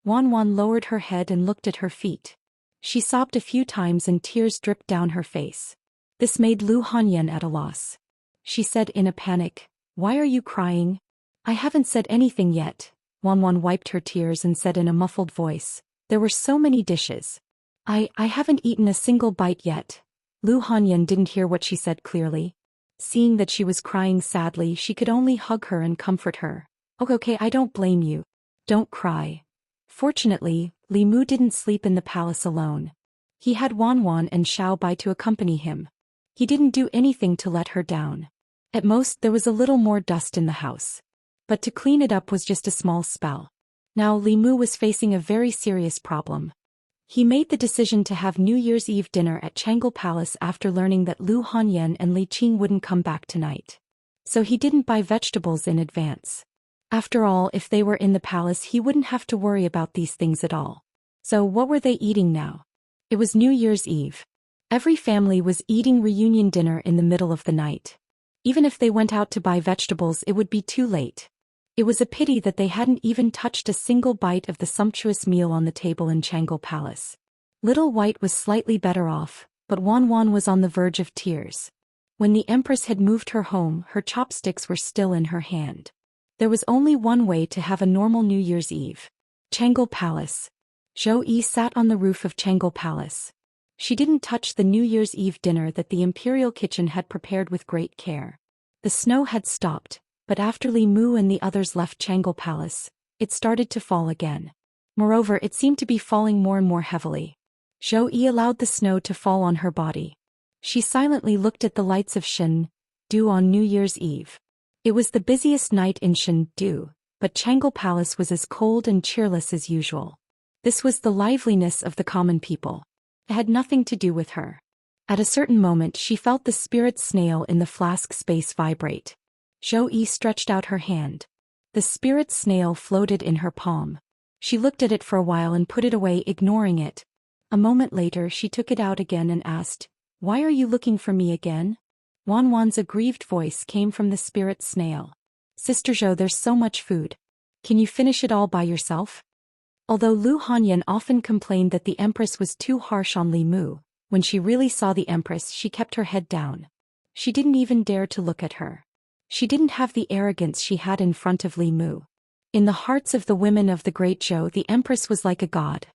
Wanwan lowered her head and looked at her feet. She sobbed a few times and tears dripped down her face. This made Lu Hanyan at a loss. She said in a panic, "Why are you crying?" "I haven't said anything yet." Wanwan wiped her tears and said in a muffled voice, "There were so many dishes. I haven't eaten a single bite yet." Lu Hanyan didn't hear what she said clearly. Seeing that she was crying sadly, she could only hug her and comfort her. Okay, I don't blame you. Don't cry. Fortunately, Li Mu didn't sleep in the palace alone. He had Wan Wan and Xiao Bai to accompany him. He didn't do anything to let her down. At most, there was a little more dust in the house. But to clean it up was just a small spell. Now Li Mu was facing a very serious problem. He made the decision to have New Year's Eve dinner at Chang'e Palace after learning that Lu Hanyan and Li Qing wouldn't come back tonight. So he didn't buy vegetables in advance. After all, if they were in the palace, he wouldn't have to worry about these things at all. So what were they eating now? It was New Year's Eve. Every family was eating reunion dinner in the middle of the night. Even if they went out to buy vegetables, it would be too late. It was a pity that they hadn't even touched a single bite of the sumptuous meal on the table in Chang'e Palace. Little White was slightly better off, but Wan Wan was on the verge of tears. When the Empress had moved her home, her chopsticks were still in her hand. There was only one way to have a normal New Year's Eve. Chang'e Palace. Zhou Yi sat on the roof of Chang'e Palace. She didn't touch the New Year's Eve dinner that the imperial kitchen had prepared with great care. The snow had stopped, but after Li Mu and the others left Chang'e Palace, it started to fall again. Moreover, it seemed to be falling more and more heavily. Zhou Yi allowed the snow to fall on her body. She silently looked at the lights of Shen-Du on New Year's Eve. It was the busiest night in Shen-Du, but Chang'e Palace was as cold and cheerless as usual. This was the liveliness of the common people. It had nothing to do with her. At a certain moment she felt the spirit snail in the flask space vibrate. Zhou Yi stretched out her hand. The spirit snail floated in her palm. She looked at it for a while and put it away, ignoring it. A moment later she took it out again and asked, "Why are you looking for me again?" Wan Wan's aggrieved voice came from the spirit snail. "Sister Zhou, there's so much food. Can you finish it all by yourself?" Although Lu Hanyan often complained that the Empress was too harsh on Li Mu, when she really saw the Empress she kept her head down. She didn't even dare to look at her. She didn't have the arrogance she had in front of Li Mu. In the hearts of the women of the Great Zhou, the Empress was like a god.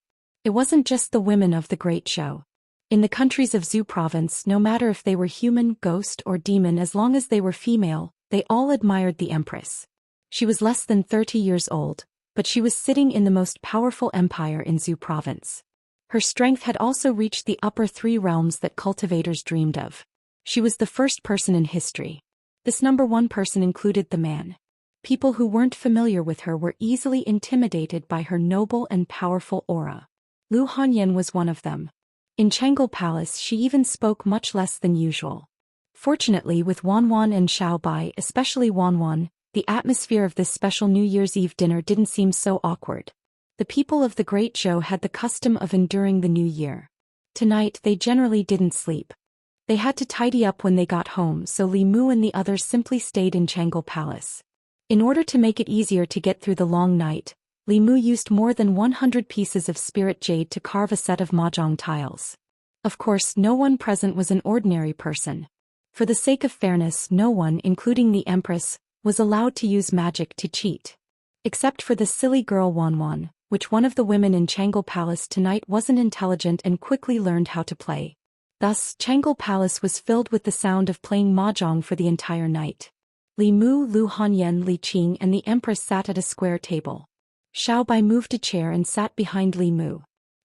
It wasn't just the women of the Great Zhou. In the countries of Zhou province, no matter if they were human, ghost, or demon, as long as they were female, they all admired the Empress. She was less than 30 years old, but she was sitting in the most powerful empire in Zhou province. Her strength had also reached the upper 3 realms that cultivators dreamed of. She was the first person in history. This number 1 person included the man. People who weren't familiar with her were easily intimidated by her noble and powerful aura. Lu Hanyan was one of them. In Chang'e Palace she even spoke much less than usual. Fortunately, with Wan Wan and Xiao Bai, especially Wan Wan, the atmosphere of this special New Year's Eve dinner didn't seem so awkward. The people of the Great Zhou had the custom of enduring the new year. Tonight they generally didn't sleep. They had to tidy up when they got home, so Li Mu and the others simply stayed in Chang'e Palace. In order to make it easier to get through the long night, Li Mu used more than 100 pieces of spirit jade to carve a set of mahjong tiles. Of course, no one present was an ordinary person. For the sake of fairness, no one, including the Empress, was allowed to use magic to cheat. Except for the silly girl Wan Wan, which one of the women in Chang'e Palace tonight wasn't intelligent and quickly learned how to play. Thus, Chang'e Palace was filled with the sound of playing mahjong for the entire night. Li Mu, Lu Hanyan, Li Qing and the Empress sat at a square table. Xiao Bai moved a chair and sat behind Li Mu.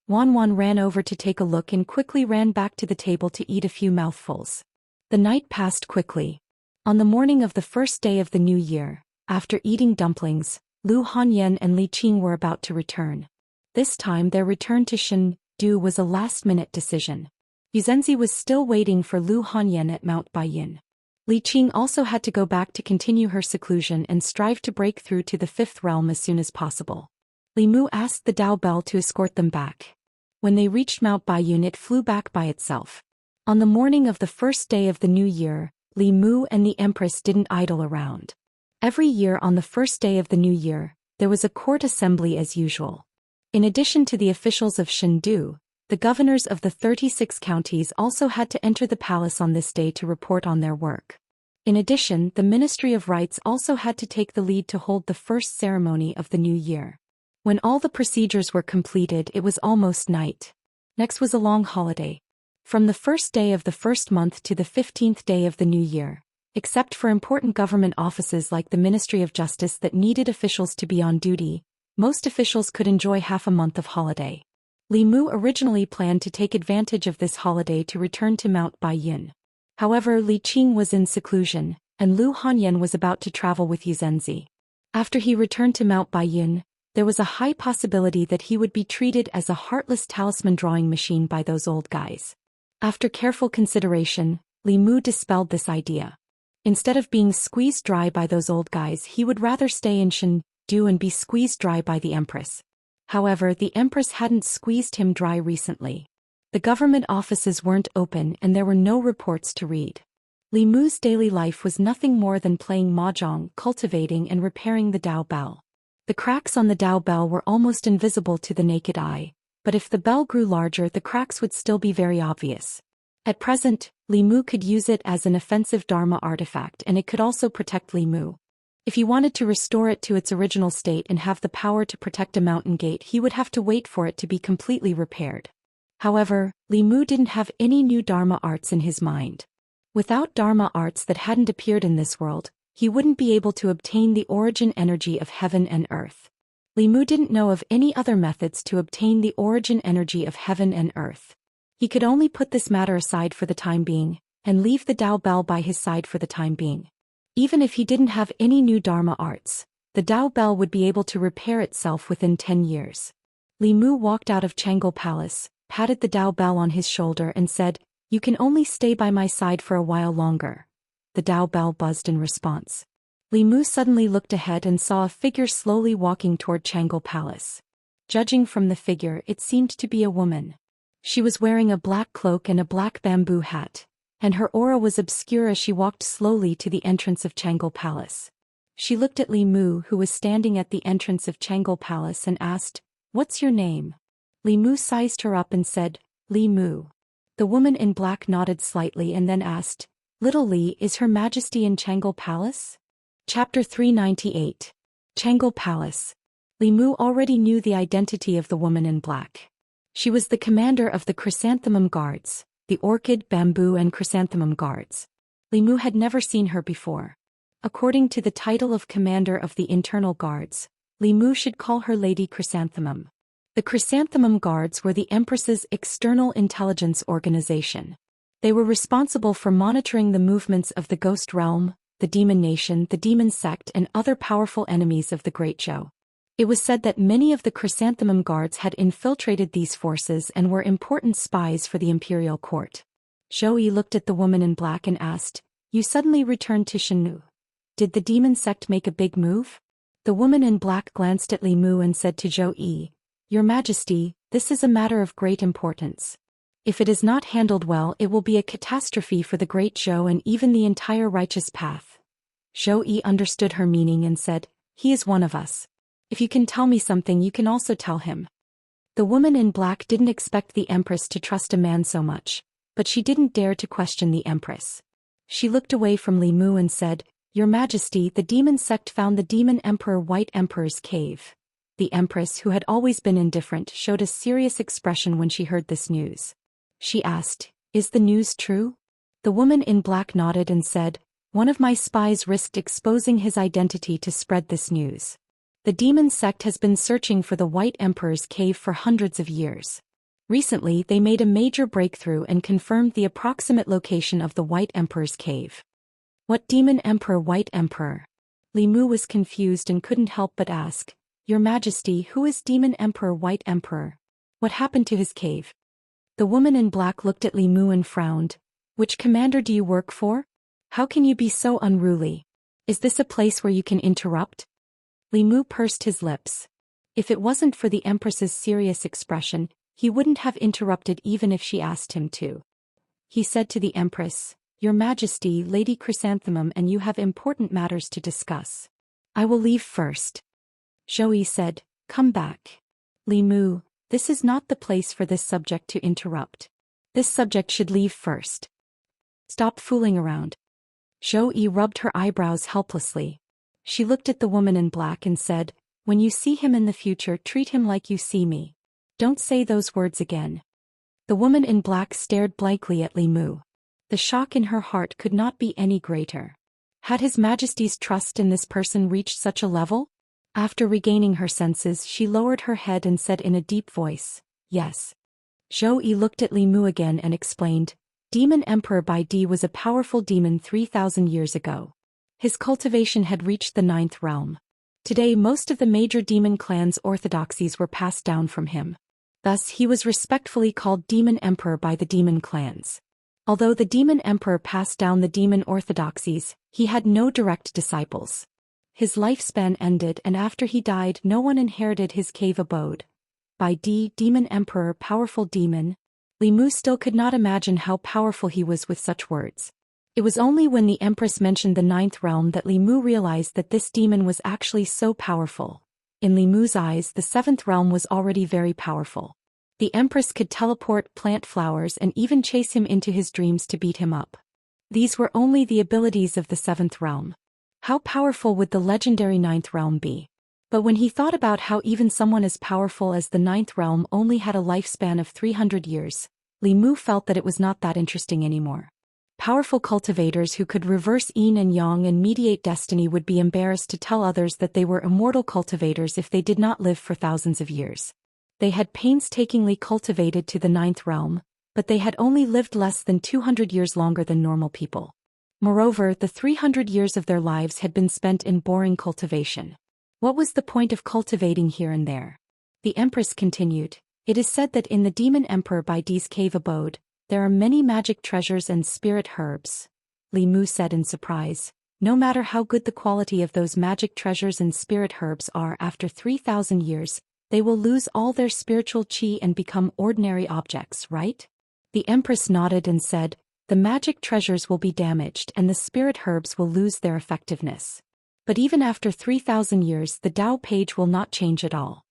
Wan Wan ran over to take a look and quickly ran back to the table to eat a few mouthfuls. The night passed quickly. On the morning of the first day of the new year, after eating dumplings, Lu Hanyan and Li Qing were about to return. This time their return to Shen-Du was a last-minute decision. Yuzenzi was still waiting for Lu Hanyan at Mount Baiyin. Li Qing also had to go back to continue her seclusion and strive to break through to the 5th realm as soon as possible. Li Mu asked the Dao Bell to escort them back. When they reached Mount Baiyin, it flew back by itself. On the morning of the first day of the new year, Li Mu and the Empress didn't idle around. Every year on the first day of the new year, there was a court assembly as usual. In addition to the officials of Shen-Du, the governors of the 36 counties also had to enter the palace on this day to report on their work. In addition, the Ministry of Rites also had to take the lead to hold the first ceremony of the new year. When all the procedures were completed, it was almost night. Next was a long holiday. from the first day of the first month to the 15th day of the new year, except for important government offices like the Ministry of Justice that needed officials to be on duty. Most officials could enjoy half a month of holiday. Li Mu originally planned to take advantage of this holiday to return to Mount Baiyun. However, Li Qing was in seclusion, and Lu Hanyan was about to travel with Yuzhenzi. After he returned to Mount Baiyun, there was a high possibility that he would be treated as a heartless talisman drawing machine by those old guys. After careful consideration, Li Mu dispelled this idea. Instead of being squeezed dry by those old guys, he would rather stay in Shendu and be squeezed dry by the Empress. However, the Empress hadn't squeezed him dry recently. The government offices weren't open and there were no reports to read. Li Mu's daily life was nothing more than playing mahjong, cultivating and repairing the Dao bell. The cracks on the Dao bell were almost invisible to the naked eye, but if the bell grew larger the cracks would still be very obvious. At present, Li Mu could use it as an offensive Dharma artifact and it could also protect Li Mu. If he wanted to restore it to its original state and have the power to protect a mountain gate, he would have to wait for it to be completely repaired. However, Li Mu didn't have any new Dharma arts in his mind. Without Dharma arts that hadn't appeared in this world, he wouldn't be able to obtain the origin energy of heaven and earth. Li Mu didn't know of any other methods to obtain the origin energy of heaven and earth. He could only put this matter aside for the time being, and leave the Dao bell by his side for the time being. Even if he didn't have any new Dharma arts, the Dao bell would be able to repair itself within 10 years. Li Mu walked out of Changle Palace, patted the Dao bell on his shoulder and said, "You can only stay by my side for a while longer." The Dao bell buzzed in response. Li Mu suddenly looked ahead and saw a figure slowly walking toward Changle Palace. Judging from the figure, it seemed to be a woman. She was wearing a black cloak and a black bamboo hat, and her aura was obscure as she walked slowly to the entrance of Changle Palace. She looked at Li Mu, who was standing at the entrance of Changle Palace, and asked, "What's your name?" Li Mu sized her up and said, "Li Mu." The woman in black nodded slightly and then asked, "Little Li, is Her Majesty in Changle Palace?" Chapter 398. Changle Palace. Li Mu already knew the identity of the woman in black. She was the commander of the Chrysanthemum Guards, the Orchid, Bamboo and Chrysanthemum Guards. Li Mu had never seen her before. According to the title of Commander of the Internal Guards, Li Mu should call her Lady Chrysanthemum. The Chrysanthemum Guards were the Empress's external intelligence organization. They were responsible for monitoring the movements of the Ghost Realm, the Demon Nation, the Demon Sect and other powerful enemies of the Great Zhou. It was said that many of the Chrysanthemum Guards had infiltrated these forces and were important spies for the imperial court. Zhou Yi looked at the woman in black and asked, "You suddenly returned to Shennu. Did the Demon Sect make a big move?" The woman in black glanced at Li Mu and said to Zhou Yi, "Your Majesty, this is a matter of great importance. If it is not handled well, it will be a catastrophe for the Great Zhou and even the entire righteous path." Zhou Yi understood her meaning and said, "He is one of us. If you can tell me something, you can also tell him." The woman in black didn't expect the Empress to trust a man so much, but she didn't dare to question the Empress. She looked away from Li Mu and said, "Your Majesty, the Demon Sect found the Demon Emperor White Emperor's cave." The Empress, who had always been indifferent, showed a serious expression when she heard this news. She asked, "Is the news true?" The woman in black nodded and said, "One of my spies risked exposing his identity to spread this news. The Demon Sect has been searching for the White Emperor's cave for hundreds of years. Recently, they made a major breakthrough and confirmed the approximate location of the White Emperor's cave." "What Demon Emperor, White Emperor?" Li Mu was confused and couldn't help but ask, "Your Majesty, who is Demon Emperor White Emperor? What happened to his cave?" The woman in black looked at Li Mu and frowned. "Which commander do you work for? How can you be so unruly? Is this a place where you can interrupt?" Li Mu pursed his lips. If it wasn't for the Empress's serious expression, he wouldn't have interrupted even if she asked him to. He said to the Empress, "Your Majesty, Lady Chrysanthemum and you have important matters to discuss. I will leave first." Zhou Yi said, "Come back. Li Mu, this is not the place for this subject to interrupt. This subject should leave first. Stop fooling around." Zhou Yi rubbed her eyebrows helplessly. She looked at the woman in black and said, "When you see him in the future, treat him like you see me. Don't say those words again." The woman in black stared blankly at Li Mu. The shock in her heart could not be any greater. Had His Majesty's trust in this person reached such a level? After regaining her senses, she lowered her head and said in a deep voice, "Yes." Zhou Yi looked at Li Mu again and explained, "Demon Emperor Bai Di was a powerful demon 3,000 years ago. His cultivation had reached the 9th realm. Today most of the major demon clans' orthodoxies were passed down from him. Thus he was respectfully called Demon Emperor by the demon clans. Although the Demon Emperor passed down the demon orthodoxies, he had no direct disciples. His lifespan ended, and after he died no one inherited his cave abode. Bai Di, Demon Emperor, powerful demon. Li Mu still could not imagine how powerful he was with such words. It was only when the Empress mentioned the 9th realm that Li Mu realized that this demon was actually so powerful. In Li Mu's eyes, the 7th realm was already very powerful. The Empress could teleport, plant flowers, and even chase him into his dreams to beat him up. These were only the abilities of the 7th realm. How powerful would the legendary 9th realm be? But when he thought about how even someone as powerful as the 9th realm only had a lifespan of 300 years, Li Mu felt that it was not that interesting anymore. Powerful cultivators who could reverse yin and yang and mediate destiny would be embarrassed to tell others that they were immortal cultivators if they did not live for thousands of years. They had painstakingly cultivated to the 9th realm, but they had only lived less than 200 years longer than normal people. Moreover, the 300 years of their lives had been spent in boring cultivation. What was the point of cultivating here and there? The Empress continued, "It is said that in the Demon Emperor Bai Di's cave abode, there are many magic treasures and spirit herbs." Li Mu said in surprise, "No matter how good the quality of those magic treasures and spirit herbs are, after 3,000 years, they will lose all their spiritual qi and become ordinary objects, right?" The Empress nodded and said, "The magic treasures will be damaged and the spirit herbs will lose their effectiveness. But even after 3,000 years, the Dao page will not change at all."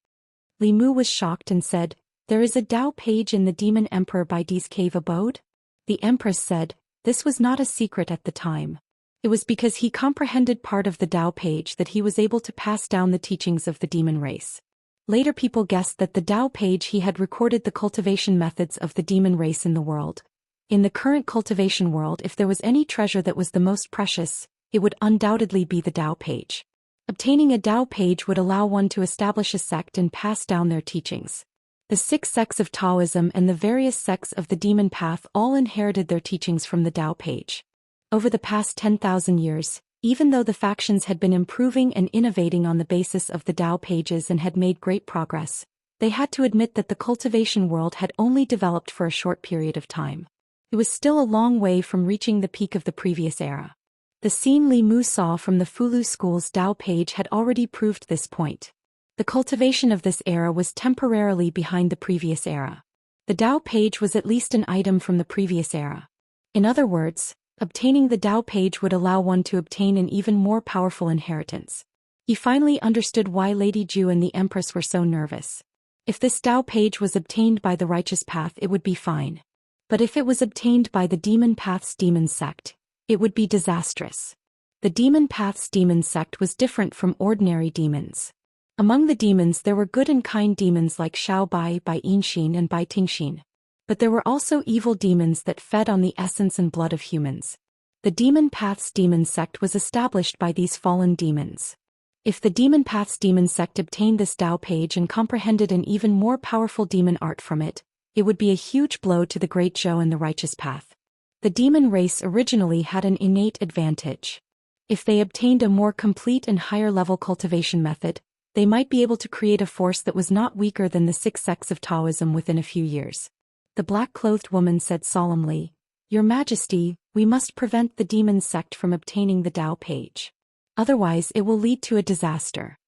Li Mu was shocked and said, "There is a Dao page in the Demon Emperor Bai Di's cave abode?" The Empress said, "This was not a secret at the time. It was because he comprehended part of the Dao page that he was able to pass down the teachings of the demon race. Later people guessed that the Dao page he had recorded the cultivation methods of the demon race in the world. In the current cultivation world, if there was any treasure that was the most precious, it would undoubtedly be the Dao page. Obtaining a Dao page would allow one to establish a sect and pass down their teachings. The 6 sects of Taoism and the various sects of the demon path all inherited their teachings from the Dao page. Over the past 10,000 years, even though the factions had been improving and innovating on the basis of the Dao pages and had made great progress, they had to admit that the cultivation world had only developed for a short period of time. It was still a long way from reaching the peak of the previous era. The scene Li Mu saw from the Fulu school's Dao page had already proved this point. The cultivation of this era was temporarily behind the previous era. The Dao page was at least an item from the previous era. In other words, obtaining the Dao page would allow one to obtain an even more powerful inheritance. He finally understood why Lady Ju and the Empress were so nervous. If this Dao page was obtained by the righteous path, it would be fine. But if it was obtained by the demon path's demon sect, it would be disastrous. The demon path's demon sect was different from ordinary demons. Among the demons there were good and kind demons like Xiao Bai, Bai Yinxin and Bai Tingxin. But there were also evil demons that fed on the essence and blood of humans. The demon path's demon sect was established by these fallen demons. If the demon path's demon sect obtained this Dao page and comprehended an even more powerful demon art from it, it would be a huge blow to the great Zhou and the righteous path. The demon race originally had an innate advantage. If they obtained a more complete and higher-level cultivation method, they might be able to create a force that was not weaker than the 6 sects of Taoism within a few years. The black-clothed woman said solemnly, "Your Majesty, we must prevent the demon sect from obtaining the Dao page. Otherwise it will lead to a disaster."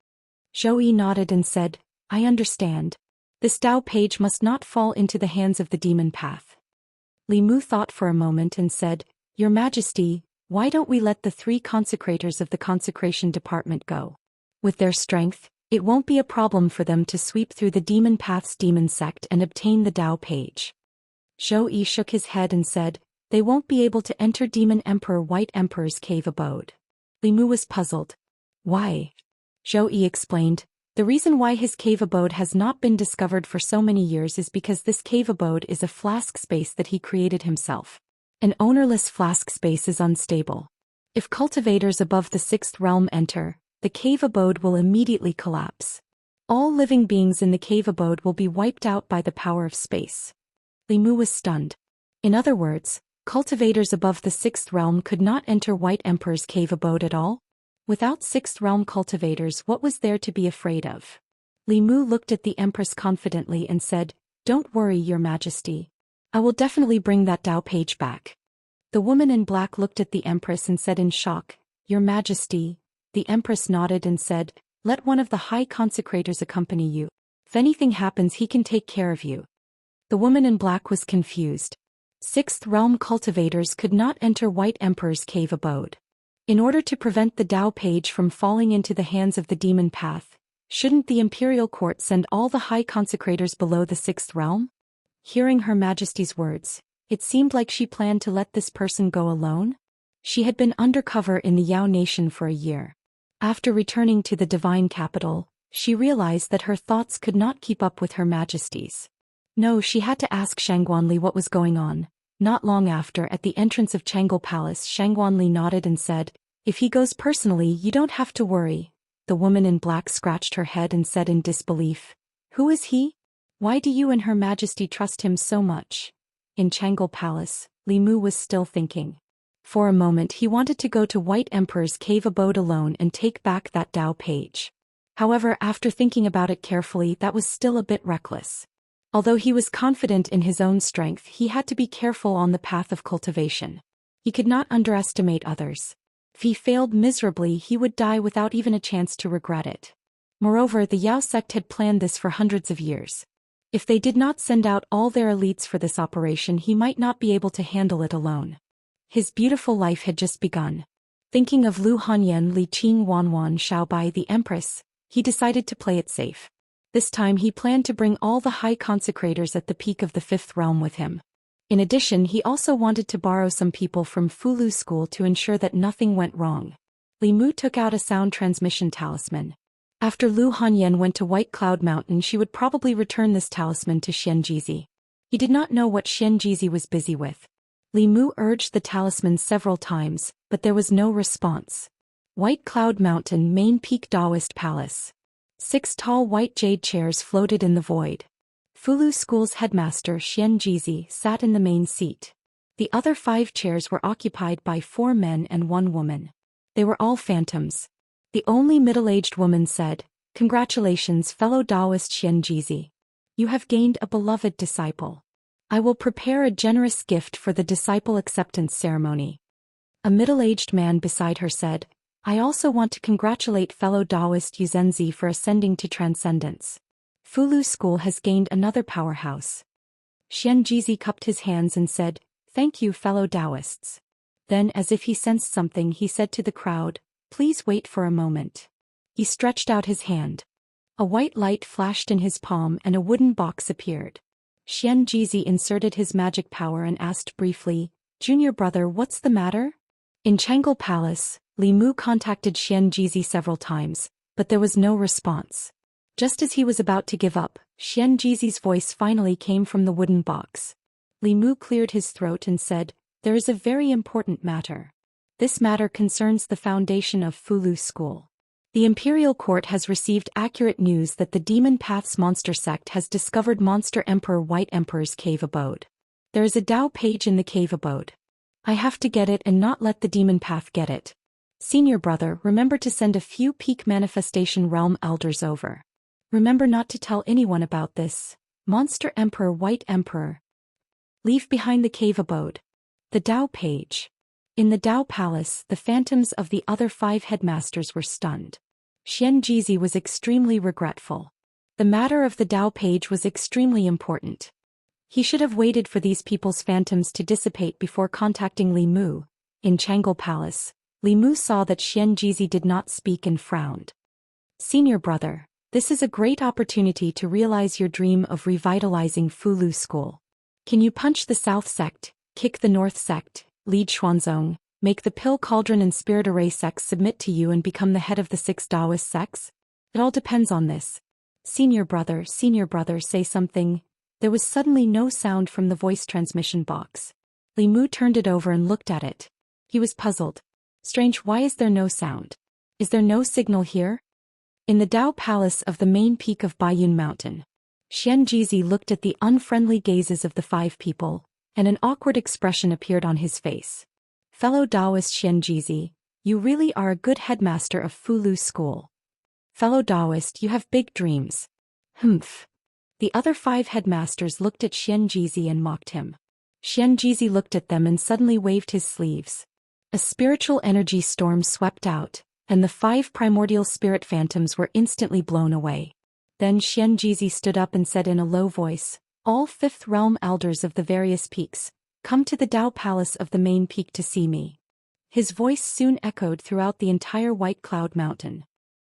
Zhou Yi nodded and said, "I understand. This Dao page must not fall into the hands of the demon path." Li Mu thought for a moment and said, "Your Majesty, why don't we let the 3 consecrators of the consecration department go? With their strength, it won't be a problem for them to sweep through the demon path's demon sect and obtain the Dao page." Zhou Yi shook his head and said, "They won't be able to enter Demon Emperor White Emperor's cave abode." Li Mu was puzzled. "Why?" Zhou Yi explained, The reason why his cave abode has not been discovered for so many years is because this cave abode is a flask space that he created himself. An ownerless flask space is unstable. If cultivators above the 6th realm enter, the cave abode will immediately collapse. All living beings in the cave abode will be wiped out by the power of space. Li Mu was stunned. In other words, cultivators above the 6th realm could not enter White Emperor's cave abode at all? Without 6th realm cultivators, what was there to be afraid of? Li Mu looked at the Empress confidently and said, "Don't worry, Your Majesty. I will definitely bring that Dao page back." The woman in black looked at the Empress and said in shock, "Your Majesty." The Empress nodded and said, "Let one of the high consecrators accompany you. If anything happens, he can take care of you." The woman in black was confused. 6th realm cultivators could not enter White Emperor's cave abode. In order to prevent the Dao page from falling into the hands of the demon path, shouldn't the imperial court send all the high consecrators below the 6th realm? Hearing Her Majesty's words, it seemed like she planned to let this person go alone. She had been undercover in the Yao nation for a year. After returning to the divine capital, she realized that her thoughts could not keep up with Her Majesty's. No, she had to ask Shangguanli what was going on. Not long after, at the entrance of Changle Palace, Shangguanli nodded and said, "If he goes personally, you don't have to worry." The woman in black scratched her head and said in disbelief, "Who is he? Why do you and Her Majesty trust him so much?" In Changle Palace, Li Mu was still thinking. For a moment he wanted to go to White Emperor's cave abode alone and take back that Dao page. However, after thinking about it carefully, that was still a bit reckless. Although he was confident in his own strength, he had to be careful on the path of cultivation. He could not underestimate others. If he failed miserably, he would die without even a chance to regret it. Moreover, the Yao sect had planned this for hundreds of years. If they did not send out all their elites for this operation, he might not be able to handle it alone. His beautiful life had just begun. Thinking of Lu Hanyan, Li Qing, Wanwan, Xiaobai, the Empress, he decided to play it safe. This time he planned to bring all the high consecrators at the peak of the 5th realm with him. In addition, he also wanted to borrow some people from Fulu school to ensure that nothing went wrong. Li Mu took out a sound transmission talisman. After Lu Hanyan went to White Cloud Mountain, she would probably return this talisman to Xianxia. He did not know what Xianxia was busy with. Li Mu urged the talisman several times, but there was no response. White Cloud Mountain, main peak, Daoist Palace. 6 tall white jade chairs floated in the void. Fulu School's headmaster Xianxia sat in the main seat. The other 5 chairs were occupied by 4 men and 1 woman. They were all phantoms. The only middle-aged woman said, "Congratulations, fellow Daoist Xianxia. You have gained a beloved disciple. I will prepare a generous gift for the disciple acceptance ceremony." A middle-aged man beside her said, "I also want to congratulate fellow Daoist Yuzenzi for ascending to transcendence. Fulu School has gained another powerhouse." Xianxia cupped his hands and said, "Thank you, fellow Daoists." Then, as if he sensed something, he said to the crowd, "Please wait for a moment." He stretched out his hand. A white light flashed in his palm and a wooden box appeared. Xianxia inserted his magic power and asked briefly, "Junior brother, what's the matter?" In Changle Palace, Li Mu contacted Xianxia several times, but there was no response. Just as he was about to give up, Xianxia's voice finally came from the wooden box. Li Mu cleared his throat and said, "There is a very important matter. This matter concerns the foundation of Fulu School. The Imperial Court has received accurate news that the Demon Path's monster sect has discovered Monster Emperor White Emperor's cave abode. There is a Dao page in the cave abode. I have to get it and not let the Demon Path get it. Senior brother, remember to send a few peak manifestation realm elders over. Remember not to tell anyone about this. Monster Emperor White Emperor. Leave behind the cave abode. The Dao page." In the Dao Palace, the phantoms of the other 5 headmasters were stunned. Xianxia was extremely regretful. The matter of the Dao page was extremely important. He should have waited for these people's phantoms to dissipate before contacting Li Mu. In Changle Palace, Li Mu saw that Xianxia did not speak and frowned. "Senior brother, this is a great opportunity to realize your dream of revitalizing Fulu School. Can you punch the South sect, kick the North sect, lead Xuanzong, make the Pill Cauldron and Spirit Array sects submit to you and become the head of the 6 Daoist sects? It all depends on this. Senior brother, say something. There was suddenly no sound from the voice transmission box. Li Mu turned it over and looked at it. He was puzzled. Strange, why is there no sound? Is there no signal here? In the Dao Palace of the main peak of Baiyun Mountain, Xianxia looked at the unfriendly gazes of the 5 people, and an awkward expression appeared on his face. Fellow Daoist Xianxia, you really are a good headmaster of Fulu School. Fellow Daoist, you have big dreams. Humph. The other 5 headmasters looked at Xianxia and mocked him. Xianxia looked at them and suddenly waved his sleeves. A spiritual energy storm swept out, and the 5 primordial spirit phantoms were instantly blown away. Then Xianxia stood up and said in a low voice, all 5th realm elders of the various peaks, come to the Dao Palace of the main peak to see me. His voice soon echoed throughout the entire White Cloud Mountain.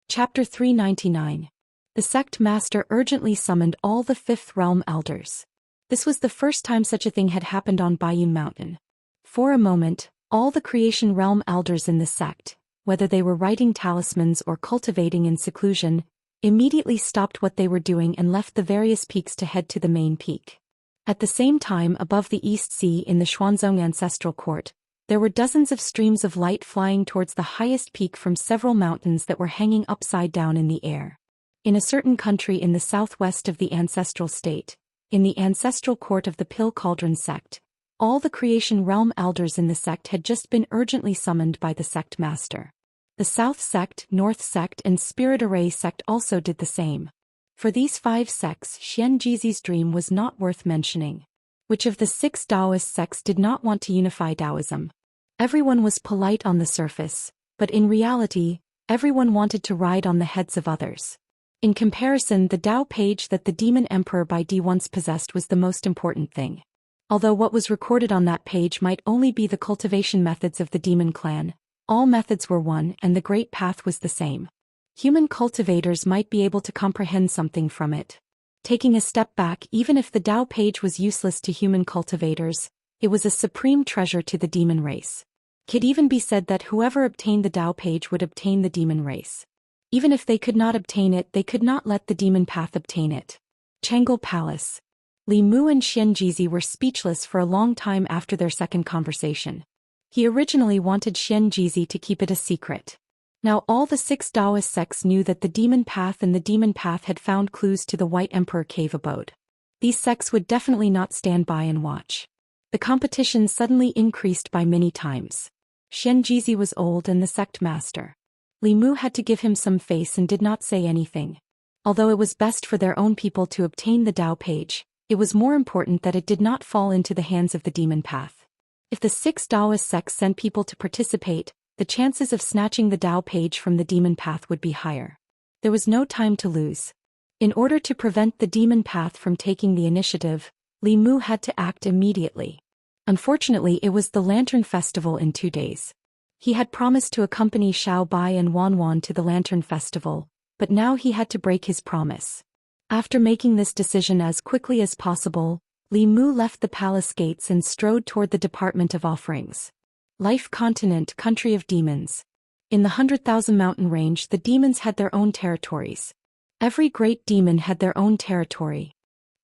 Chapter 399. The sect master urgently summoned all the 5th realm elders. This was the first time such a thing had happened on Baiyun Mountain. For a moment, all the creation realm elders in the sect, whether they were writing talismans or cultivating in seclusion, immediately stopped what they were doing and left the various peaks to head to the main peak. At the same time, above the East Sea in the Xuanzong Ancestral Court, there were dozens of streams of light flying towards the highest peak from several mountains that were hanging upside down in the air. In a certain country in the southwest of the ancestral state, in the ancestral court of the Pill Cauldron sect, all the creation realm elders in the sect had just been urgently summoned by the sect master. The South sect, North sect and Spirit Array sect also did the same. For these 5 sects, Xianxia's dream was not worth mentioning. Which of the 6 Daoist sects did not want to unify Taoism? Everyone was polite on the surface, but in reality, everyone wanted to ride on the heads of others. In comparison, the Dao page that the Demon Emperor Bai Di once possessed was the most important thing. Although what was recorded on that page might only be the cultivation methods of the demon clan, all methods were one and the great path was the same. Human cultivators might be able to comprehend something from it. Taking a step back, even if the Dao page was useless to human cultivators, it was a supreme treasure to the demon race. It could even be said that whoever obtained the Dao page would obtain the demon race. Even if they could not obtain it, they could not let the demon path obtain it. Changel Palace. Li Mu and Xianxia were speechless for a long time after their second conversation. He originally wanted Xianxia to keep it a secret. Now all the 6 Daoist sects knew that the demon path and the demon path had found clues to the White Emperor cave abode. These sects would definitely not stand by and watch. The competition suddenly increased by many times. Xianxia was old and the sect master. Li Mu had to give him some face and did not say anything. Although it was best for their own people to obtain the Dao page, it was more important that it did not fall into the hands of the demon path. If the 6 Daoist sects sent people to participate, the chances of snatching the Dao page from the demon path would be higher. There was no time to lose. In order to prevent the demon path from taking the initiative, Li Mu had to act immediately. Unfortunately, it was the Lantern Festival in 2 days. He had promised to accompany Xiao Bai and Wan Wan to the Lantern Festival, but now he had to break his promise. After making this decision as quickly as possible, Li Mu left the palace gates and strode toward the Department of Offerings. Life Continent, Country of Demons. In the 100,000 mountain range, the demons had their own territories. Every great demon had their own territory.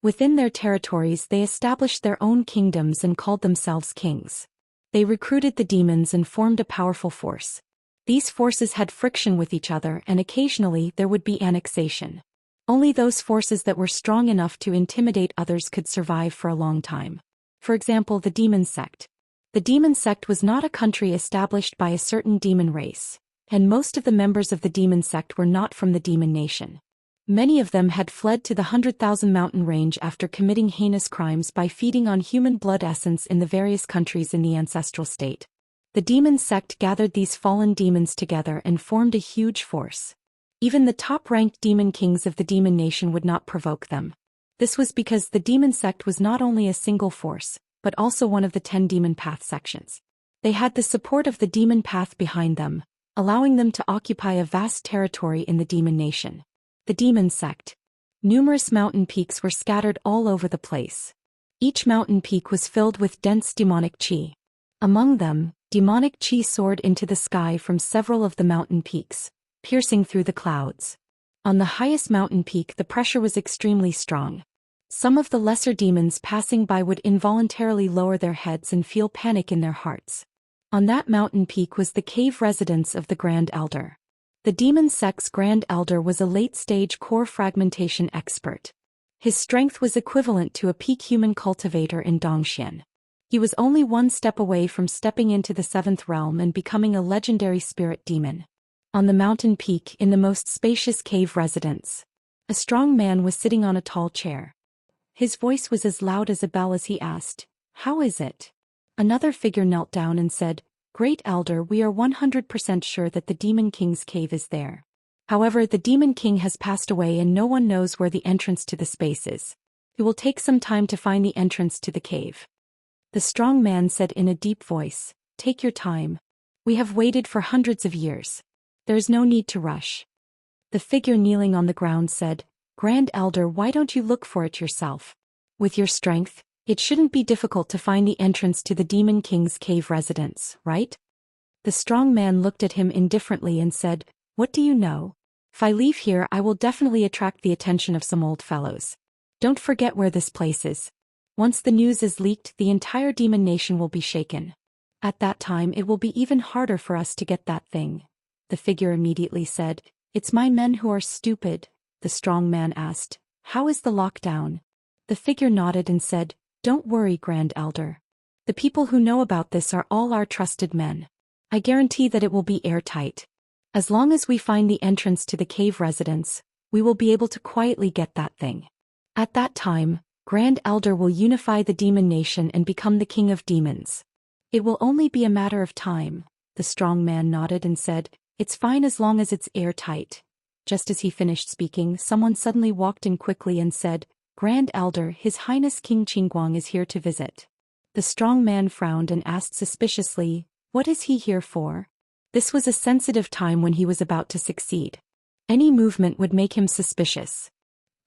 Within their territories, they established their own kingdoms and called themselves kings. They recruited the demons and formed a powerful force. These forces had friction with each other and occasionally there would be annexation. Only those forces that were strong enough to intimidate others could survive for a long time. For example, the demon sect. The demon sect was not a country established by a certain demon race, and most of the members of the demon sect were not from the demon nation. Many of them had fled to the 100,000 mountain range after committing heinous crimes by feeding on human blood essence in the various countries in the ancestral state. The demon sect gathered these fallen demons together and formed a huge force. Even the top-ranked demon kings of the demon nation would not provoke them. This was because the demon sect was not only a single force, but also one of the 10 demon path sections. They had the support of the demon path behind them, allowing them to occupy a vast territory in the demon nation. The demon sect. Numerous mountain peaks were scattered all over the place. Each mountain peak was filled with dense demonic qi. Among them, demonic qi soared into the sky from several of the mountain peaks, piercing through the clouds. On the highest mountain peak, the pressure was extremely strong. Some of the lesser demons passing by would involuntarily lower their heads and feel panic in their hearts. On that mountain peak was the cave residence of the Grand Elder. The demon sect's Grand Elder was a late-stage core fragmentation expert. His strength was equivalent to a peak human cultivator in Zhou Xian. He was only one step away from stepping into the seventh realm and becoming a legendary spirit demon. On the mountain peak, in the most spacious cave residence, a strong man was sitting on a tall chair. His voice was as loud as a bell as he asked, "How is it?" Another figure knelt down and said, "Great Elder, we are 100% sure that the Demon King's cave is there. However, the Demon King has passed away and no one knows where the entrance to the space is. It will take some time to find the entrance to the cave." The strong man said in a deep voice, "Take your time. We have waited for hundreds of years. There is no need to rush." The figure kneeling on the ground said, "Grand Elder, why don't you look for it yourself? With your strength, it shouldn't be difficult to find the entrance to the Demon King's cave residence, right?" The strong man looked at him indifferently and said, "What do you know? If I leave here, I will definitely attract the attention of some old fellows. Don't forget where this place is. Once the news is leaked, the entire demon nation will be shaken. At that time, it will be even harder for us to get that thing." The figure immediately said, "It's my men who are stupid." The strong man asked, "How is the lockdown?" The figure nodded and said, "Don't worry, Grand Elder. The people who know about this are all our trusted men. I guarantee that it will be airtight. As long as we find the entrance to the cave residence, we will be able to quietly get that thing. At that time, Grand Elder will unify the demon nation and become the king of demons. It will only be a matter of time." The strong man nodded and said, "It's fine as long as it's airtight." Just as he finished speaking, someone suddenly walked in quickly and said, "Grand Elder, His Highness King Qingguang is here to visit." The strong man frowned and asked suspiciously, "What is he here for?" This was a sensitive time when he was about to succeed. Any movement would make him suspicious.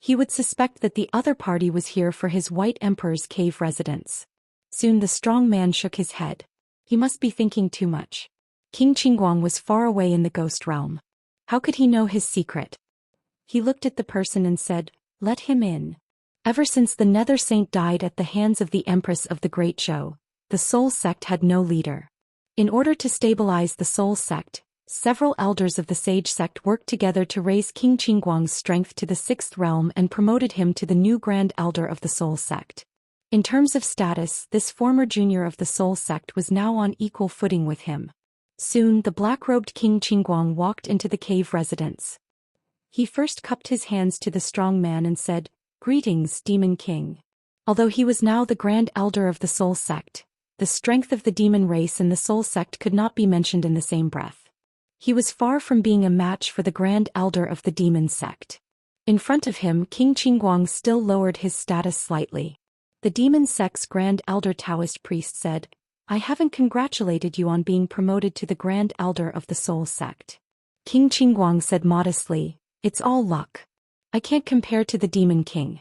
He would suspect that the other party was here for his White Emperor's cave residence. Soon the strong man shook his head. He must be thinking too much. King Qingguang was far away in the ghost realm. How could he know his secret? He looked at the person and said, "Let him in." Ever since the Nether Saint died at the hands of the Empress of the Great Zhou, the Soul Sect had no leader. In order to stabilize the Soul Sect, several elders of the Sage Sect worked together to raise King Qingguang's strength to the sixth realm and promoted him to the new Grand Elder of the Soul Sect. In terms of status, this former junior of the Soul Sect was now on equal footing with him. Soon, the black-robed King Qingguang walked into the cave residence. He first cupped his hands to the strong man and said, "Greetings, Demon King." Although he was now the Grand Elder of the Soul Sect, the strength of the demon race and the Soul Sect could not be mentioned in the same breath. He was far from being a match for the Grand Elder of the Demon Sect. In front of him, King Qingguang still lowered his status slightly. The Demon Sect's Grand Elder Daoist priest said, "I haven't congratulated you on being promoted to the Grand Elder of the Soul Sect." King Qingguang said modestly, "It's all luck. I can't compare to the Demon King."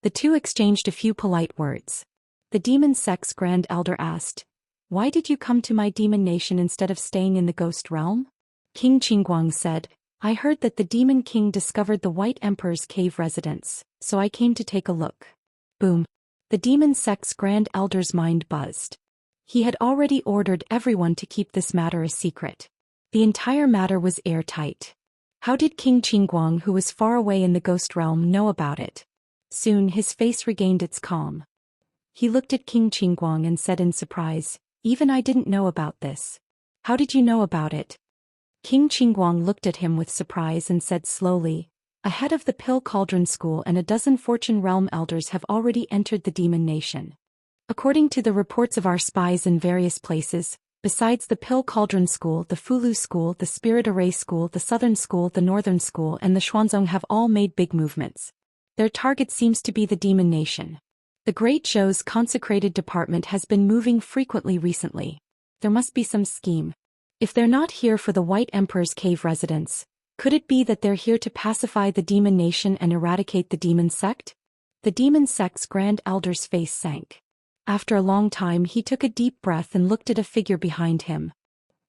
The two exchanged a few polite words. The Demon Sect's Grand Elder asked, "Why did you come to my demon nation instead of staying in the ghost realm?" King Qingguang said, "I heard that the Demon King discovered the White Emperor's cave residence, so I came to take a look." Boom. The Demon Sect's Grand Elder's mind buzzed. He had already ordered everyone to keep this matter a secret. The entire matter was airtight. How did King Qingguang, who was far away in the ghost realm, know about it? Soon his face regained its calm. He looked at King Qingguang and said in surprise, "Even I didn't know about this. How did you know about it?" King Qingguang looked at him with surprise and said slowly, "A head of the Pill Cauldron School and a dozen Fortune Realm elders have already entered the demon nation. According to the reports of our spies in various places, besides the Pill Cauldron School, the Fulu School, the Spirit Array School, the Southern School, the Northern School, and the Xuanzong have all made big movements. Their target seems to be the demon nation. The Great Zhou's consecrated department has been moving frequently recently. There must be some scheme. If they're not here for the White Emperor's cave residence, could it be that they're here to pacify the demon nation and eradicate the demon sect?" The demon sect's Grand Elder's face sank. After a long time he took a deep breath and looked at a figure behind him.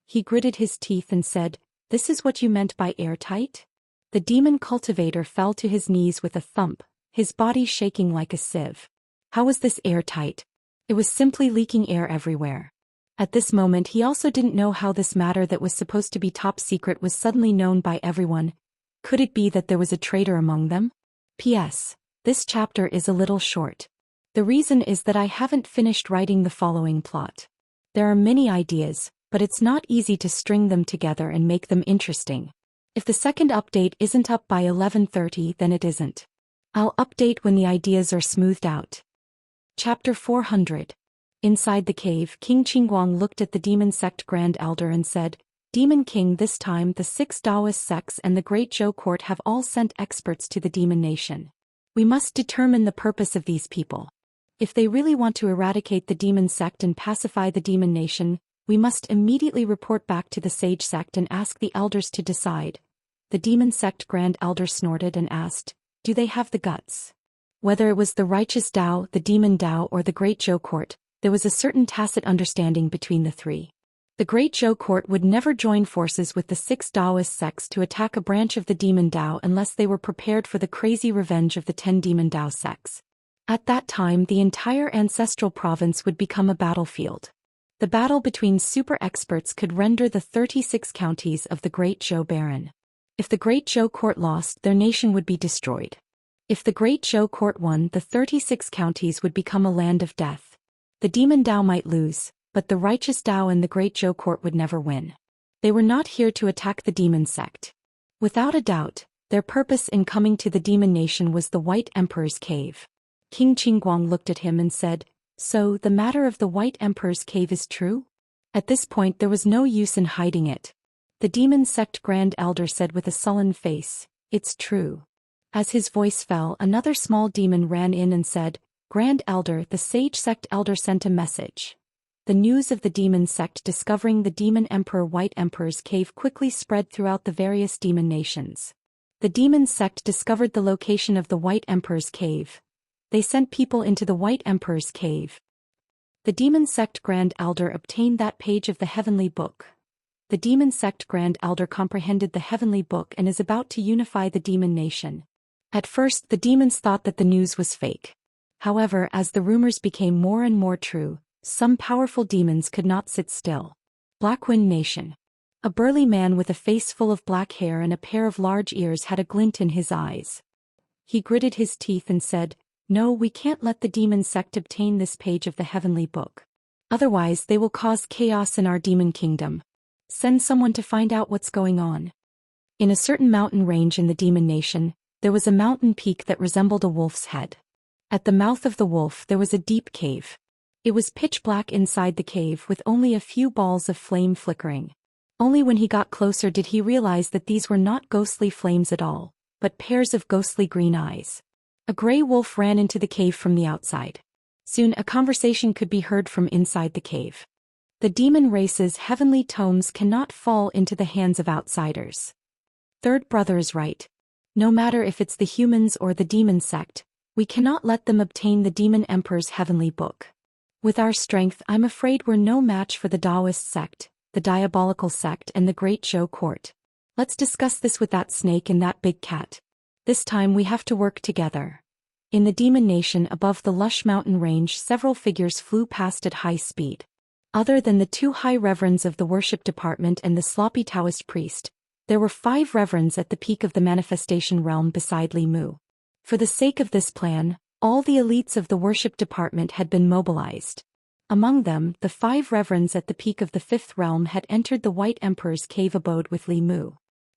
He gritted his teeth and said, "This is what you meant by airtight?" The demon cultivator fell to his knees with a thump, his body shaking like a sieve. How was this airtight? It was simply leaking air everywhere. At this moment he also didn't know how this matter that was supposed to be top secret was suddenly known by everyone. Could it be that there was a traitor among them? P.S. This chapter is a little short. The reason is that I haven't finished writing the following plot. There are many ideas, but it's not easy to string them together and make them interesting. If the second update isn't up by 11:30, then it isn't. I'll update when the ideas are smoothed out. Chapter 400. Inside the cave, King Qingguang looked at the demon sect Grand Elder and said, Demon King, this time the 6 Daoist sects and the Great Zhou Court have all sent experts to the demon nation. We must determine the purpose of these people. If they really want to eradicate the demon sect and pacify the demon nation, we must immediately report back to the sage sect and ask the elders to decide. The demon sect Grand Elder snorted and asked, do they have the guts? Whether it was the righteous Dao, the demon Dao, or the Great Zhou Court, there was a certain tacit understanding between the three. The Great Zhou Court would never join forces with the 6 Daoist sects to attack a branch of the demon Dao unless they were prepared for the crazy revenge of the 10 demon Dao sects. At that time the entire ancestral province would become a battlefield. The battle between super experts could render the 36 counties of the Great Zhou barren. If the Great Zhou Court lost, their nation would be destroyed. If the Great Zhou Court won, the 36 counties would become a land of death. The demon Dao might lose, but the righteous Dao and the Great Zhou Court would never win. They were not here to attack the demon sect. Without a doubt, their purpose in coming to the demon nation was the White Emperor's cave. King Qingguang looked at him and said, so the matter of the White Emperor's cave is true? At this point there was no use in hiding it. The demon sect Grand Elder said with a sullen face, it's true. As his voice fell, another small demon ran in and said, Grand Elder, the sage sect elder sent a message. The news of the demon sect discovering the demon emperor White Emperor's cave quickly spread throughout the various demon nations. The demon sect discovered the location of the White Emperor's cave. They sent people into the White Emperor's cave. The demon sect Grand Elder obtained that page of the heavenly book. The demon sect Grand Elder comprehended the heavenly book and is about to unify the demon nation. At first the demons thought that the news was fake. However, as the rumors became more and more true, some powerful demons could not sit still. Blackwind Nation. A burly man with a face full of black hair and a pair of large ears had a glint in his eyes. He gritted his teeth and said, no, we can't let the demon sect obtain this page of the heavenly book. Otherwise they will cause chaos in our demon kingdom. Send someone to find out what's going on. In a certain mountain range in the demon nation, there was a mountain peak that resembled a wolf's head. At the mouth of the wolf there was a deep cave. It was pitch black inside the cave with only a few balls of flame flickering. Only when he got closer did he realize that these were not ghostly flames at all, but pairs of ghostly green eyes. A gray wolf ran into the cave from the outside. Soon a conversation could be heard from inside the cave. The demon race's heavenly tomes cannot fall into the hands of outsiders. Third brother is right. No matter if it's the humans or the demon sect, we cannot let them obtain the demon emperor's heavenly book. With our strength, I'm afraid we're no match for the Daoist sect, the diabolical sect, and the Great Zhou Court. Let's discuss this with that snake and that big cat. This time we have to work together. In the demon nation above the lush mountain range, several figures flew past at high speed. Other than the 2 high reverends of the worship department and the sloppy Taoist priest, there were 5 reverends at the peak of the manifestation realm beside Li Mu. For the sake of this plan, all the elites of the worship department had been mobilized. Among them, the 5 reverends at the peak of the 5th realm had entered the White Emperor's cave abode with Li Mu.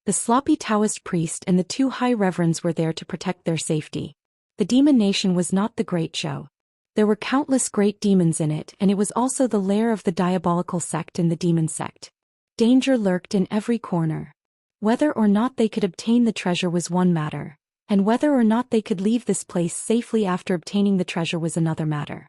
The sloppy Taoist priest and the 2 high reverends were there to protect their safety. The demon nation was not the Great Zhou. There were countless great demons in it, and it was also the lair of the diabolical sect and the demon sect. Danger lurked in every corner. Whether or not they could obtain the treasure was one matter, and whether or not they could leave this place safely after obtaining the treasure was another matter.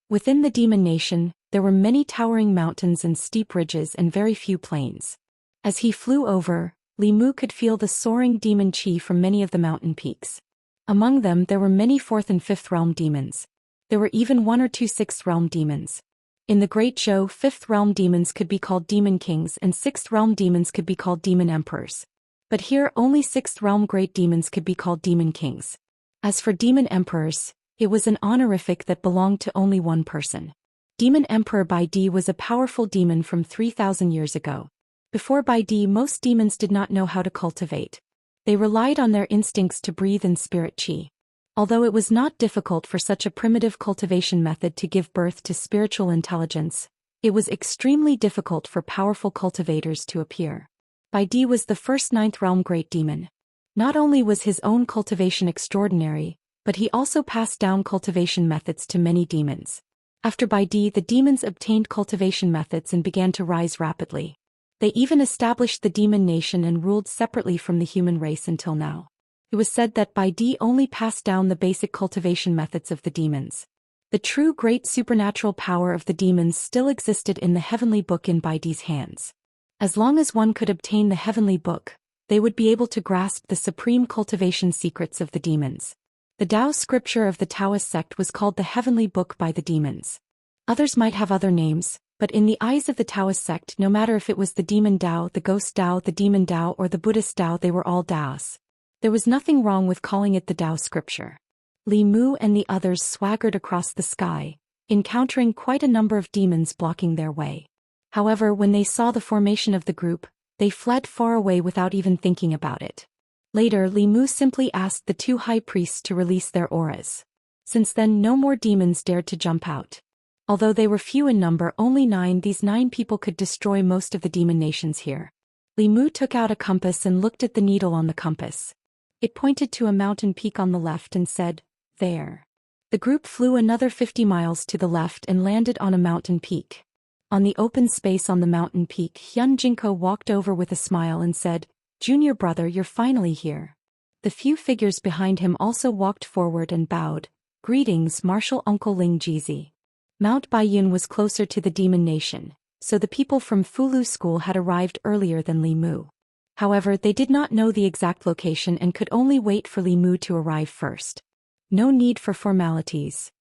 Within the demon nation, there were many towering mountains and steep ridges and very few plains. As he flew over, Li Mu could feel the soaring demon chi from many of the mountain peaks. Among them there were many 4th and 5th realm demons. There were even 1 or 2 6th realm demons. In the Great Zhou, 5th realm demons could be called demon kings and 6th realm demons could be called demon emperors. But here only 6th realm great demons could be called demon kings. As for demon emperors, it was an honorific that belonged to only one person. Demon Emperor Bai Di was a powerful demon from 3,000 years ago. Before Bai Di, most demons did not know how to cultivate. They relied on their instincts to breathe in spirit qi. Although it was not difficult for such a primitive cultivation method to give birth to spiritual intelligence, it was extremely difficult for powerful cultivators to appear. Bai Di was the first 9th realm great demon. Not only was his own cultivation extraordinary, but he also passed down cultivation methods to many demons. After Bai Di, the demons obtained cultivation methods and began to rise rapidly. They even established the demon nation and ruled separately from the human race until now. It was said that Bai Di only passed down the basic cultivation methods of the demons. The true great supernatural power of the demons still existed in the heavenly book in Bai Di's hands. As long as one could obtain the heavenly book, they would be able to grasp the supreme cultivation secrets of the demons. The Tao scripture of the Taoist sect was called the heavenly book by the demons. Others might have other names, but in the eyes of the Taoist sect, no matter if it was the demon Tao, the ghost Tao, the demon Tao, or the Buddhist Tao, they were all Taoists. There was nothing wrong with calling it the Tao scripture. Li Mu and the others swaggered across the sky, encountering quite a number of demons blocking their way. However, when they saw the formation of the group, they fled far away without even thinking about it. Later, Li Mu simply asked the 2 high priests to release their auras. Since then, no more demons dared to jump out. Although they were few in number, only 9, these 9 people could destroy most of the demon nations here. Li Mu took out a compass and looked at the needle on the compass. It pointed to a mountain peak on the left and said, "There." The group flew another 50 miles to the left and landed on a mountain peak. On the open space on the mountain peak, Xianxia walked over with a smile and said, "Junior brother, you're finally here." The few figures behind him also walked forward and bowed. "Greetings, Martial Uncle Ling Jizi." Mount Baiyun was closer to the demon nation, so the people from Fulu School had arrived earlier than Li Mu. However, they did not know the exact location and could only wait for Li Mu to arrive first. No need for formalities.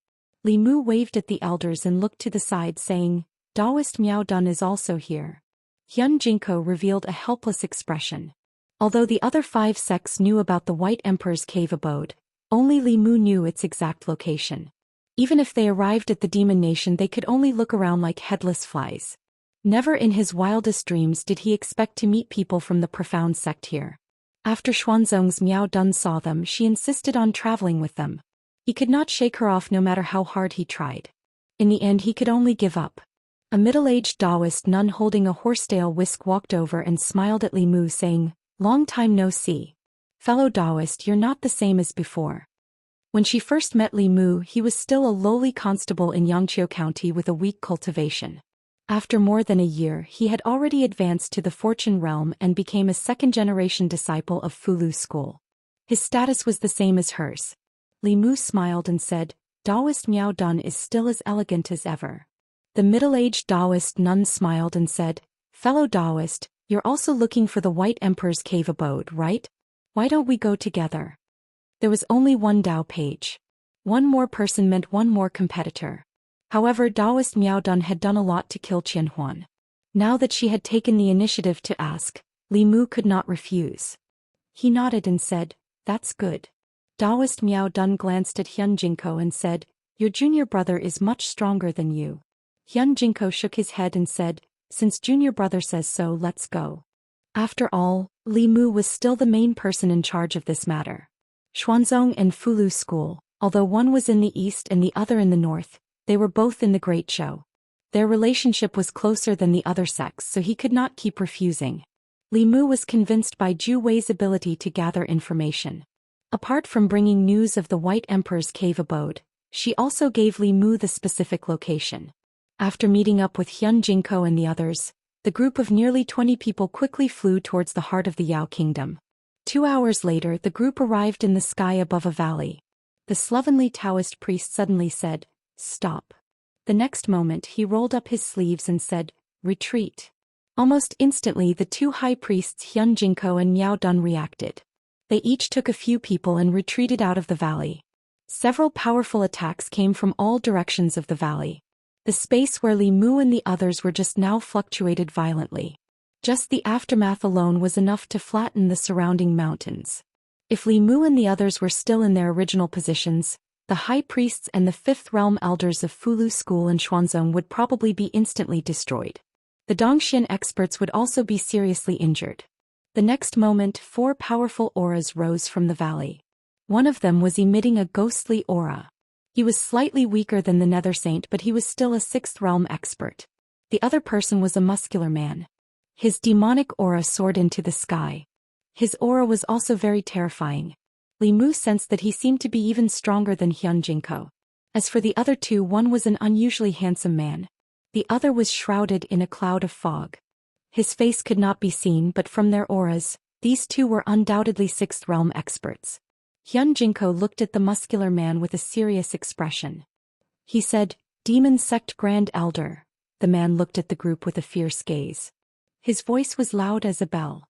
Li Mu waved at the elders and looked to the side, saying, "Daoist Miao Dun is also here." Xianxia revealed a helpless expression. Although the other 5 sects knew about the White Emperor's cave abode, only Li Mu knew its exact location. Even if they arrived at the demon nation, they could only look around like headless flies. Never in his wildest dreams did he expect to meet people from the profound sect here. After Xuanzong's Miao Dun saw them, she insisted on traveling with them. He could not shake her off no matter how hard he tried. In the end, he could only give up. A middle-aged Daoist nun holding a horsetail whisk walked over and smiled at Li Mu, saying, "Long time no see. Fellow Daoist, you're not the same as before." When she first met Li Mu, he was still a lowly constable in Yangqiu County with a weak cultivation. After more than a year, he had already advanced to the fortune realm and became a second-generation disciple of Fulu School. His status was the same as hers. Li Mu smiled and said, "Daoist Miao Dun is still as elegant as ever." The middle-aged Daoist nun smiled and said, "Fellow Daoist, you're also looking for the White Emperor's cave abode, right? Why don't we go together?" There was only one Dao page. One more person meant one more competitor. However, Daoist Miao Dun had done a lot to kill Qian Huan. Now that she had taken the initiative to ask, Li Mu could not refuse. He nodded and said, "That's good." Daoist Miao Dun glanced at Xianxia and said, "Your junior brother is much stronger than you." Xianxia shook his head and said, "Since junior brother says so, let's go." After all, Li Mu was still the main person in charge of this matter. Xuanzong and Fulu School, although one was in the east and the other in the north, they were both in the Great Show. Their relationship was closer than the other sects, so he could not keep refusing. Li Mu was convinced by Zhu Wei's ability to gather information. Apart from bringing news of the White Emperor's cave abode, she also gave Li Mu the specific location. After meeting up with Xianxia and the others, the group of nearly 20 people quickly flew towards the heart of the Yao Kingdom. 2 hours later, the group arrived in the sky above a valley. The slovenly Taoist priest suddenly said, "Stop." The next moment, he rolled up his sleeves and said, "Retreat." Almost instantly, the 2 high priests Xianxia and Miao Dun reacted. They each took a few people and retreated out of the valley. Several powerful attacks came from all directions of the valley. The space where Li Mu and the others were just now fluctuated violently. Just the aftermath alone was enough to flatten the surrounding mountains. If Li Mu and the others were still in their original positions, the high priests and the Fifth Realm elders of Fulu School and Xuanzong would probably be instantly destroyed. The Dongxian experts would also be seriously injured. The next moment, 4 powerful auras rose from the valley. One of them was emitting a ghostly aura. He was slightly weaker than the Nether Saint, but he was still a 6th Realm expert. The other person was a muscular man. His demonic aura soared into the sky. His aura was also very terrifying. Li Mu sensed that he seemed to be even stronger than Xianxia. As for the other two, one was an unusually handsome man. The other was shrouded in a cloud of fog. His face could not be seen, but from their auras, these two were undoubtedly 6th Realm experts. Xianxia looked at the muscular man with a serious expression. He said, "Demon Sect Grand Elder." The man looked at the group with a fierce gaze. His voice was loud as a bell.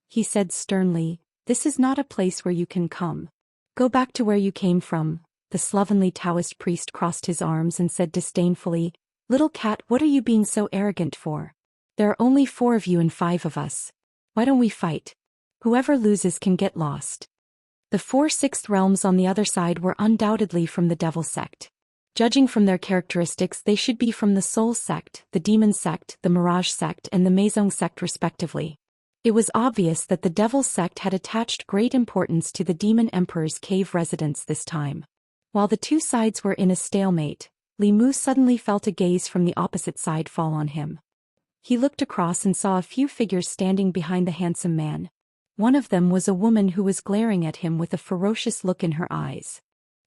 He said sternly, "This is not a place where you can come. Go back to where you came from." The slovenly Taoist priest crossed his arms and said disdainfully, "Little cat, what are you being so arrogant for? There are only 4 of you and 5 of us. Why don't we fight? Whoever loses can get lost." The 4 6th Realms on the other side were undoubtedly from the Devil Sect. Judging from their characteristics, they should be from the Soul Sect, the Demon Sect, the Mirage Sect and the Maison Sect respectively. It was obvious that the Devil Sect had attached great importance to the Demon Emperor's cave residence this time. While the two sides were in a stalemate, Li Mu suddenly felt a gaze from the opposite side fall on him. He looked across and saw a few figures standing behind the handsome man. One of them was a woman who was glaring at him with a ferocious look in her eyes.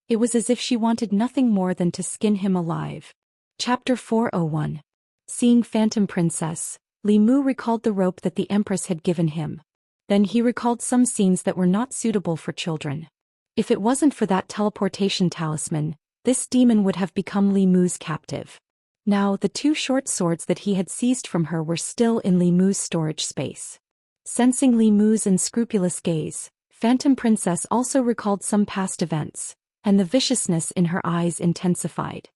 It was as if she wanted nothing more than to skin him alive. Chapter 401. Seeing Phantom Princess, Li Mu recalled the rope that the Empress had given him. Then he recalled some scenes that were not suitable for children. If it wasn't for that teleportation talisman, this demon would have become Li Mu's captive. Now the 2 short swords that he had seized from her were still in Li Mu's storage space. Sensing Li Mu's unscrupulous gaze, Phantom Princess also recalled some past events, and the viciousness in her eyes intensified.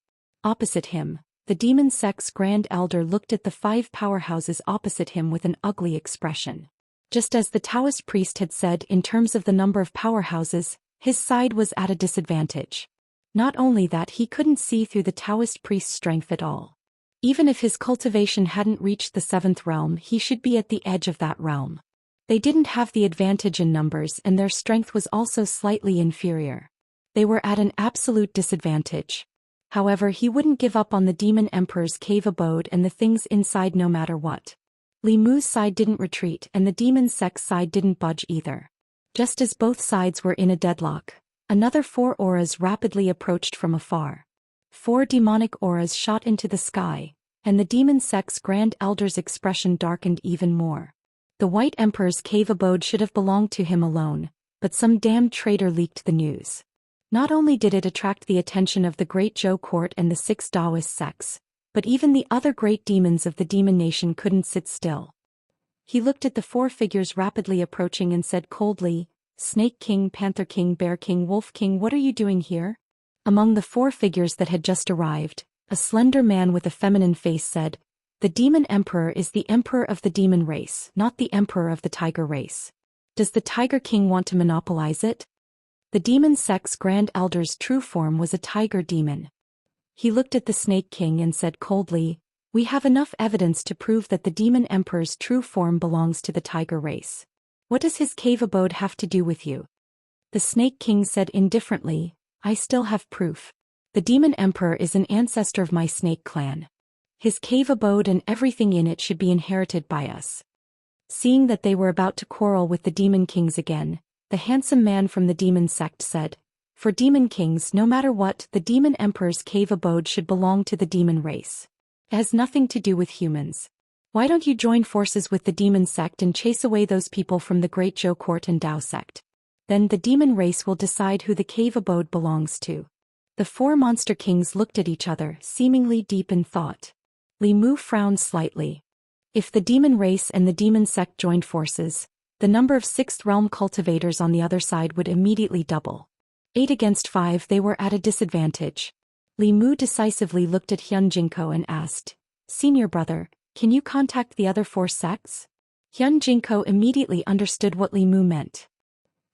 Opposite him, the Demon Sect's Grand Elder looked at the 5 powerhouses opposite him with an ugly expression. Just as the Taoist priest had said, in terms of the number of powerhouses, his side was at a disadvantage. Not only that, he couldn't see through the Taoist priest's strength at all. Even if his cultivation hadn't reached the 7th realm, he should be at the edge of that realm. They didn't have the advantage in numbers, and their strength was also slightly inferior. They were at an absolute disadvantage. However, he wouldn't give up on the Demon Emperor's cave abode and the things inside no matter what. Li Mu's side didn't retreat, and the Demon Sect's side didn't budge either. Just as both sides were in a deadlock, another 4 auras rapidly approached from afar. 4 demonic auras shot into the sky, and the Demon Sect's Grand Elder's expression darkened even more. The White Emperor's cave abode should have belonged to him alone, but some damned traitor leaked the news. Not only did it attract the attention of the Great Zhou Court and the 6 Daoist sects, but even the other great demons of the Demon Nation couldn't sit still. He looked at the 4 figures rapidly approaching and said coldly, "Snake King, Panther King, Bear King, Wolf King, what are you doing here?" Among the 4 figures that had just arrived, a slender man with a feminine face said, "The Demon Emperor is the Emperor of the Demon race, not the Emperor of the Tiger race. Does the Tiger King want to monopolize it?" The Demon Sect's Grand Elder's true form was a tiger demon. He looked at the Snake King and said coldly, "We have enough evidence to prove that the Demon Emperor's true form belongs to the tiger race. What does his cave abode have to do with you?" The Snake King said indifferently, "I still have proof. The Demon Emperor is an ancestor of my snake clan. His cave abode and everything in it should be inherited by us." Seeing that they were about to quarrel with the Demon Kings again, the handsome man from the Demon Sect said, "For Demon Kings, no matter what, the Demon Emperor's cave abode should belong to the demon race. It has nothing to do with humans. Why don't you join forces with the Demon Sect and chase away those people from the Great Zhou Court and Dao Sect? Then the demon race will decide who the cave abode belongs to." The 4 monster kings looked at each other, seemingly deep in thought. Li Mu frowned slightly. If the demon race and the Demon Sect joined forces, the number of 6th realm cultivators on the other side would immediately double. 8 against 5, they were at a disadvantage. Li Mu decisively looked at Xianxia and asked, "Senior brother, can you contact the other 4 sects?" Hyun Jinko immediately understood what Li Mu meant.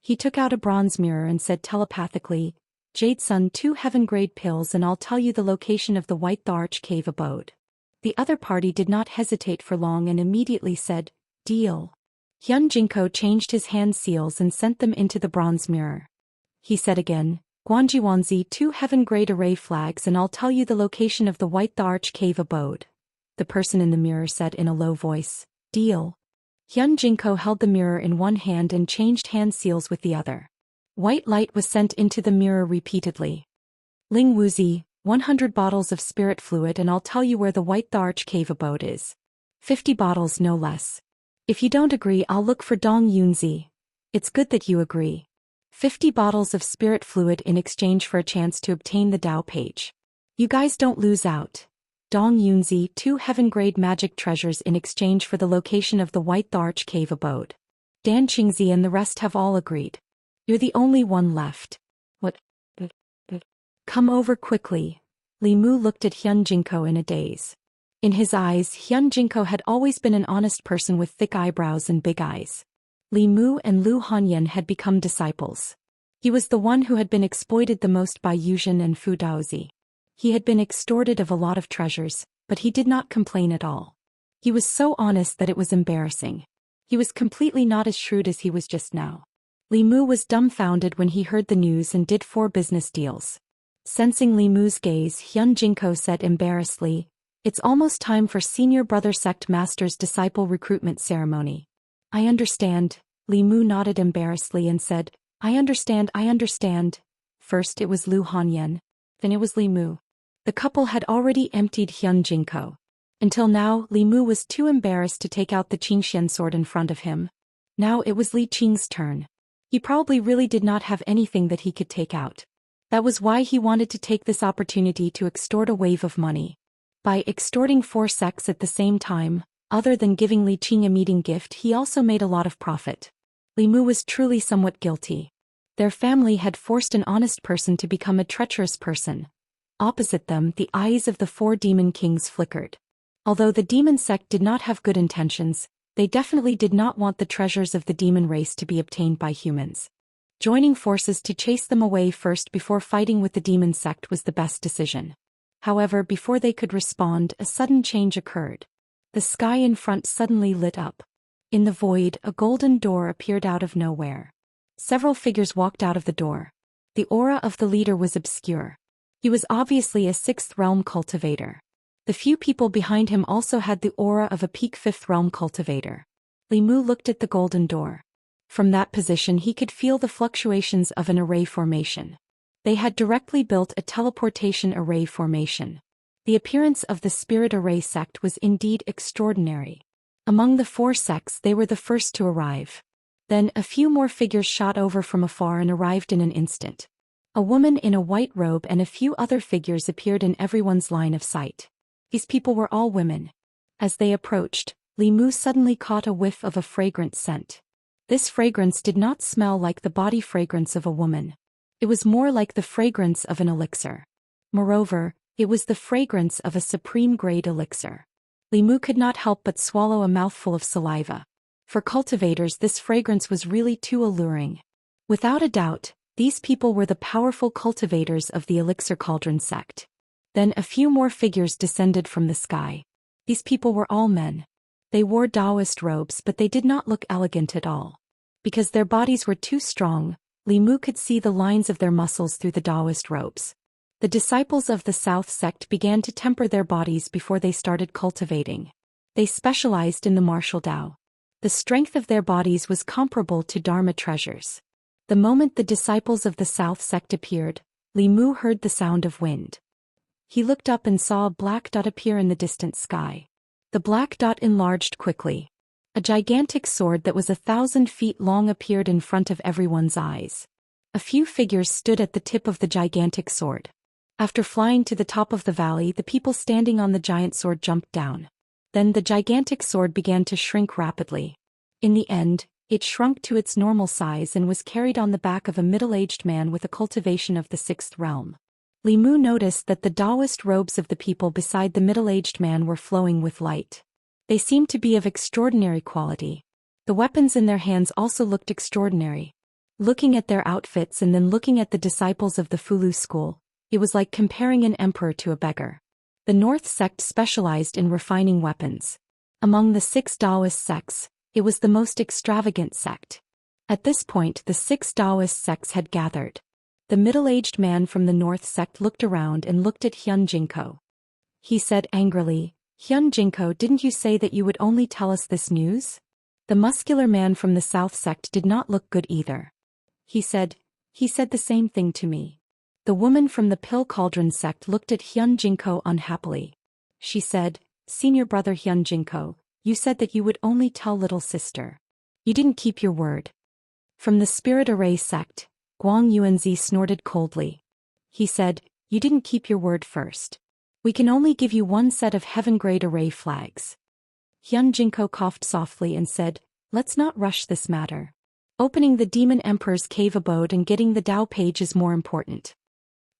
He took out a bronze mirror and said telepathically, Jade Sun, 2 heaven-grade pills and I'll tell you the location of the White Arch Cave abode. The other party did not hesitate for long and immediately said, deal. Hyun Jinko changed his hand seals and sent them into the bronze mirror. He said again, Guanjiwanzi, 2 heaven-grade array flags and I'll tell you the location of the White Arch Cave abode. The person in the mirror said in a low voice, deal. Hyun Jinko held the mirror in one hand and changed hand seals with the other. White light was sent into the mirror repeatedly. Ling Wuzi, 100 bottles of spirit fluid and I'll tell you where the White Arch Cave abode is. 50 bottles no less. If you don't agree I'll look for Dong Yunzi. It's good that you agree. 50 bottles of spirit fluid in exchange for a chance to obtain the Dao page. You guys don't lose out. Dong Yunzi, 2 heaven-grade magic treasures in exchange for the location of the White Arch Cave abode. Dan Qingzi and the rest have all agreed. You're the only one left. What? Come over quickly. Li Mu looked at Hyun Jinko in a daze. In his eyes, Hyun Jinko had always been an honest person with thick eyebrows and big eyes. Li Mu and Lu Hanyan had become disciples. He was the one who had been exploited the most by Yuzhen and Fu Daozi. He had been extorted of a lot of treasures, but he did not complain at all. He was so honest that it was embarrassing. He was completely not as shrewd as he was just now. Li Mu was dumbfounded when he heard the news and did 4 business deals. Sensing Li Mu's gaze, Hyun Jinko said embarrassedly, it's almost time for Senior Brother Sect Master's disciple recruitment ceremony. I understand. Li Mu nodded embarrassedly and said, I understand. First it was Lu Hanyan. Then it was Li Mu. The couple had already emptied Hyun Jinko. Until now, Li Mu was too embarrassed to take out the Xianxia sword in front of him. Now it was Li Qing's turn. He probably really did not have anything that he could take out. That was why he wanted to take this opportunity to extort a wave of money. By extorting 4 sects at the same time, other than giving Li Qing a meeting gift, he also made a lot of profit. Li Mu was truly somewhat guilty. Their family had forced an honest person to become a treacherous person. Opposite them, the eyes of the 4 demon kings flickered. Although the demon sect did not have good intentions, they definitely did not want the treasures of the demon race to be obtained by humans. Joining forces to chase them away first before fighting with the demon sect was the best decision. However, before they could respond, a sudden change occurred. The sky in front suddenly lit up. In the void, a golden door appeared out of nowhere. Several figures walked out of the door. The aura of the leader was obscure. He was obviously a 6th realm cultivator. The few people behind him also had the aura of a peak 5th realm cultivator. Li Mu looked at the golden door. From that position he could feel the fluctuations of an array formation. They had directly built a teleportation array formation. The appearance of the spirit array sect was indeed extraordinary. Among the 4 sects they were the first to arrive. Then a few more figures shot over from afar and arrived in an instant. A woman in a white robe and a few other figures appeared in everyone's line of sight. These people were all women. As they approached, Li Mu suddenly caught a whiff of a fragrant scent. This fragrance did not smell like the body fragrance of a woman. It was more like the fragrance of an elixir. Moreover, it was the fragrance of a supreme-grade elixir. Li Mu could not help but swallow a mouthful of saliva. For cultivators, this fragrance was really too alluring. Without a doubt, these people were the powerful cultivators of the Elixir Cauldron sect. Then a few more figures descended from the sky. These people were all men. They wore Daoist robes, but they did not look elegant at all. Because their bodies were too strong, Li Mu could see the lines of their muscles through the Daoist robes. The disciples of the South sect began to temper their bodies before they started cultivating. They specialized in the martial Dao. The strength of their bodies was comparable to Dharma treasures. The moment the disciples of the South sect appeared, Li Mu heard the sound of wind. He looked up and saw a black dot appear in the distant sky. The black dot enlarged quickly. A gigantic sword that was 1,000 feet long appeared in front of everyone's eyes. A few figures stood at the tip of the gigantic sword. After flying to the top of the valley, the people standing on the giant sword jumped down. Then the gigantic sword began to shrink rapidly. In the end, it shrunk to its normal size and was carried on the back of a middle-aged man with a cultivation of the 6th realm. Li Mu noticed that the Daoist robes of the people beside the middle-aged man were flowing with light. They seemed to be of extraordinary quality. The weapons in their hands also looked extraordinary. Looking at their outfits and then looking at the disciples of the Fulu school, it was like comparing an emperor to a beggar. The North sect specialized in refining weapons. Among the 6 Daoist sects, it was the most extravagant sect. At this point, the 6 Daoist sects had gathered. The middle-aged man from the North sect looked around and looked at Hyun Jinko. He said angrily, "Hyun Jinko, didn't you say that you would only tell us this news?" The muscular man from the South sect did not look good either. He said the same thing to me. The woman from the Pill Cauldron sect looked at Hyun Jinko unhappily. She said, "Senior brother Hyun Jinko, you said that you would only tell little sister. You didn't keep your word." From the Spirit Array sect, Guang Yuanzi snorted coldly. He said, "You didn't keep your word first. We can only give you one set of heaven-grade array flags." Hyun Jinko coughed softly and said, "Let's not rush this matter. Opening the Demon Emperor's cave abode and getting the Dao page is more important."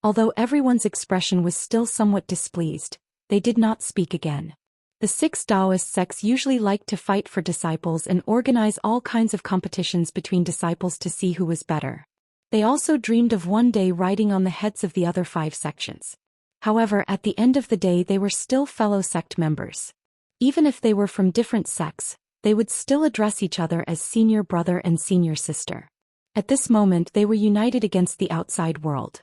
Although everyone's expression was still somewhat displeased, they did not speak again. The 6 Daoist sects usually liked to fight for disciples and organize all kinds of competitions between disciples to see who was better. They also dreamed of one day riding on the heads of the other 5 sections. However, at the end of the day they were still fellow sect members. Even if they were from different sects, they would still address each other as senior brother and senior sister. At this moment they were united against the outside world.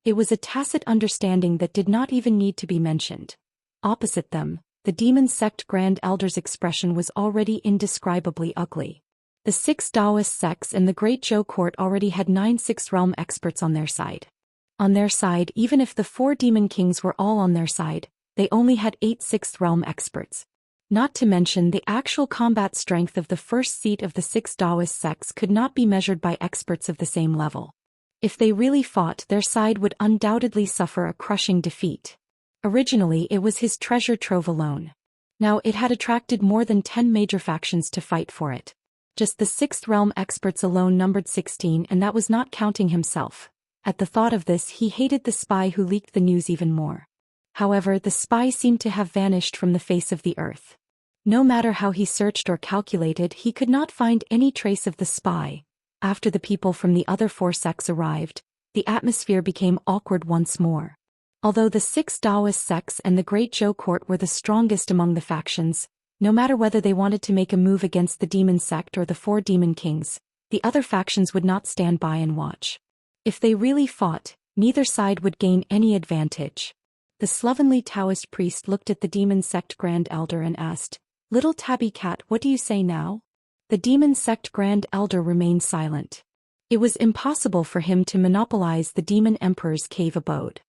It was a tacit understanding that did not even need to be mentioned. Opposite them, the demon sect Grand Elder's expression was already indescribably ugly. The 6 Daoist sects and the Great Zhou court already had 9 Sixth Realm experts on their side. On their side, even if the 4 demon kings were all on their side, they only had 8 Sixth Realm experts. Not to mention the actual combat strength of the first seat of the 6 Daoist sects could not be measured by experts of the same level. If they really fought, their side would undoubtedly suffer a crushing defeat. Originally it was his treasure trove alone. Now it had attracted more than 10 major factions to fight for it. Just the 6th Realm experts alone numbered 16, and that was not counting himself. At the thought of this he hated the spy who leaked the news even more. However, the spy seemed to have vanished from the face of the earth. No matter how he searched or calculated, he could not find any trace of the spy. After the people from the other 4 sects arrived, the atmosphere became awkward once more. Although the 6 Daoist sects and the Great Zhou court were the strongest among the factions, no matter whether they wanted to make a move against the demon sect or the 4 demon kings, the other factions would not stand by and watch. If they really fought, neither side would gain any advantage. The slovenly Taoist priest looked at the demon sect Grand Elder and asked, "Little tabby cat, what do you say now?" The demon sect Grand Elder remained silent. It was impossible for him to monopolize the demon emperor's cave abode.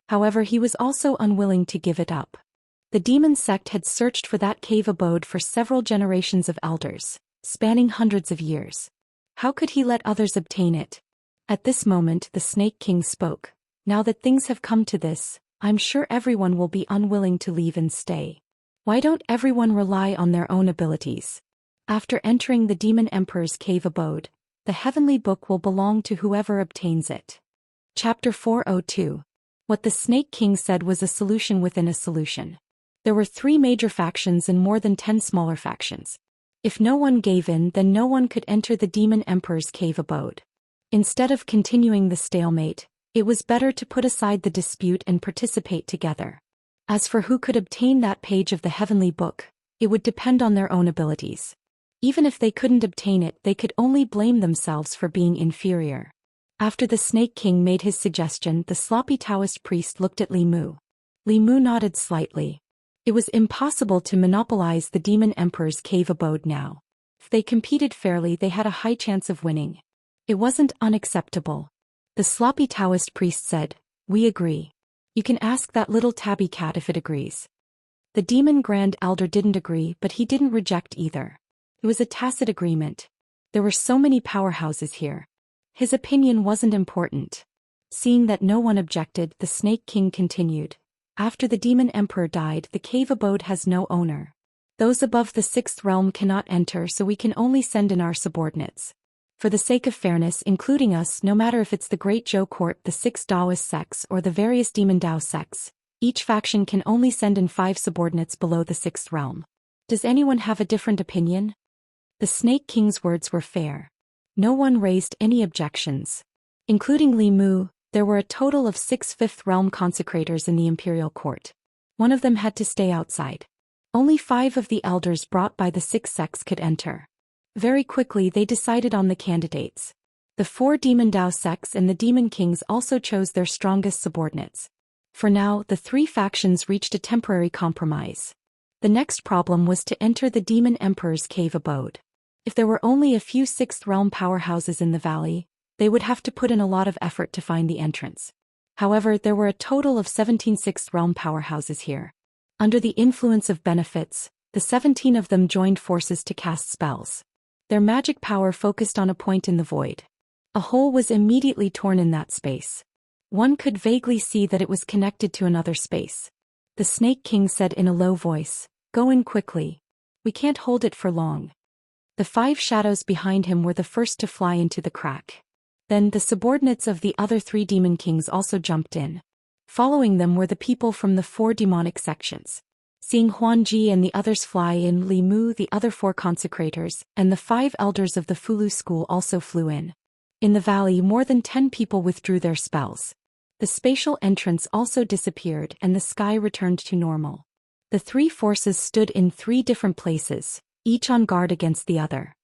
However, he was also unwilling to give it up. The demon sect had searched for that cave abode for several generations of elders, spanning hundreds of years. How could he let others obtain it? At this moment the Snake King spoke. "Now that things have come to this, I'm sure everyone will be unwilling to leave and stay. Why don't everyone rely on their own abilities? After entering the Demon Emperor's cave abode, the heavenly book will belong to whoever obtains it." Chapter 402. What the Snake King said was a solution within a solution. There were 3 major factions and more than 10 smaller factions. If no one gave in, then no one could enter the Demon Emperor's cave abode. Instead of continuing the stalemate, it was better to put aside the dispute and participate together. As for who could obtain that page of the heavenly book, it would depend on their own abilities. Even if they couldn't obtain it, they could only blame themselves for being inferior. After the Snake King made his suggestion, the sloppy Taoist priest looked at Li Mu. Li Mu nodded slightly. It was impossible to monopolize the Demon Emperor's cave abode now. If they competed fairly, they had a high chance of winning. It wasn't unacceptable. The sloppy Taoist priest said, "We agree. You can ask that little tabby cat if it agrees." The Demon Grand Elder didn't agree, but he didn't reject either. It was a tacit agreement. There were so many powerhouses here. His opinion wasn't important. Seeing that no one objected, the Snake King continued. "After the Demon Emperor died, the cave abode has no owner. Those above the 6th realm cannot enter, so we can only send in our subordinates. For the sake of fairness, including us, no matter if it's the Great Zhou court, the 6 Daoist sects, or the various Demon Dao sects, each faction can only send in 5 subordinates below the 6th realm. Does anyone have a different opinion?" The Snake King's words were fair. No one raised any objections. Including Li Mu, there were a total of 6 Fifth Realm consecrators in the imperial court. One of them had to stay outside. Only 5 of the elders brought by the 6 sects could enter. Very quickly they decided on the candidates. The 4 Demon Dao sects and the Demon Kings also chose their strongest subordinates. For now, the 3 factions reached a temporary compromise. The next problem was to enter the Demon Emperor's cave abode. If there were only a few 6th Realm powerhouses in the valley, they would have to put in a lot of effort to find the entrance. However, there were a total of 17 6th Realm powerhouses here. Under the influence of benefits, the 17 of them joined forces to cast spells. Their magic power focused on a point in the void. A hole was immediately torn in that space. One could vaguely see that it was connected to another space. The Snake King said in a low voice, "Go in quickly. We can't hold it for long." The 5 shadows behind him were the first to fly into the crack. Then the subordinates of the other 3 Demon Kings also jumped in. Following them were the people from the 4 demonic sections. Seeing Huanji and the others fly in, Li Mu, the other 4 consecrators, and the 5 elders of the Fulu school also flew in. In the valley, more than 10 people withdrew their spells. The spatial entrance also disappeared and the sky returned to normal. The 3 forces stood in 3 different places, each on guard against the other.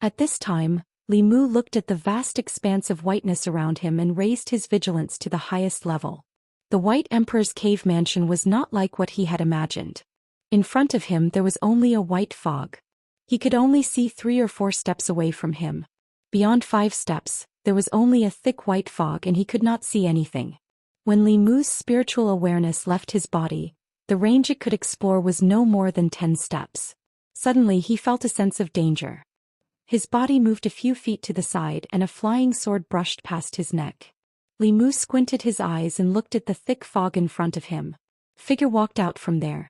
At this time, Li Mu looked at the vast expanse of whiteness around him and raised his vigilance to the highest level. The White Emperor's cave mansion was not like what he had imagined. In front of him there was only a white fog. He could only see 3 or 4 steps away from him. Beyond 5 steps, there was only a thick white fog and he could not see anything. When Li Mu's spiritual awareness left his body, the range it could explore was no more than 10 steps. Suddenly he felt a sense of danger. His body moved a few feet to the side and a flying sword brushed past his neck. Li Mu squinted his eyes and looked at the thick fog in front of him. Figure walked out from there.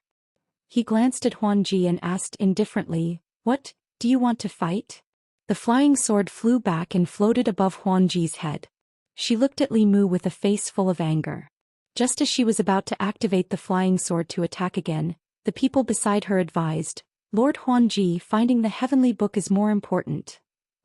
He glanced at Huanji and asked indifferently, "What, do you want to fight?" The flying sword flew back and floated above Huanji's head. She looked at Li Mu with a face full of anger. Just as she was about to activate the flying sword to attack again, the people beside her advised, "Lord Huanji, finding the heavenly book is more important."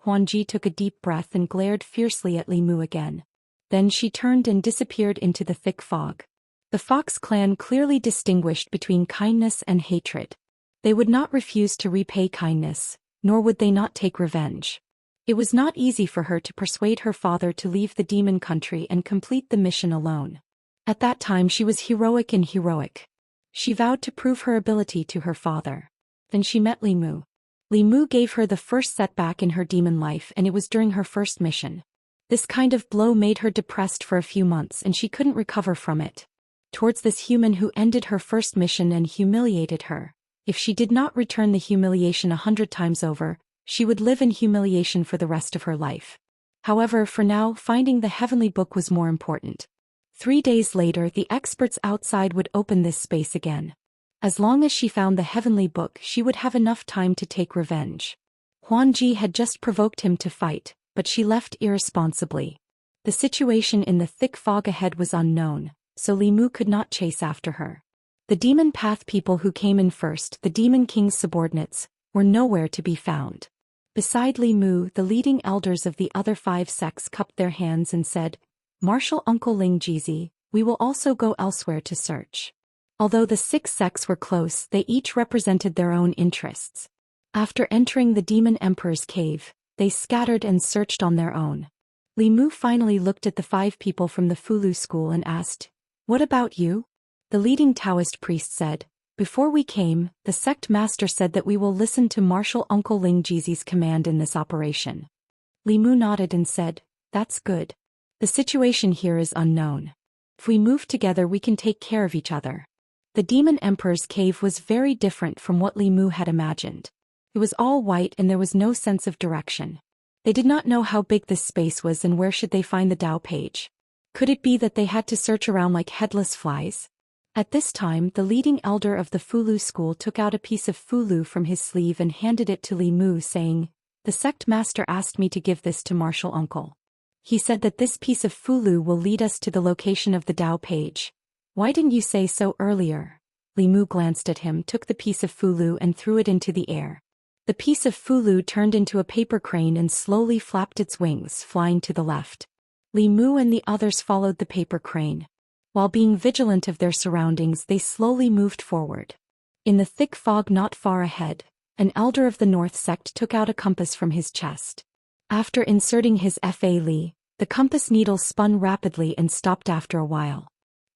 Huanji took a deep breath and glared fiercely at Li Mu again. Then she turned and disappeared into the thick fog. The Fox clan clearly distinguished between kindness and hatred. They would not refuse to repay kindness, nor would they not take revenge. It was not easy for her to persuade her father to leave the demon country and complete the mission alone. At that time she was heroic and heroic. She vowed to prove her ability to her father. Then she met Li Mu. Li Mu gave her the first setback in her demon life, and it was during her first mission. This kind of blow made her depressed for a few months and she couldn't recover from it. Towards this human who ended her first mission and humiliated her, if she did not return the humiliation 100 times over, she would live in humiliation for the rest of her life. However, for now, finding the heavenly book was more important. 3 days later, the experts outside would open this space again. As long as she found the heavenly book, she would have enough time to take revenge. Huanji had just provoked him to fight, but she left irresponsibly. The situation in the thick fog ahead was unknown, so Li Mu could not chase after her. The demon path people who came in first, the Demon King's subordinates, were nowhere to be found. Beside Li Mu, the leading elders of the other 5 sects cupped their hands and said, "Martial Uncle Ling Jizi, we will also go elsewhere to search." Although the 6 sects were close, they each represented their own interests. After entering the Demon Emperor's cave, they scattered and searched on their own. Li Mu finally looked at the 5 people from the Fulu school and asked, "What about you?" The leading Taoist priest said, "Before we came, the sect master said that we will listen to Martial Uncle Ling Jizi's command in this operation." Li Mu nodded and said, "That's good. The situation here is unknown. If we move together we can take care of each other." The Demon Emperor's cave was very different from what Li Mu had imagined. It was all white and there was no sense of direction. They did not know how big this space was and where should they find the Dao page. Could it be that they had to search around like headless flies? At this time, the leading elder of the Fulu school took out a piece of Fulu from his sleeve and handed it to Li Mu, saying, "The sect master asked me to give this to Martial Uncle. He said that this piece of Fulu will lead us to the location of the Dao page. Why didn't you say so earlier?" Li Mu glanced at him, took the piece of Fulu and threw it into the air. The piece of fulu turned into a paper crane and slowly flapped its wings, flying to the left. Li Mu and the others followed the paper crane. While being vigilant of their surroundings, they slowly moved forward. In the thick fog not far ahead, an elder of the North sect took out a compass from his chest. After inserting his Fa Li, the compass needle spun rapidly and stopped after a while.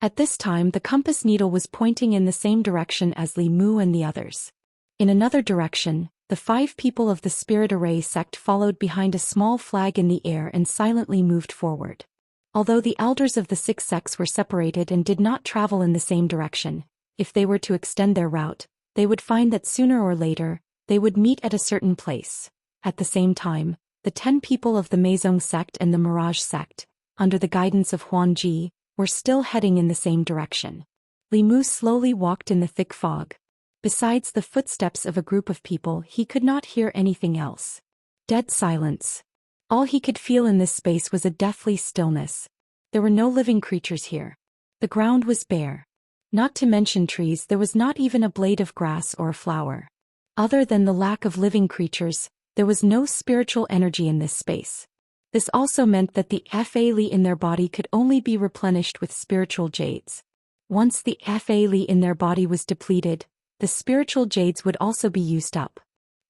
At this time the compass needle was pointing in the same direction as Li Mu and the others. In another direction, the 5 people of the Spirit Array sect followed behind a small flag in the air and silently moved forward. Although the elders of the 6 sects were separated and did not travel in the same direction, if they were to extend their route, they would find that sooner or later, they would meet at a certain place. At the same time, the 10 people of the Meizong sect and the Mirage sect, under the guidance of Huan Ji, were still heading in the same direction. Li Mu slowly walked in the thick fog. Besides the footsteps of a group of people, he could not hear anything else. Dead silence. All he could feel in this space was a deathly stillness. There were no living creatures here. The ground was bare. Not to mention trees, there was not even a blade of grass or a flower. Other than the lack of living creatures, there was no spiritual energy in this space. This also meant that the Fa Li in their body could only be replenished with spiritual jades. Once the Fa Li in their body was depleted, the spiritual jades would also be used up.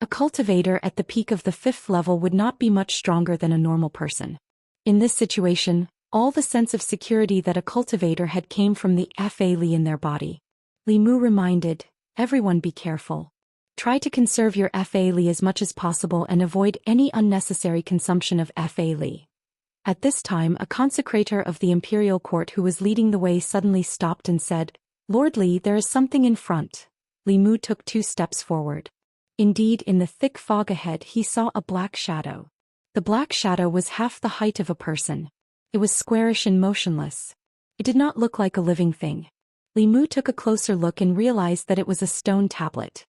A cultivator at the peak of the 5th level would not be much stronger than a normal person. In this situation, all the sense of security that a cultivator had came from the Fa Li in their body. Li Mu reminded, everyone be careful. Try to conserve your Fa Li as much as possible and avoid any unnecessary consumption of Fa Li. At this time a consecrator of the imperial court who was leading the way suddenly stopped and said, Lord Li, there is something in front. Li Mu took 2 steps forward. Indeed, in the thick fog ahead he saw a black shadow. The black shadow was half the height of a person. It was squarish and motionless. It did not look like a living thing. Li Mu took a closer look and realized that it was a stone tablet.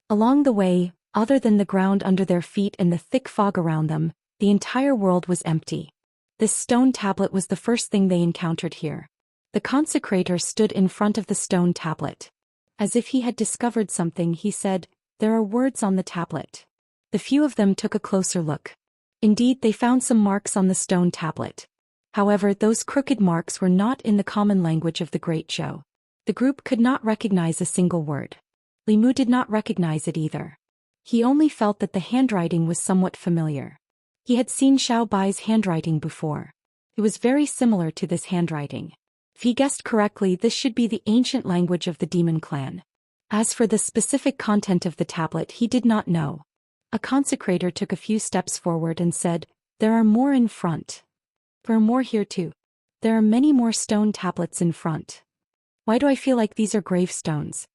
Along the way, other than the ground under their feet and the thick fog around them, the entire world was empty. This stone tablet was the first thing they encountered here. The consecrator stood in front of the stone tablet. As if he had discovered something, he said, There are words on the tablet. The few of them took a closer look. Indeed, they found some marks on the stone tablet. However, those crooked marks were not in the common language of the Great Zhou. The group could not recognize a single word. Li Mu did not recognize it either. He only felt that the handwriting was somewhat familiar. He had seen Xiao Bai's handwriting before. It was very similar to this handwriting. If he guessed correctly, this should be the ancient language of the demon clan. As for the specific content of the tablet, he did not know. A consecrator took a few steps forward and said, There are more in front. There are more here too. There are many more stone tablets in front. Why do I feel like these are gravestones?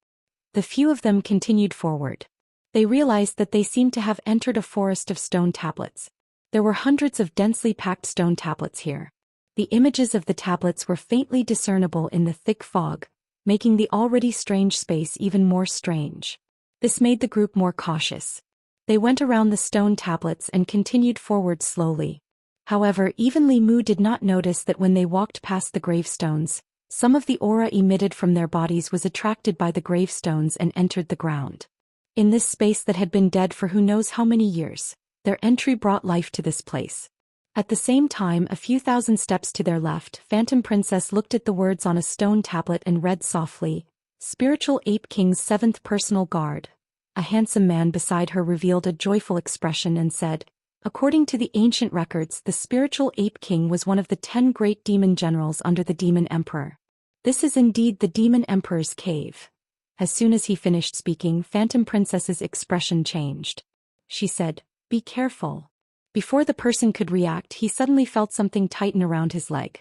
The few of them continued forward. They realized that they seemed to have entered a forest of stone tablets. There were hundreds of densely packed stone tablets here. The images of the tablets were faintly discernible in the thick fog, making the already strange space even more strange. This made the group more cautious. They went around the stone tablets and continued forward slowly. However, even Li Mu did not notice that when they walked past the gravestones, some of the aura emitted from their bodies was attracted by the gravestones and entered the ground. In this space that had been dead for who knows how many years, their entry brought life to this place. At the same time, a few thousand steps to their left, Phantom Princess looked at the words on a stone tablet and read softly, Spiritual Ape King's 7th Personal Guard. A handsome man beside her revealed a joyful expression and said, According to the ancient records, the Spiritual Ape King was one of the 10 great demon generals under the Demon Emperor. This is indeed the Demon Emperor's cave. As soon as he finished speaking, Phantom Princess's expression changed. She said, Be careful. Before the person could react, he suddenly felt something tighten around his leg.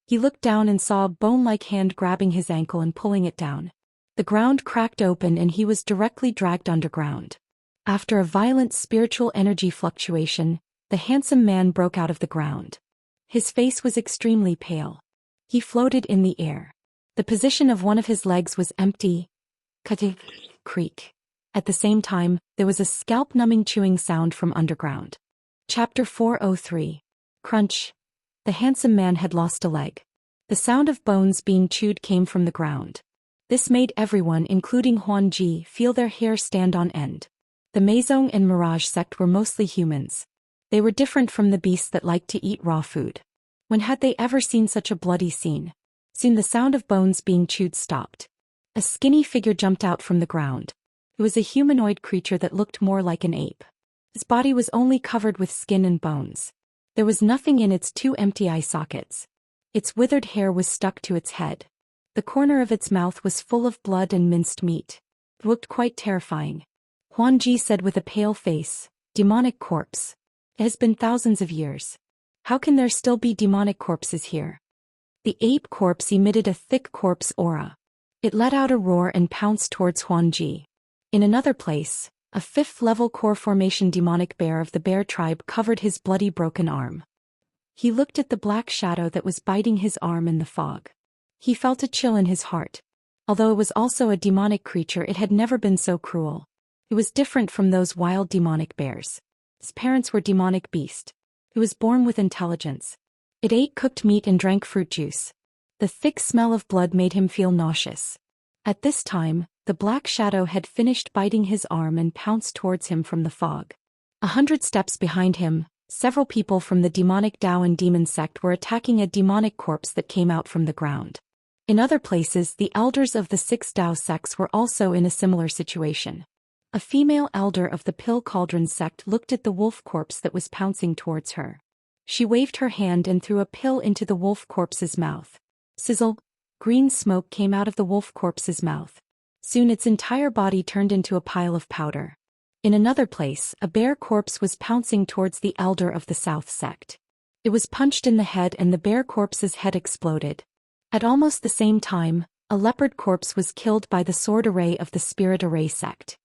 He looked down and saw a bone-like hand grabbing his ankle and pulling it down. The ground cracked open and he was directly dragged underground. After a violent spiritual energy fluctuation, the handsome man broke out of the ground. His face was extremely pale. He floated in the air. The position of one of his legs was empty. Creak. At the same time, there was a scalp-numbing chewing sound from underground. Chapter 403. Crunch. The handsome man had lost a leg. The sound of bones being chewed came from the ground. This made everyone, including Huan Ji, feel their hair stand on end. The Meizong and Mirage sect were mostly humans. They were different from the beasts that liked to eat raw food. When had they ever seen such a bloody scene? Soon the sound of bones being chewed stopped. A skinny figure jumped out from the ground. It was a humanoid creature that looked more like an ape. Its body was only covered with skin and bones. There was nothing in its two empty eye sockets. Its withered hair was stuck to its head. The corner of its mouth was full of blood and minced meat. It looked quite terrifying. Huan Ji said with a pale face, "Demonic corpse. It has been thousands of years. How can there still be demonic corpses here?" The ape corpse emitted a thick corpse aura. It let out a roar and pounced towards Huan Ji. In another place, a fifth-level core formation demonic bear of the bear tribe covered his bloody broken arm. He looked at the black shadow that was biting his arm in the fog. He felt a chill in his heart. Although it was also a demonic creature, it had never been so cruel. It was different from those wild demonic bears. His parents were demonic beasts. It was born with intelligence. It ate cooked meat and drank fruit juice. The thick smell of blood made him feel nauseous. At this time, the black shadow had finished biting his arm and pounced towards him from the fog. 100 steps behind him, several people from the demonic Dao and demon sect were attacking a demonic corpse that came out from the ground. In other places, the elders of the 6 Dao sects were also in a similar situation. A female elder of the Pill Cauldron sect looked at the wolf corpse that was pouncing towards her. She waved her hand and threw a pill into the wolf corpse's mouth. Sizzle! Green smoke came out of the wolf corpse's mouth. Soon its entire body turned into a pile of powder. In another place, a bear corpse was pouncing towards the elder of the South sect. It was punched in the head and the bear corpse's head exploded. At almost the same time, a leopard corpse was killed by the sword array of the spirit array sect.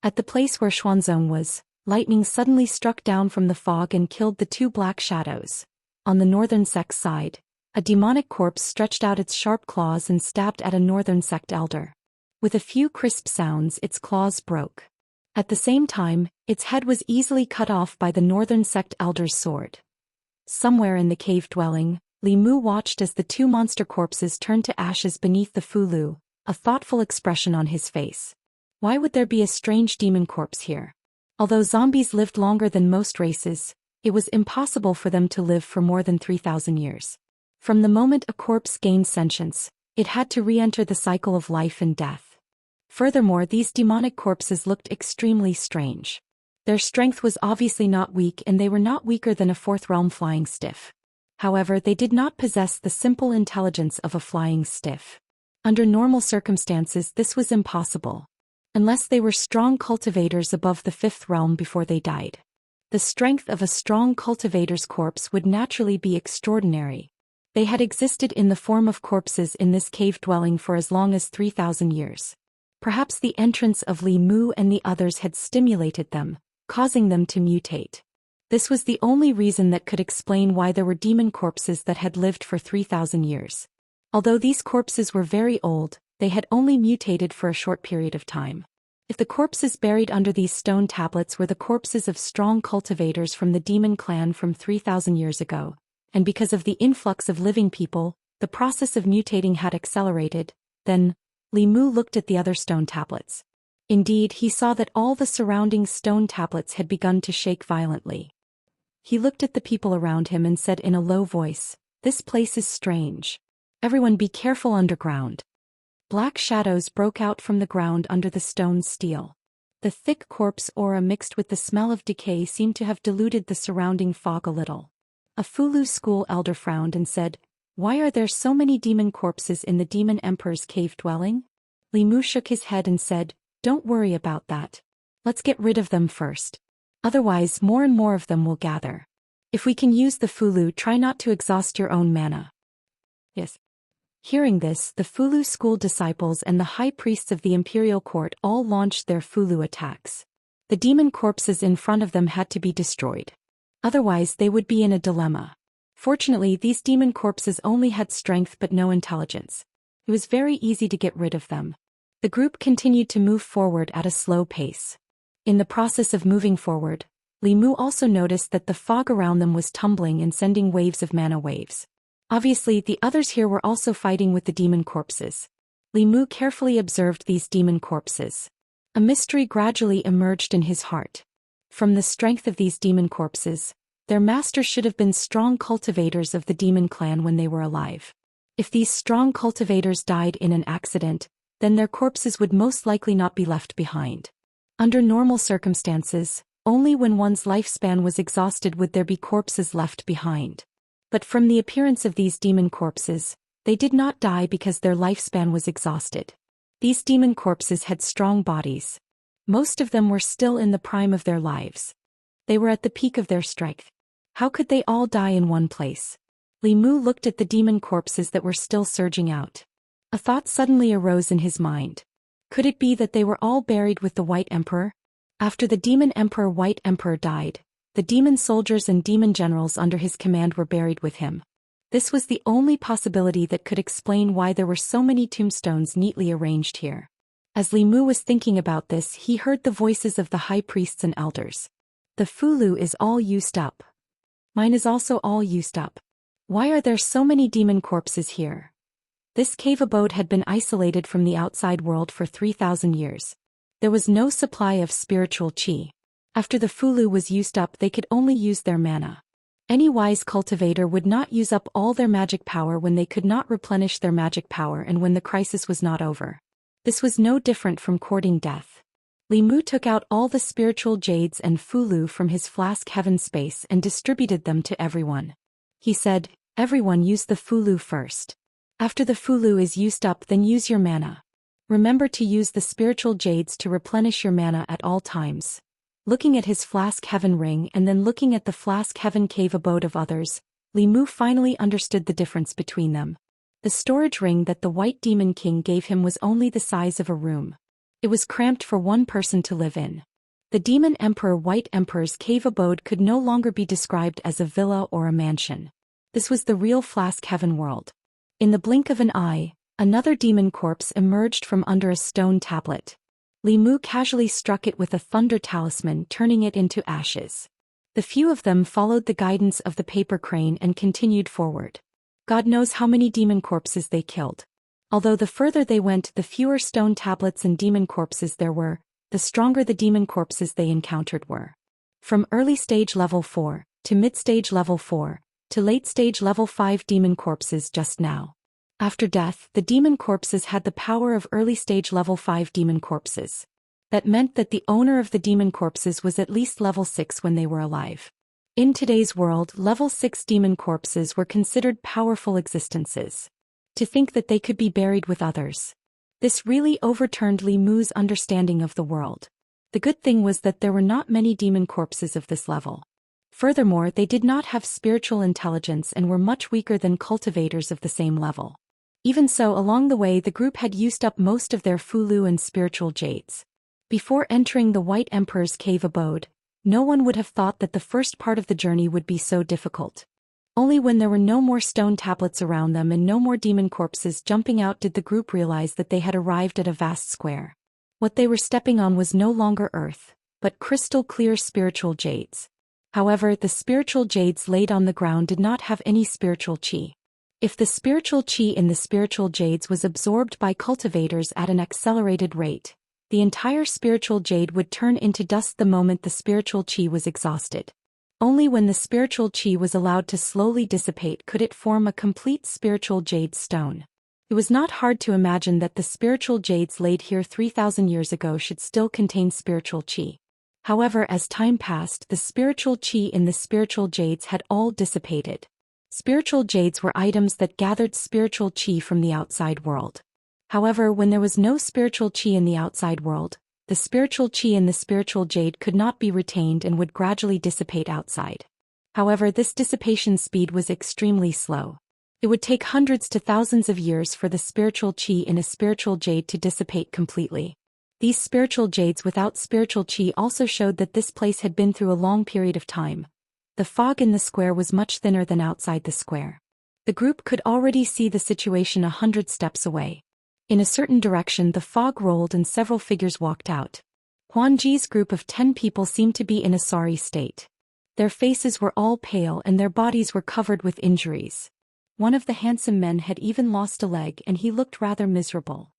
At the place where Xuanzong was, lightning suddenly struck down from the fog and killed the 2 black shadows. On the northern sect's side, a demonic corpse stretched out its sharp claws and stabbed at a northern sect elder. With a few crisp sounds, its claws broke. At the same time, its head was easily cut off by the northern sect elder's sword. Somewhere in the cave dwelling, Li Mu watched as the 2 monster corpses turned to ashes beneath the fulu, a thoughtful expression on his face. Why would there be a strange demon corpse here? Although zombies lived longer than most races, it was impossible for them to live for more than 3,000 years. From the moment a corpse gained sentience, it had to re-enter the cycle of life and death. Furthermore, these demonic corpses looked extremely strange. Their strength was obviously not weak, and they were not weaker than a 4th realm flying stiff. However, they did not possess the simple intelligence of a flying stiff. Under normal circumstances, this was impossible. Unless they were strong cultivators above the 5th realm before they died. The strength of a strong cultivator's corpse would naturally be extraordinary. They had existed in the form of corpses in this cave dwelling for as long as 3,000 years. Perhaps the entrance of Li Mu and the others had stimulated them, causing them to mutate. This was the only reason that could explain why there were demon corpses that had lived for 3,000 years. Although these corpses were very old, they had only mutated for a short period of time. If the corpses buried under these stone tablets were the corpses of strong cultivators from the demon clan from 3,000 years ago, and because of the influx of living people, the process of mutating had accelerated, then Li Mu looked at the other stone tablets. Indeed, he saw that all the surrounding stone tablets had begun to shake violently. He looked at the people around him and said in a low voice, "This place is strange. Everyone be careful underground." Black shadows broke out from the ground under the stone steel. The thick corpse aura mixed with the smell of decay seemed to have diluted the surrounding fog a little. A Fulu school elder frowned and said, "Why are there so many demon corpses in the demon emperor's cave dwelling?" Li Mu shook his head and said, "Don't worry about that. Let's get rid of them first. Otherwise, more and more of them will gather. If we can use the Fulu, try not to exhaust your own mana." Yes. Hearing this, the Fulu school disciples and the high priests of the imperial court all launched their Fulu attacks. The demon corpses in front of them had to be destroyed. Otherwise, they would be in a dilemma. Fortunately, these demon corpses only had strength but no intelligence. It was very easy to get rid of them. The group continued to move forward at a slow pace. In the process of moving forward, Li Mu also noticed that the fog around them was tumbling and sending waves of mana waves. Obviously, the others here were also fighting with the demon corpses. Li Mu carefully observed these demon corpses. A mystery gradually emerged in his heart. From the strength of these demon corpses, their masters should have been strong cultivators of the demon clan when they were alive. If these strong cultivators died in an accident, then their corpses would most likely not be left behind. Under normal circumstances, only when one's lifespan was exhausted would there be corpses left behind. But from the appearance of these demon corpses, they did not die because their lifespan was exhausted. These demon corpses had strong bodies. Most of them were still in the prime of their lives. They were at the peak of their strength. How could they all die in one place? Li Mu looked at the demon corpses that were still surging out. A thought suddenly arose in his mind. Could it be that they were all buried with the White Emperor? After the demon emperor White Emperor died, the demon soldiers and demon generals under his command were buried with him. This was the only possibility that could explain why there were so many tombstones neatly arranged here. As Li Mu was thinking about this, he heard the voices of the high priests and elders. The Fulu is all used up. Mine is also all used up. Why are there so many demon corpses here? This cave abode had been isolated from the outside world for 3,000 years. There was no supply of spiritual qi. After the Fulu was used up, they could only use their mana. Any wise cultivator would not use up all their magic power when they could not replenish their magic power and when the crisis was not over. This was no different from courting death. Li Mu took out all the spiritual jades and Fulu from his flask heaven space and distributed them to everyone. He said, "Everyone use the Fulu first. After the Fulu is used up, then use your mana. Remember to use the spiritual jades to replenish your mana at all times." Looking at his flask heaven ring and then looking at the flask heaven cave abode of others, Li Mu finally understood the difference between them. The storage ring that the White Demon King gave him was only the size of a room. It was cramped for one person to live in. The Demon Emperor White Emperor's cave abode could no longer be described as a villa or a mansion. This was the real flask heaven world. In the blink of an eye, another demon corpse emerged from under a stone tablet. Li Mu casually struck it with a thunder talisman, turning it into ashes. The few of them followed the guidance of the paper crane and continued forward. God knows how many demon corpses they killed. Although the further they went, the fewer stone tablets and demon corpses there were, the stronger the demon corpses they encountered were. From early stage level 4, to mid-stage level 4, to late stage level 5 demon corpses just now. After death, the demon corpses had the power of early stage level 5 demon corpses. That meant that the owner of the demon corpses was at least level 6 when they were alive. In today's world, level 6 demon corpses were considered powerful existences. To think that they could be buried with others. This really overturned Li Mu's understanding of the world. The good thing was that there were not many demon corpses of this level. Furthermore, they did not have spiritual intelligence and were much weaker than cultivators of the same level. Even so, along the way the group had used up most of their Fulu and spiritual jades. Before entering the White Emperor's cave abode, no one would have thought that the first part of the journey would be so difficult. Only when there were no more stone tablets around them and no more demon corpses jumping out did the group realize that they had arrived at a vast square. What they were stepping on was no longer earth, but crystal clear spiritual jades. However, the spiritual jades laid on the ground did not have any spiritual qi. If the spiritual qi in the spiritual jades was absorbed by cultivators at an accelerated rate, the entire spiritual jade would turn into dust the moment the spiritual qi was exhausted. Only when the spiritual qi was allowed to slowly dissipate could it form a complete spiritual jade stone. It was not hard to imagine that the spiritual jades laid here 3,000 years ago should still contain spiritual qi. However, as time passed, the spiritual qi in the spiritual jades had all dissipated. Spiritual jades were items that gathered spiritual qi from the outside world. However, when there was no spiritual qi in the outside world, the spiritual qi in the spiritual jade could not be retained and would gradually dissipate outside. However, this dissipation speed was extremely slow. It would take hundreds to thousands of years for the spiritual qi in a spiritual jade to dissipate completely. These spiritual jades without spiritual qi also showed that this place had been through a long period of time. The fog in the square was much thinner than outside the square. The group could already see the situation 100 steps away. In a certain direction the fog rolled and several figures walked out. Huanji's group of 10 people seemed to be in a sorry state. Their faces were all pale and their bodies were covered with injuries. One of the handsome men had even lost a leg and he looked rather miserable.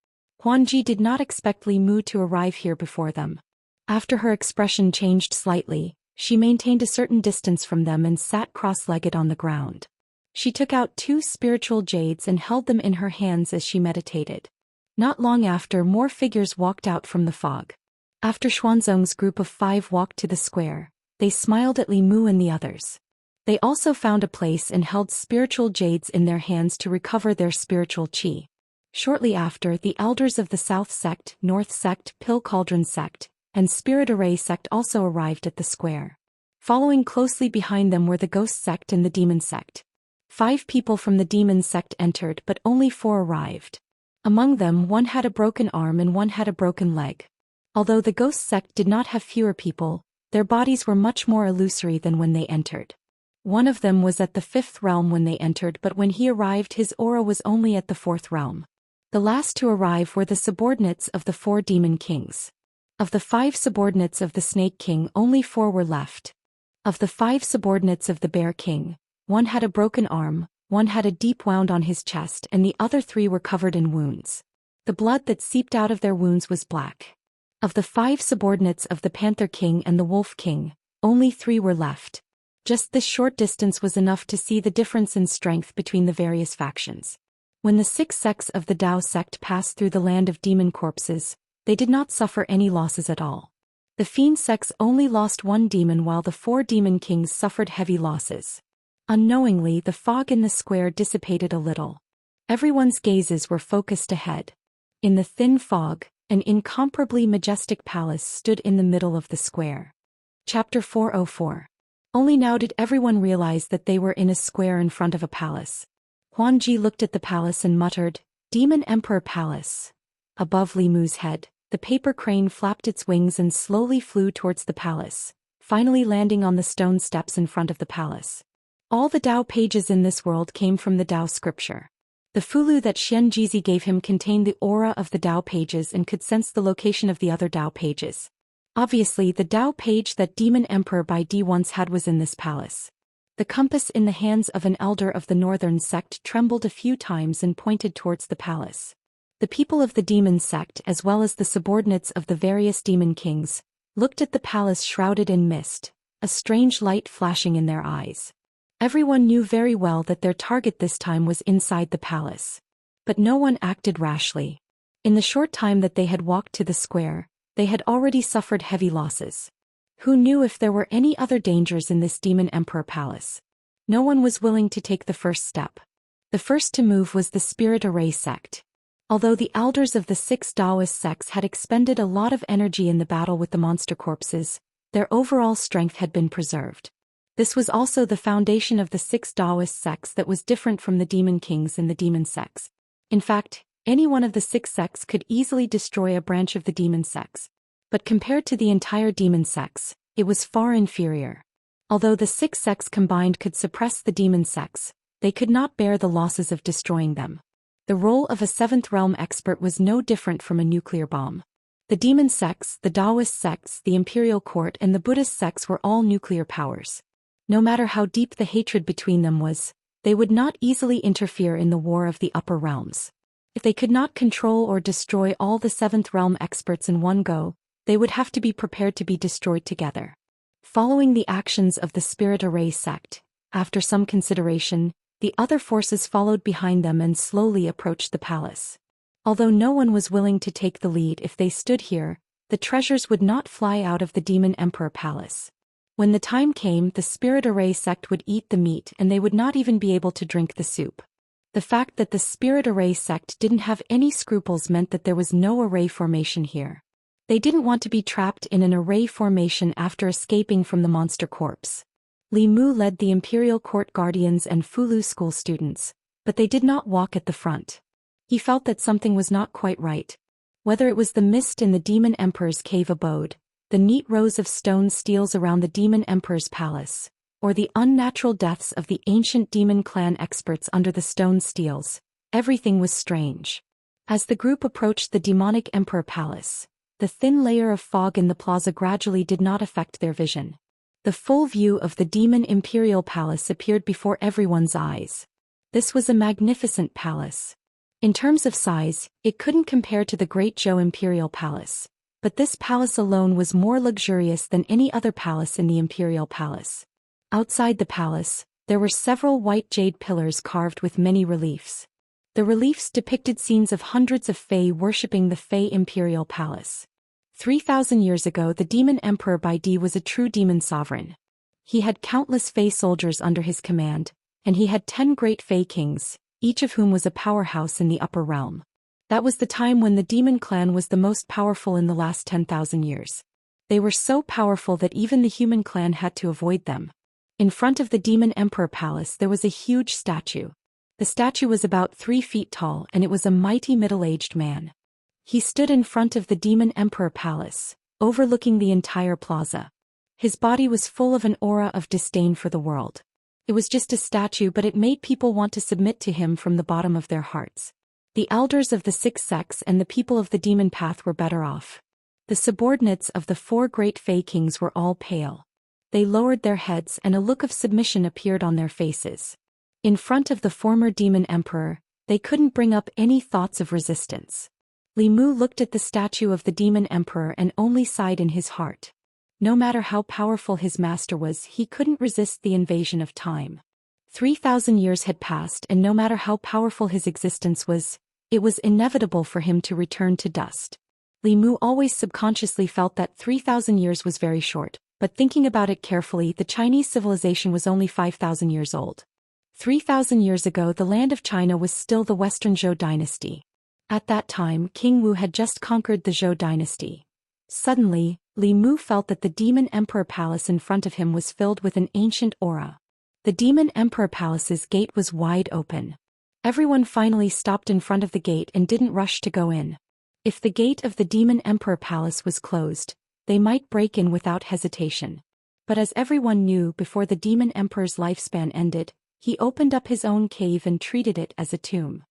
Huanji did not expect Li Mu to arrive here before them. After her expression changed slightly, she maintained a certain distance from them and sat cross-legged on the ground. She took out 2 spiritual jades and held them in her hands as she meditated. Not long after, more figures walked out from the fog. After Xuanzong's group of 5 walked to the square, they smiled at Li Mu and the others. They also found a place and held spiritual jades in their hands to recover their spiritual qi. Shortly after, the elders of the South Sect, North Sect, Pill Cauldron Sect, and Spirit Array Sect also arrived at the square. Following closely behind them were the Ghost Sect and the Demon Sect. 5 people from the Demon Sect entered, but only 4 arrived. Among them, 1 had a broken arm and 1 had a broken leg. Although the Ghost Sect did not have fewer people, their bodies were much more illusory than when they entered. One of them was at the 5th realm when they entered, but when he arrived his aura was only at the 4th realm. The last to arrive were the subordinates of the 4 Demon Kings. Of the 5 subordinates of the Snake King, only 4 were left. Of the 5 subordinates of the Bear King, 1 had a broken arm, 1 had a deep wound on his chest, and the other 3 were covered in wounds. The blood that seeped out of their wounds was black. Of the 5 subordinates of the Panther King and the Wolf King, only 3 were left. Just this short distance was enough to see the difference in strength between the various factions. When the 6 sects of the Dao sect passed through the land of demon corpses, they did not suffer any losses at all. The Fiend sects only lost 1 demon while the 4 demon kings suffered heavy losses. Unknowingly, the fog in the square dissipated a little. Everyone's gazes were focused ahead. In the thin fog, an incomparably majestic palace stood in the middle of the square. Chapter 404. Only now did everyone realize that they were in a square in front of a palace. Huanji looked at the palace and muttered, "Demon Emperor Palace." Above Li Mu's head, the paper crane flapped its wings and slowly flew towards the palace, finally landing on the stone steps in front of the palace. All the Dao pages in this world came from the Dao scripture. The fulu that Xianxia gave him contained the aura of the Dao pages and could sense the location of the other Dao pages. Obviously, the Dao page that Demon Emperor Bai Di once had was in this palace. The compass in the hands of an elder of the northern sect trembled a few times and pointed towards the palace. The people of the demon sect, as well as the subordinates of the various demon kings, looked at the palace shrouded in mist, a strange light flashing in their eyes. Everyone knew very well that their target this time was inside the palace. But no one acted rashly. In the short time that they had walked to the square, they had already suffered heavy losses. Who knew if there were any other dangers in this Demon Emperor Palace? No one was willing to take the first step. The first to move was the Spirit Array sect. Although the elders of the 6 Daoist sects had expended a lot of energy in the battle with the monster corpses, their overall strength had been preserved. This was also the foundation of the 6 Daoist sects that was different from the Demon Kings and the Demon sects. In fact, any one of the 6 sects could easily destroy a branch of the demon sects. But compared to the entire demon sects, it was far inferior. Although the 6 sects combined could suppress the demon sects, they could not bear the losses of destroying them. The role of a 7th realm expert was no different from a nuclear bomb. The demon sects, the Daoist sects, the imperial court and the Buddhist sects were all nuclear powers. No matter how deep the hatred between them was, they would not easily interfere in the war of the upper realms. If they could not control or destroy all the 7th realm experts in one go, they would have to be prepared to be destroyed together. Following the actions of the Spirit Array sect, after some consideration, the other forces followed behind them and slowly approached the palace. Although no one was willing to take the lead if they stood here, the treasures would not fly out of the Demon Emperor Palace. When the time came, the Spirit Array sect would eat the meat and they would not even be able to drink the soup. The fact that the Spirit Array sect didn't have any scruples meant that there was no array formation here. They didn't want to be trapped in an array formation after escaping from the monster corpse. Li Mu led the Imperial Court Guardians and Fulu school students, but they did not walk at the front. He felt that something was not quite right. Whether it was the mist in the Demon Emperor's cave abode, the neat rows of stone steels around the Demon Emperor's palace, or the unnatural deaths of the ancient demon clan experts under the stone steels, everything was strange. As the group approached the demonic Emperor Palace, the thin layer of fog in the plaza gradually did not affect their vision. The full view of the Demon Imperial Palace appeared before everyone's eyes. This was a magnificent palace. In terms of size, it couldn't compare to the Great Zhou Imperial Palace. But this palace alone was more luxurious than any other palace in the Imperial Palace. Outside the palace, there were several white jade pillars carved with many reliefs. The reliefs depicted scenes of hundreds of Fae worshipping the Fae Imperial Palace. 3,000 years ago, the demon emperor Baidi was a true demon sovereign. He had countless Fae soldiers under his command, and he had 10 great Fae kings, each of whom was a powerhouse in the upper realm. That was the time when the demon clan was the most powerful in the last 10,000 years. They were so powerful that even the human clan had to avoid them. In front of the demon emperor palace there was a huge statue. The statue was about 3 feet tall and it was a mighty middle-aged man. He stood in front of the demon emperor palace, overlooking the entire plaza. His body was full of an aura of disdain for the world. It was just a statue, but it made people want to submit to him from the bottom of their hearts. The elders of the 6 sects and the people of the demon path were better off. The subordinates of the 4 great Fae kings were all pale. They lowered their heads and a look of submission appeared on their faces. In front of the former demon emperor, they couldn't bring up any thoughts of resistance. Li Mu looked at the statue of the demon emperor and only sighed in his heart. No matter how powerful his master was, he couldn't resist the invasion of time. 3,000 years had passed and no matter how powerful his existence was, it was inevitable for him to return to dust. Li Mu always subconsciously felt that 3,000 years was very short, but thinking about it carefully, the Chinese civilization was only 5,000 years old. 3,000 years ago, the land of China was still the Western Zhou dynasty. At that time, King Wu had just conquered the Zhou dynasty. Suddenly, Li Mu felt that the demon emperor palace in front of him was filled with an ancient aura. The demon emperor palace's gate was wide open. Everyone finally stopped in front of the gate and didn't rush to go in. If the gate of the demon emperor palace was closed, they might break in without hesitation. But as everyone knew, before the demon emperor's lifespan ended, he opened up his own cave and treated it as a tomb.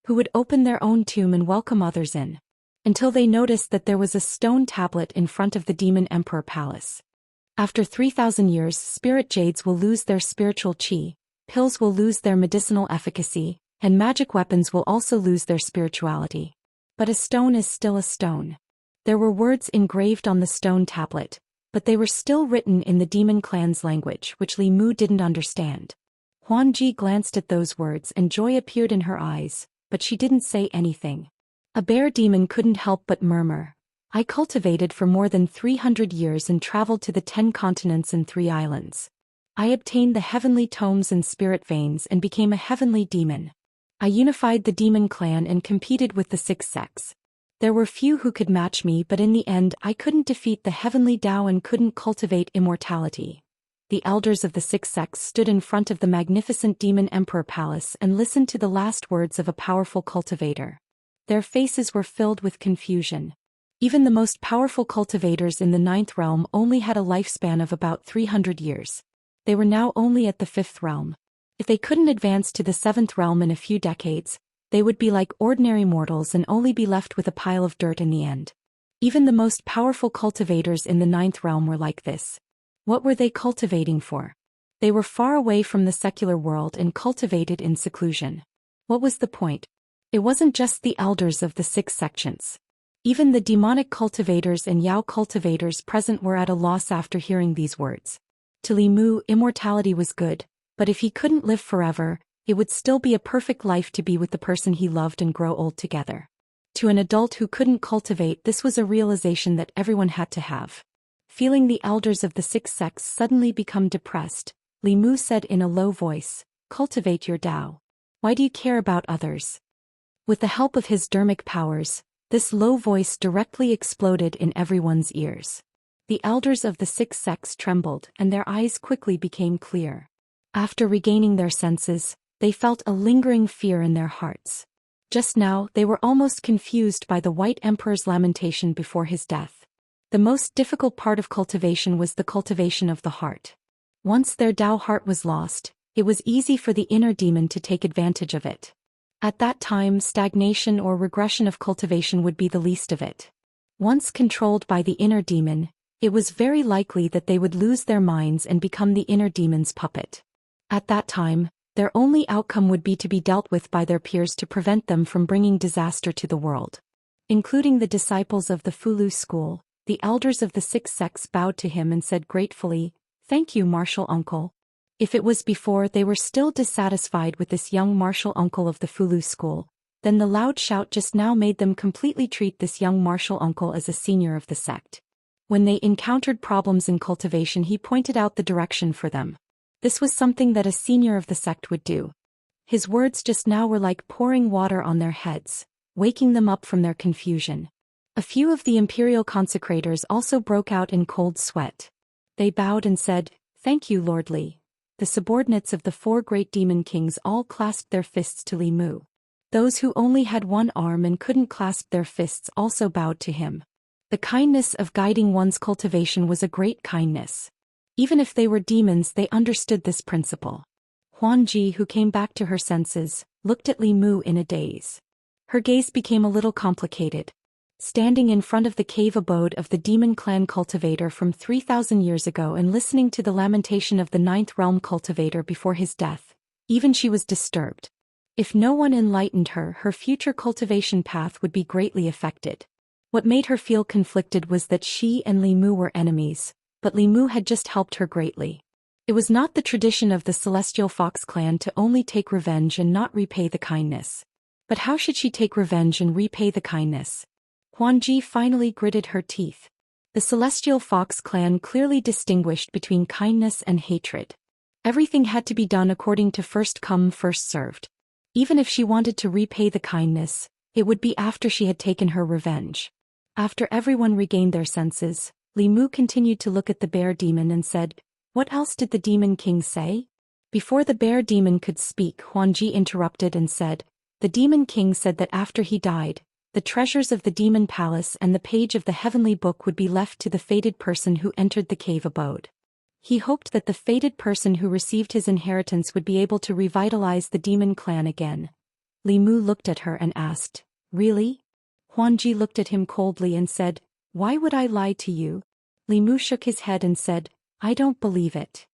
Who would open their own tomb and welcome others in? Until they noticed that there was a stone tablet in front of the demon emperor palace. After 3,000 years, spirit jades will lose their spiritual qi, pills will lose their medicinal efficacy, and magic weapons will also lose their spirituality. But a stone is still a stone. There were words engraved on the stone tablet, but they were still written in the demon clan's language, which Li Mu didn't understand. Huan Ji glanced at those words and joy appeared in her eyes, but she didn't say anything. A bear demon couldn't help but murmur. I cultivated for more than 300 years and traveled to the 10 continents and 3 islands. I obtained the heavenly tomes and spirit veins and became a heavenly demon. I unified the demon clan and competed with the 6 sects. There were few who could match me, but in the end I couldn't defeat the heavenly Tao and couldn't cultivate immortality. The elders of the 6 sects stood in front of the magnificent demon emperor palace and listened to the last words of a powerful cultivator. Their faces were filled with confusion. Even the most powerful cultivators in the 9th realm only had a lifespan of about 300 years. They were now only at the 5th realm. If they couldn't advance to the 7th realm in a few decades, they would be like ordinary mortals and only be left with a pile of dirt in the end. Even the most powerful cultivators in the 9th realm were like this. What were they cultivating for? They were far away from the secular world and cultivated in seclusion. What was the point? It wasn't just the elders of the 6 sections. Even the demonic cultivators and Yao cultivators present were at a loss after hearing these words. To Li Mu, immortality was good, but if he couldn't live forever, it would still be a perfect life to be with the person he loved and grow old together. To an adult who couldn't cultivate, this was a realization that everyone had to have. Feeling the elders of the 6 sects suddenly become depressed, Li Mu said in a low voice, "Cultivate your Tao. Why do you care about others?" With the help of his dermic powers, this low voice directly exploded in everyone's ears. The elders of the 6 sects trembled and their eyes quickly became clear. After regaining their senses, they felt a lingering fear in their hearts. Just now, they were almost confused by the White Emperor's lamentation before his death. The most difficult part of cultivation was the cultivation of the heart. Once their Tao heart was lost, it was easy for the inner demon to take advantage of it. At that time, stagnation or regression of cultivation would be the least of it. Once controlled by the inner demon, it was very likely that they would lose their minds and become the inner demon's puppet. At that time, Their only outcome would be to be dealt with by their peers to prevent them from bringing disaster to the world. Including the disciples of the Fulu school, the elders of the six sects bowed to him and said gratefully, "Thank you, martial uncle." If it was before they were still dissatisfied with this young martial uncle of the Fulu school, then the loud shout just now made them completely treat this young martial uncle as a senior of the sect. When they encountered problems in cultivation, he pointed out the direction for them. This was something that a senior of the sect would do. His words just now were like pouring water on their heads, waking them up from their confusion. A few of the imperial consecrators also broke out in cold sweat. They bowed and said, "Thank you, Lord Li." The subordinates of the four great demon kings all clasped their fists to Li Mu. Those who only had one arm and couldn't clasp their fists also bowed to him. The kindness of guiding one's cultivation was a great kindness. Even if they were demons, they understood this principle. Huan Ji, who came back to her senses, looked at Li Mu in a daze. Her gaze became a little complicated. Standing in front of the cave abode of the demon clan cultivator from 3,000 years ago and listening to the lamentation of the ninth realm cultivator before his death, even she was disturbed. If no one enlightened her, her future cultivation path would be greatly affected. What made her feel conflicted was that she and Li Mu were enemies, but Li Mu had just helped her greatly. It was not the tradition of the Celestial Fox clan to only take revenge and not repay the kindness. But how should she take revenge and repay the kindness? Huan Ji finally gritted her teeth. The Celestial Fox clan clearly distinguished between kindness and hatred. Everything had to be done according to first come, first served. Even if she wanted to repay the kindness, it would be after she had taken her revenge. After everyone regained their senses, Li Mu continued to look at the bear demon and said, "What else did the demon king say?" Before the bear demon could speak, Huan Ji interrupted and said, "The demon king said that after he died, the treasures of the demon palace and the page of the heavenly book would be left to the fated person who entered the cave abode. He hoped that the fated person who received his inheritance would be able to revitalize the demon clan again." Li Mu looked at her and asked, "Really?" Huan Ji looked at him coldly and said, "Why would I lie to you?" Li Mu shook his head and said, "I don't believe it."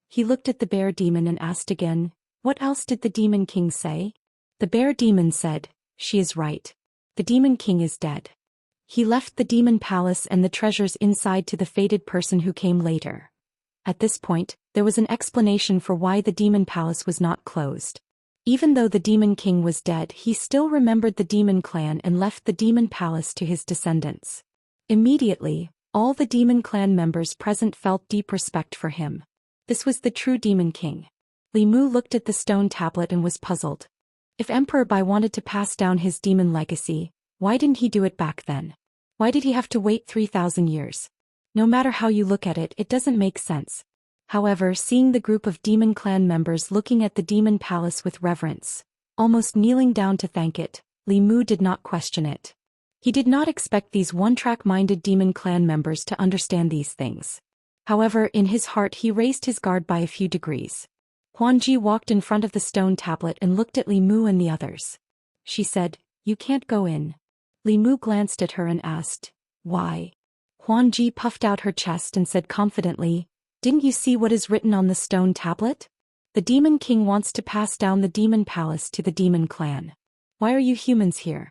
He looked at the bear demon and asked again, "What else did the demon king say?" The bear demon said, "She is right. The demon king is dead. He left the demon palace and the treasures inside to the fated person who came later." At this point, there was an explanation for why the demon palace was not closed. Even though the demon king was dead, he still remembered the demon clan and left the demon palace to his descendants. Immediately, all the demon clan members present felt deep respect for him. This was the true demon king. Li Mu looked at the stone tablet and was puzzled. If Emperor Bai wanted to pass down his demon legacy, why didn't he do it back then? Why did he have to wait 3,000 years? No matter how you look at it, it doesn't make sense. However, seeing the group of demon clan members looking at the demon palace with reverence, almost kneeling down to thank it, Li Mu did not question it. He did not expect these one-track-minded demon clan members to understand these things. However, in his heart he raised his guard by a few degrees. Huan Ji walked in front of the stone tablet and looked at Li Mu and the others. She said, "You can't go in." Li Mu glanced at her and asked, "Why?" Huan Ji puffed out her chest and said confidently, "Didn't you see what is written on the stone tablet? The demon king wants to pass down the demon palace to the demon clan. Why are you humans here?"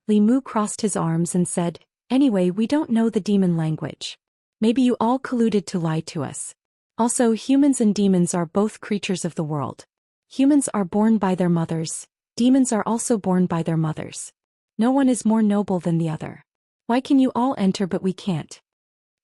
Li Mu crossed his arms and said, "Anyway, we don't know the demon language. Maybe you all colluded to lie to us. Also, humans and demons are both creatures of the world. Humans are born by their mothers, demons are also born by their mothers. No one is more noble than the other. Why can you all enter but we can't?"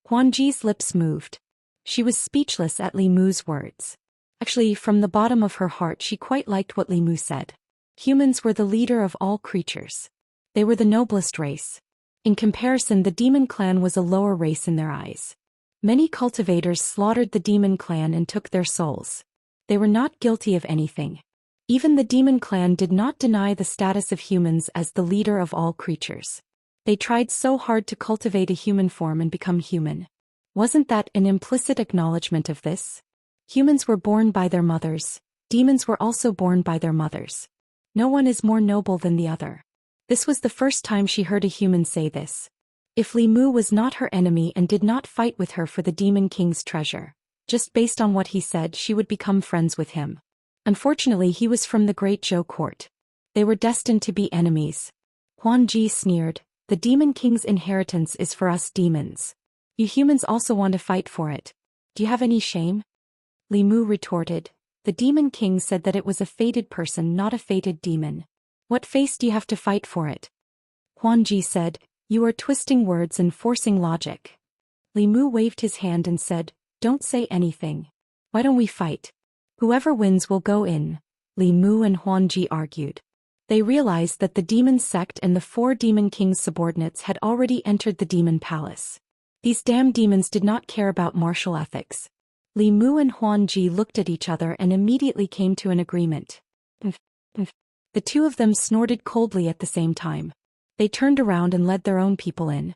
Huan Ji's lips moved. She was speechless at Li Mu's words. Actually, from the bottom of her heart she quite liked what Li Mu said. Humans were the leader of all creatures. They were the noblest race. In comparison, the demon clan was a lower race in their eyes. Many cultivators slaughtered the demon clan and took their souls. They were not guilty of anything. Even the demon clan did not deny the status of humans as the leader of all creatures. They tried so hard to cultivate a human form and become human. Wasn't that an implicit acknowledgement of this? Humans were born by their mothers, demons were also born by their mothers. No one is more noble than the other. This was the first time she heard a human say this. If Li Mu was not her enemy and did not fight with her for the demon king's treasure, just based on what he said, she would become friends with him. Unfortunately, he was from the great Zhou court. They were destined to be enemies. Huan Ji sneered, "The Demon King's inheritance is for us demons. You humans also want to fight for it. Do you have any shame?" Li Mu retorted, "The Demon King said that it was a fated person, not a fated demon. What face do you have to fight for it?" Huan Ji said, "You are twisting words and forcing logic." Li Mu waved his hand and said, "Don't say anything. Why don't we fight? Whoever wins will go in." Li Mu and Huan Ji argued. They realized that the demon sect and the 4 Demon King's subordinates had already entered the demon palace. These damn demons did not care about martial ethics. Li Mu and Huan Ji looked at each other and immediately came to an agreement. The two of them snorted coldly at the same time. They turned around and led their own people in.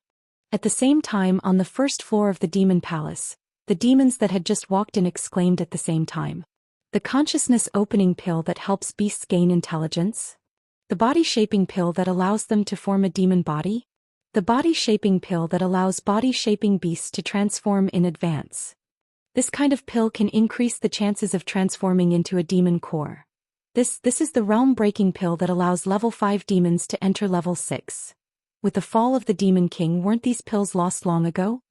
At the same time, on the first floor of the demon palace, the demons that had just walked in exclaimed at the same time. "The consciousness opening pill that helps beasts gain intelligence? The body-shaping pill that allows them to form a demon body? The body-shaping pill that allows body-shaping beasts to transform in advance. This kind of pill can increase the chances of transforming into a demon core. This is the realm-breaking pill that allows level 5 demons to enter level 6. With the fall of the Demon King, weren't these pills lost long ago?"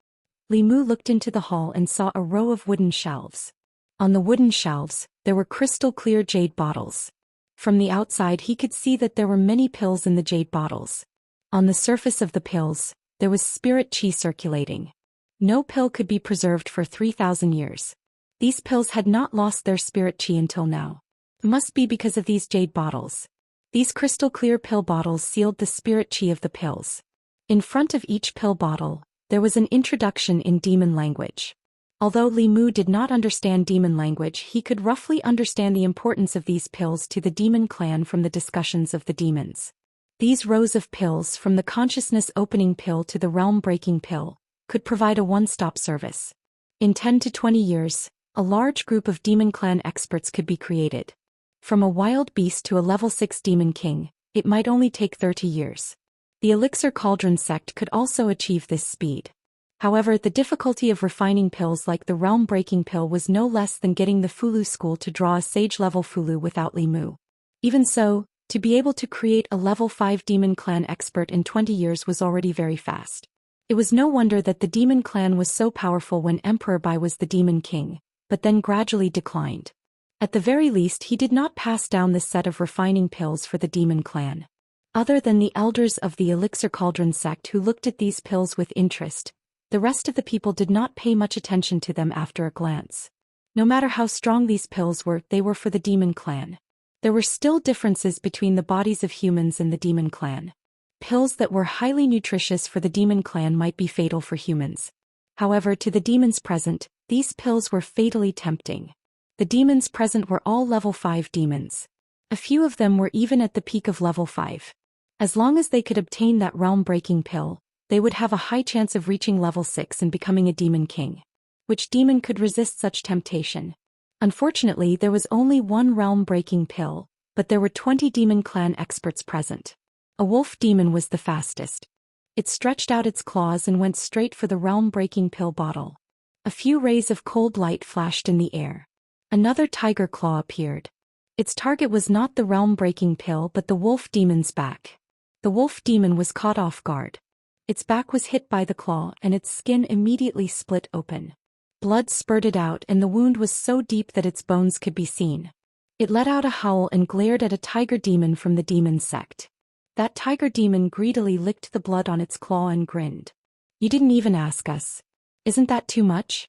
Li Mu looked into the hall and saw a row of wooden shelves. On the wooden shelves, there were crystal-clear jade bottles. From the outside he could see that there were many pills in the jade bottles. On the surface of the pills, there was spirit chi circulating. No pill could be preserved for 3,000 years. These pills had not lost their spirit chi until now. It must be because of these jade bottles. These crystal-clear pill bottles sealed the spirit chi of the pills. In front of each pill bottle, there was an introduction in demon language. Although Li Mu did not understand demon language, he could roughly understand the importance of these pills to the demon clan from the discussions of the demons. These rows of pills, from the consciousness-opening pill to the realm-breaking pill, could provide a one-stop service. In 10 to 20 years, a large group of demon clan experts could be created. From a wild beast to a level 6 demon king, it might only take 30 years. The Elixir Cauldron sect could also achieve this speed. However, the difficulty of refining pills like the realm-breaking pill was no less than getting the Fulu school to draw a sage-level Fulu without Li Mu. Even so, to be able to create a level 5 demon clan expert in 20 years was already very fast. It was no wonder that the demon clan was so powerful when Emperor Bai was the demon king, but then gradually declined. At the very least, he did not pass down this set of refining pills for the demon clan. Other than the elders of the Elixir Cauldron sect who looked at these pills with interest, the rest of the people did not pay much attention to them after a glance. No matter how strong these pills were, they were for the demon clan. There were still differences between the bodies of humans and the demon clan. Pills that were highly nutritious for the demon clan might be fatal for humans. However, to the demons present, these pills were fatally tempting. The demons present were all level 5 demons. A few of them were even at the peak of level 5. As long as they could obtain that realm-breaking pill, they would have a high chance of reaching level 6 and becoming a demon king. Which demon could resist such temptation? Unfortunately, there was only one realm-breaking pill, but there were 20 demon clan experts present. A wolf demon was the fastest. It stretched out its claws and went straight for the realm-breaking pill bottle. A few rays of cold light flashed in the air. Another tiger claw appeared. Its target was not the realm-breaking pill but the wolf demon's back. The wolf demon was caught off guard. Its back was hit by the claw and its skin immediately split open. Blood spurted out and the wound was so deep that its bones could be seen. It let out a howl and glared at a tiger demon from the demon sect. That tiger demon greedily licked the blood on its claw and grinned. "You didn't even ask us. Isn't that too much?"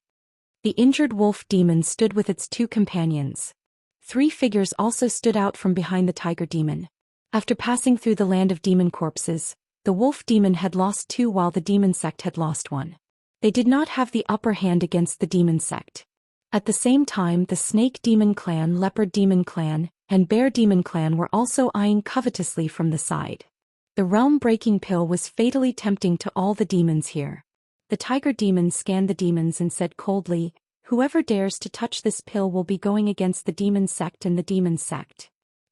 The injured wolf demon stood with its 2 companions. 3 figures also stood out from behind the tiger demon. After passing through the land of demon corpses, the wolf demon had lost 2 while the demon sect had lost 1. They did not have the upper hand against the demon sect. At the same time, the snake demon clan, leopard demon clan, and bear demon clan were also eyeing covetously from the side. The realm-breaking pill was fatally tempting to all the demons here. The tiger demon scanned the demons and said coldly, "Whoever dares to touch this pill will be going against the demon sect and the demon sect."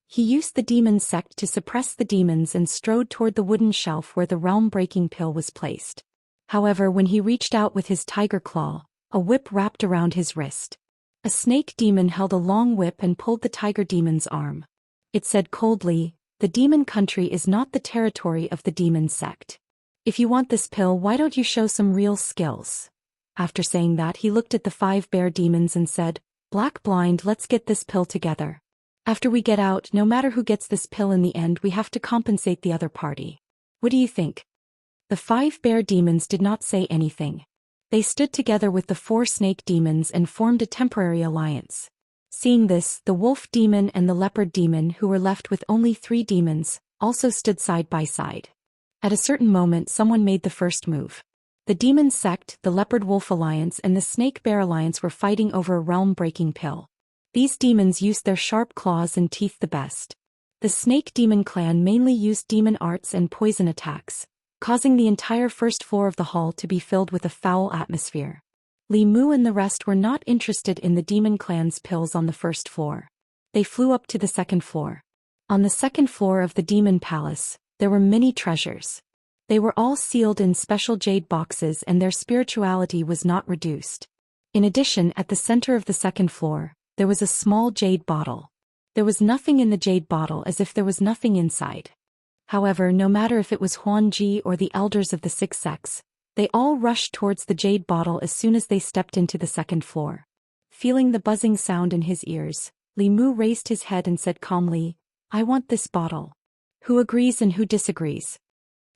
He used the demon sect to suppress the demons and strode toward the wooden shelf where the realm-breaking pill was placed. However, when he reached out with his tiger claw, a whip wrapped around his wrist. A snake demon held a long whip and pulled the tiger demon's arm. It said coldly, "The demon country is not the territory of the demon sect. If you want this pill, why don't you show some real skills?" After saying that, he looked at the 5 bear demons and said, "Black Blind, let's get this pill together. After we get out, no matter who gets this pill in the end, we have to compensate the other party. What do you think?" The 5 bear demons did not say anything. They stood together with the 4 snake demons and formed a temporary alliance. Seeing this, the wolf demon and the leopard demon, who were left with only 3 demons, also stood side by side. At a certain moment, someone made the first move. The demon sect, the leopard-wolf alliance and the snake-bear alliance were fighting over a realm-breaking pill. These demons used their sharp claws and teeth the best. The snake demon clan mainly used demon arts and poison attacks, causing the entire first floor of the hall to be filled with a foul atmosphere. Li Mu and the rest were not interested in the demon clan's pills on the first floor. They flew up to the second floor. On the second floor of the demon palace, there were many treasures. They were all sealed in special jade boxes and their spirituality was not reduced. In addition, at the center of the second floor, there was a small jade bottle. There was nothing in the jade bottle, as if there was nothing inside. However, no matter if it was Huanji or the elders of the 6 sects, they all rushed towards the jade bottle as soon as they stepped into the second floor. Feeling the buzzing sound in his ears, Li Mu raised his head and said calmly, "I want this bottle. Who agrees and who disagrees?"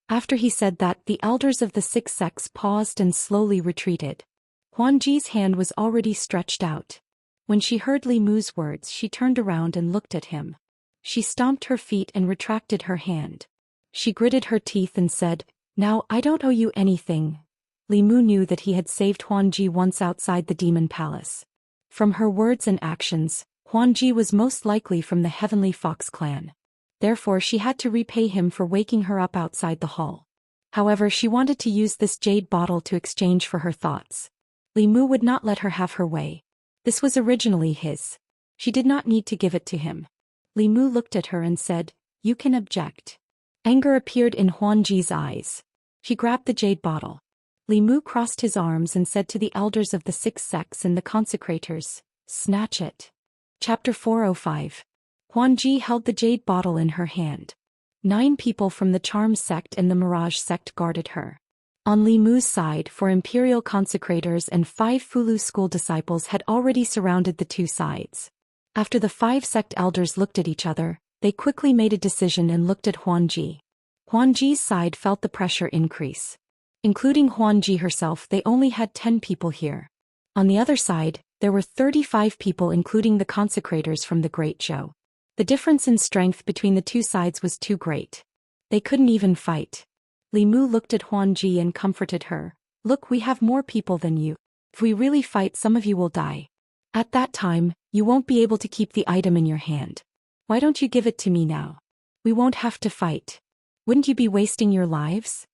After he said that, the elders of the 6 sects paused and slowly retreated. Huanji's hand was already stretched out. When she heard Li Mu's words, she turned around and looked at him. She stomped her feet and retracted her hand. She gritted her teeth and said, "Now I don't owe you anything." Li Mu knew that he had saved Huanji once outside the demon palace. From her words and actions, Huanji was most likely from the Heavenly Fox clan. Therefore she had to repay him for waking her up outside the hall. However, she wanted to use this jade bottle to exchange for her thoughts. Li Mu would not let her have her way. This was originally his. She did not need to give it to him. Li Mu looked at her and said, "You can object." Anger appeared in Huanji's eyes. She grabbed the jade bottle. Li Mu crossed his arms and said to the elders of the 6 sects and the consecrators, "Snatch it." Chapter 405. Huanji held the jade bottle in her hand. 9 people from the Charm sect and the Mirage sect guarded her. On Li Mu's side, 4 imperial consecrators and 5 Fulu school disciples had already surrounded the 2 sides. After the 5 sect elders looked at each other, they quickly made a decision and looked at Huanji. Huanji's side felt the pressure increase. Including Huanji herself, they only had 10 people here. On the other side, there were 35 people, including the consecrators from the Great Zhou. The difference in strength between the 2 sides was too great. They couldn't even fight. Li Mu looked at Huanji and comforted her. "Look, we have more people than you. If we really fight, some of you will die. At that time, you won't be able to keep the item in your hand. Why don't you give it to me now? We won't have to fight. Wouldn't you be wasting your lives?"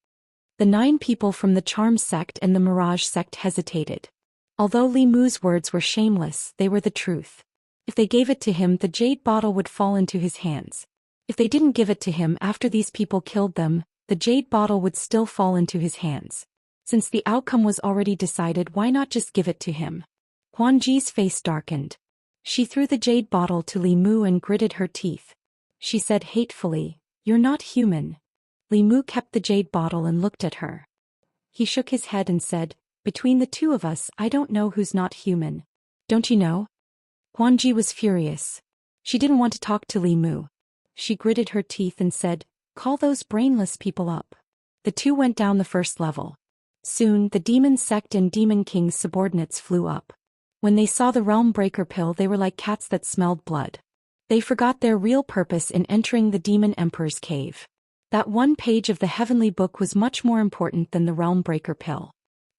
The 9 people from the Charm sect and the Mirage sect hesitated. Although Li Mu's words were shameless, they were the truth. If they gave it to him, the jade bottle would fall into his hands. If they didn't give it to him after these people killed them, the jade bottle would still fall into his hands. Since the outcome was already decided, why not just give it to him? Huanji's face darkened. She threw the jade bottle to Li Mu and gritted her teeth. She said hatefully, "You're not human." Li Mu kept the jade bottle and looked at her. He shook his head and said, "Between the 2 of us, I don't know who's not human. Don't you know?" Huanji was furious. She didn't want to talk to Li Mu. She gritted her teeth and said, "Call those brainless people up." The 2 went down the first level. Soon, the Demon Sect and Demon King's subordinates flew up. When they saw the Realm Breaker pill, they were like cats that smelled blood. They forgot their real purpose in entering the Demon Emperor's cave. That one page of the Heavenly Book was much more important than the Realm Breaker pill.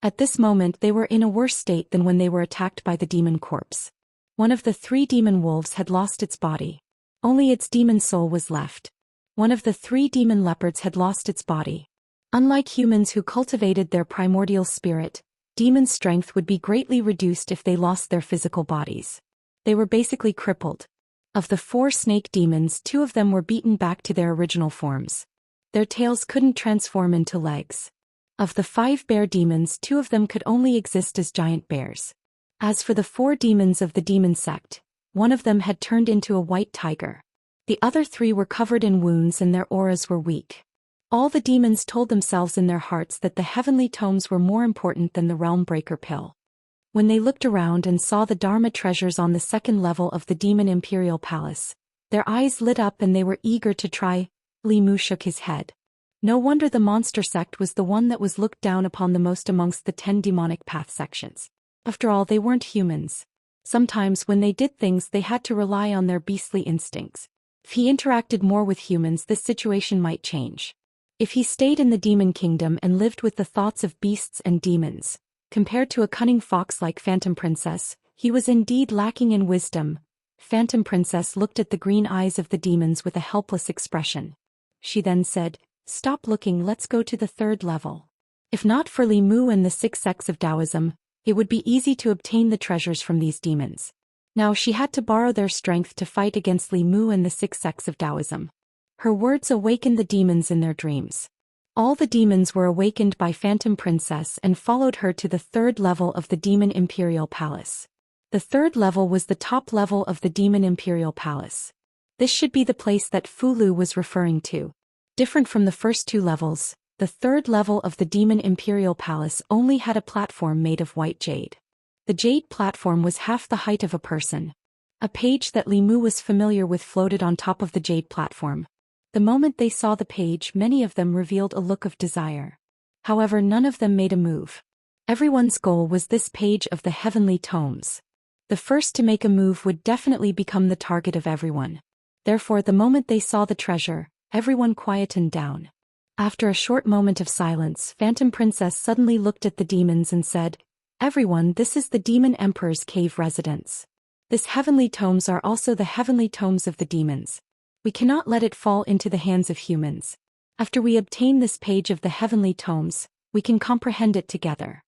At this moment, they were in a worse state than when they were attacked by the demon corpse. One of the 3 demon wolves had lost its body. Only its demon soul was left. One of the 3 demon leopards had lost its body. Unlike humans who cultivated their primordial spirit, demon strength would be greatly reduced if they lost their physical bodies. They were basically crippled. Of the 4 snake demons, 2 of them were beaten back to their original forms. Their tails couldn't transform into legs. Of the 5 bear demons, 2 of them could only exist as giant bears. As for the 4 demons of the demon sect, one of them had turned into a white tiger. The other 3 were covered in wounds and their auras were weak. All the demons told themselves in their hearts that the heavenly tomes were more important than the realm breaker pill. When they looked around and saw the Dharma treasures on the 2nd level of the demon imperial palace, their eyes lit up and they were eager to try. Li Mu shook his head. No wonder the monster sect was the one that was looked down upon the most amongst the 10 demonic path sections. After all, they weren't humans. Sometimes when they did things they had to rely on their beastly instincts. If he interacted more with humans, this situation might change. If he stayed in the demon kingdom and lived with the thoughts of beasts and demons, compared to a cunning fox like Phantom Princess, he was indeed lacking in wisdom. Phantom Princess looked at the green eyes of the demons with a helpless expression. She then said, "Stop looking, let's go to the 3rd level." If not for Li Mu and the 6 sects of Taoism, it would be easy to obtain the treasures from these demons. Now she had to borrow their strength to fight against Li Mu and the 6 sects of Taoism. Her words awakened the demons in their dreams. All the demons were awakened by Phantom Princess and followed her to the 3rd level of the Demon Imperial Palace. The 3rd level was the top level of the Demon Imperial Palace. This should be the place that Fu Lu was referring to. Different from the first 2 levels, the 3rd level of the Demon Imperial Palace only had a platform made of white jade. The jade platform was half the height of a person. A page that Li Mu was familiar with floated on top of the jade platform. The moment they saw the page, many of them revealed a look of desire. However, none of them made a move. Everyone's goal was this page of the heavenly tomes. The first to make a move would definitely become the target of everyone. Therefore, the moment they saw the treasure, everyone quietened down. After a short moment of silence, Phantom Princess suddenly looked at the demons and said, "Everyone, this is the Demon Emperor's cave residence. This heavenly tomes are also the heavenly tomes of the demons. We cannot let it fall into the hands of humans. After we obtain this page of the heavenly tomes, we can comprehend it together."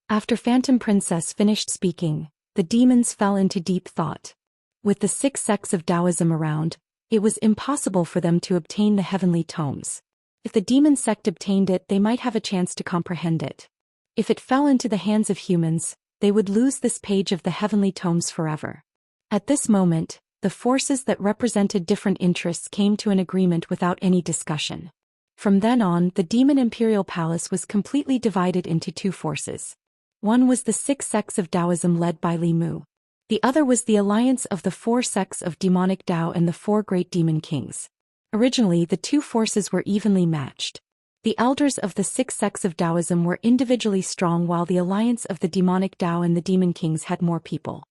After Phantom Princess finished speaking, the demons fell into deep thought. With the 6 sects of Taoism around, it was impossible for them to obtain the heavenly tomes. If the demon sect obtained it, they might have a chance to comprehend it. If it fell into the hands of humans, they would lose this page of the heavenly tomes forever. At this moment, the forces that represented different interests came to an agreement without any discussion. From then on, the Demon Imperial Palace was completely divided into 2 forces. One was the 6 sects of Taoism led by Li Mu. The other was the alliance of the 4 sects of demonic Tao and the 4 great demon kings. Originally, the 2 forces were evenly matched. The elders of the 6 sects of Taoism were individually strong, while the alliance of the demonic Tao and the demon kings had more people.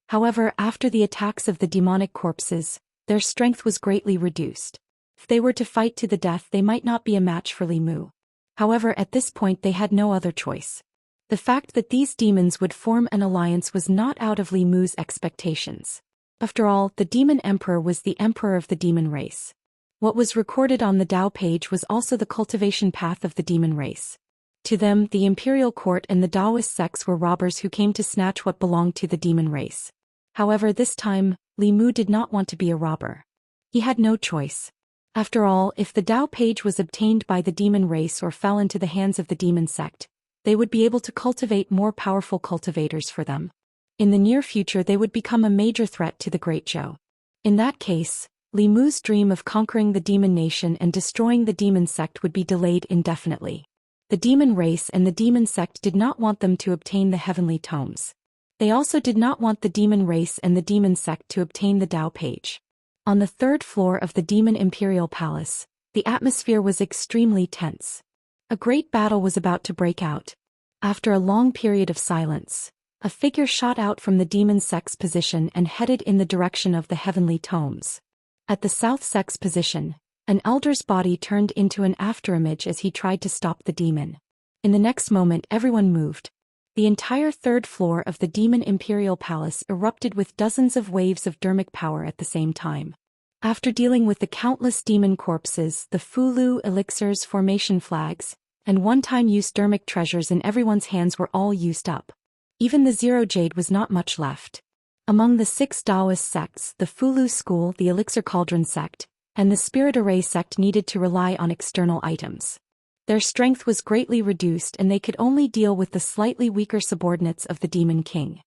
However, after the attacks of the demonic corpses, their strength was greatly reduced. If they were to fight to the death, they might not be a match for Li Mu. However, at this point they had no other choice. The fact that these demons would form an alliance was not out of Li Mu's expectations. After all, the Demon Emperor was the emperor of the demon race. What was recorded on the Tao page was also the cultivation path of the demon race. To them, the imperial court and the Daoist sects were robbers who came to snatch what belonged to the demon race. However, this time, Li Mu did not want to be a robber. He had no choice. After all, if the Tao page was obtained by the demon race or fell into the hands of the demon sect, they would be able to cultivate more powerful cultivators for them. In the near future, they would become a major threat to the Great Zhou. In that case, Li Mu's dream of conquering the demon nation and destroying the demon sect would be delayed indefinitely. The demon race and the demon sect did not want them to obtain the heavenly tomes. They also did not want the demon race and the demon sect to obtain the Tao page. On the 3rd floor of the Demon Imperial Palace, the atmosphere was extremely tense. A great battle was about to break out. After a long period of silence, a figure shot out from the demon sect's position and headed in the direction of the heavenly tomes. At the south sect's position, an elder's body turned into an afterimage as he tried to stop the demon. In the next moment, everyone moved. The entire 3rd floor of the Demon Imperial Palace erupted with dozens of waves of dermic power at the same time. After dealing with the countless demon corpses, the Fulu elixirs, formation flags, and one-time use dermic treasures in everyone's hands were all used up. Even the Zero Jade was not much left. Among the 6 Daoist sects, the Fulu school, the Elixir Cauldron sect, and the Spirit Array sect needed to rely on external items. Their strength was greatly reduced and they could only deal with the slightly weaker subordinates of the Demon King.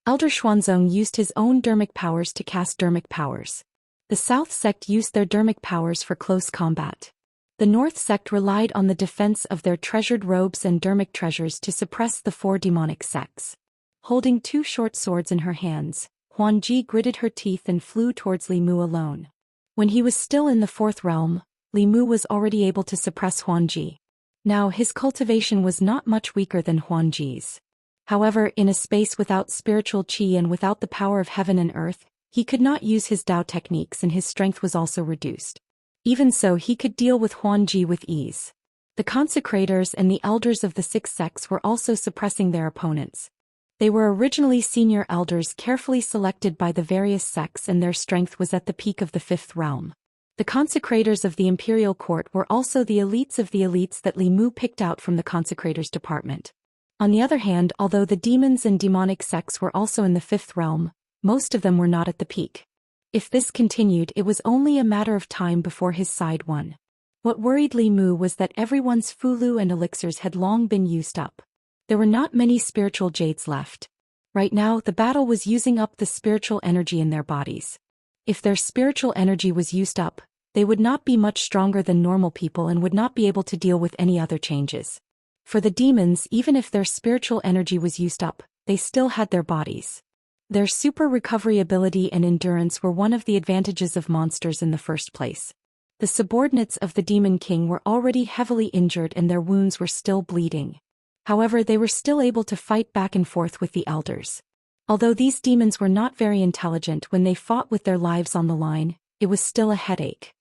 Elder Xuanzong used his own dermic powers to cast dermic powers. The South sect used their dermic powers for close combat. The North sect relied on the defense of their treasured robes and dermic treasures to suppress the 4 demonic sects. Holding 2 short swords in her hands, Huanji gritted her teeth and flew towards Li Mu alone. When he was still in the 4th realm, Li Mu was already able to suppress Huanji. Now his cultivation was not much weaker than Huanji's. However, in a space without spiritual qi and without the power of heaven and earth, he could not use his Dao techniques and his strength was also reduced. Even so, he could deal with Huanji with ease. The consecrators and the elders of the 6 sects were also suppressing their opponents. They were originally senior elders carefully selected by the various sects and their strength was at the peak of the 5th realm. The consecrators of the imperial court were also the elites of the elites that Li Mu picked out from the consecrators department. On the other hand, although the demons and demonic sects were also in the 5th realm, most of them were not at the peak. If this continued, it was only a matter of time before his side won. What worried Li Mu was that everyone's fulu and elixirs had long been used up. There were not many spiritual jades left. Right now, the battle was using up the spiritual energy in their bodies. If their spiritual energy was used up, they would not be much stronger than normal people and would not be able to deal with any other changes. For the demons, even if their spiritual energy was used up, they still had their bodies. Their super recovery ability and endurance were one of the advantages of monsters in the first place. The subordinates of the Demon King were already heavily injured and their wounds were still bleeding. However, they were still able to fight back and forth with the elders. Although these demons were not very intelligent when they fought with their lives on the line, it was still a headache.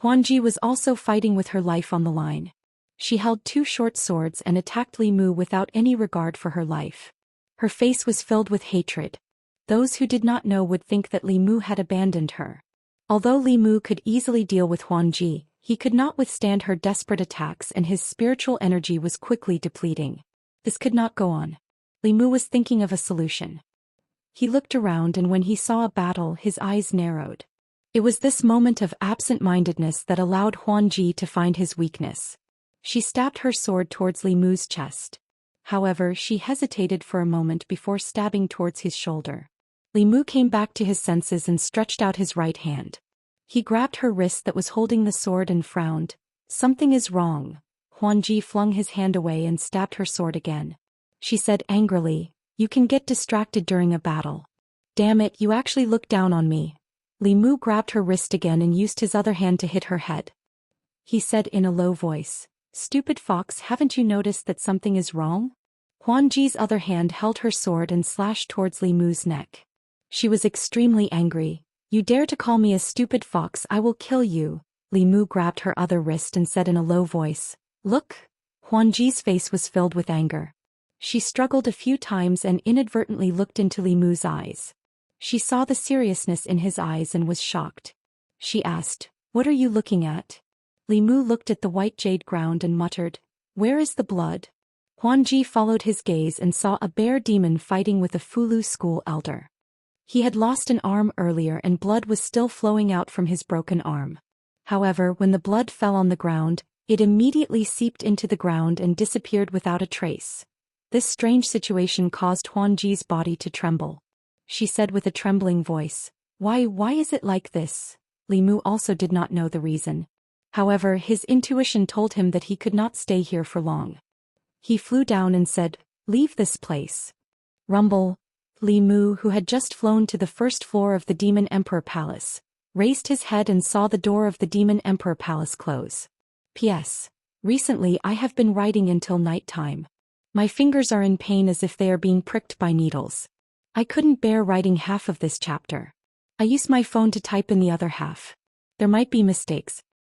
Huanji was also fighting with her life on the line. She held 2 short swords and attacked Li Mu without any regard for her life. Her face was filled with hatred. Those who did not know would think that Li Mu had abandoned her. Although Li Mu could easily deal with Huanji, he could not withstand her desperate attacks and his spiritual energy was quickly depleting. This could not go on. Li Mu was thinking of a solution. He looked around and when he saw a battle, his eyes narrowed. It was this moment of absent-mindedness that allowed Huanji to find his weakness. She stabbed her sword towards Li Mu's chest. However, she hesitated for a moment before stabbing towards his shoulder. Li Mu came back to his senses and stretched out his right hand. He grabbed her wrist that was holding the sword and frowned. "Something is wrong." Huanji flung his hand away and stabbed her sword again. She said angrily, "You can get distracted during a battle. Damn it, you actually looked down on me." Li Mu grabbed her wrist again and used his other hand to hit her head. He said in a low voice, "Stupid fox, haven't you noticed that something is wrong?" Huanji's other hand held her sword and slashed towards Li Mu's neck. She was extremely angry. "You dare to call me a stupid fox, I will kill you." Li Mu grabbed her other wrist and said in a low voice, "Look." Huanji's face was filled with anger. She struggled a few times and inadvertently looked into Li Mu's eyes. She saw the seriousness in his eyes and was shocked. She asked, "What are you looking at?" Li Mu looked at the white jade ground and muttered, "Where is the blood?" Huanji followed his gaze and saw a bear demon fighting with a Fulu school elder. He had lost an arm earlier and blood was still flowing out from his broken arm. However, when the blood fell on the ground, it immediately seeped into the ground and disappeared without a trace. This strange situation caused Huanji's body to tremble. She said with a trembling voice, Why is it like this?" Li Mu also did not know the reason. However, his intuition told him that he could not stay here for long. He flew down and said, "Leave this place." Rumble. Li Mu, who had just flown to the 1st floor of the Demon Emperor Palace, raised his head and saw the door of the Demon Emperor Palace close. P.S. Recently I have been writing until night time. My fingers are in pain as if they are being pricked by needles. I couldn't bear writing half of this chapter. I used my phone to type in the other half. There might be mistakes,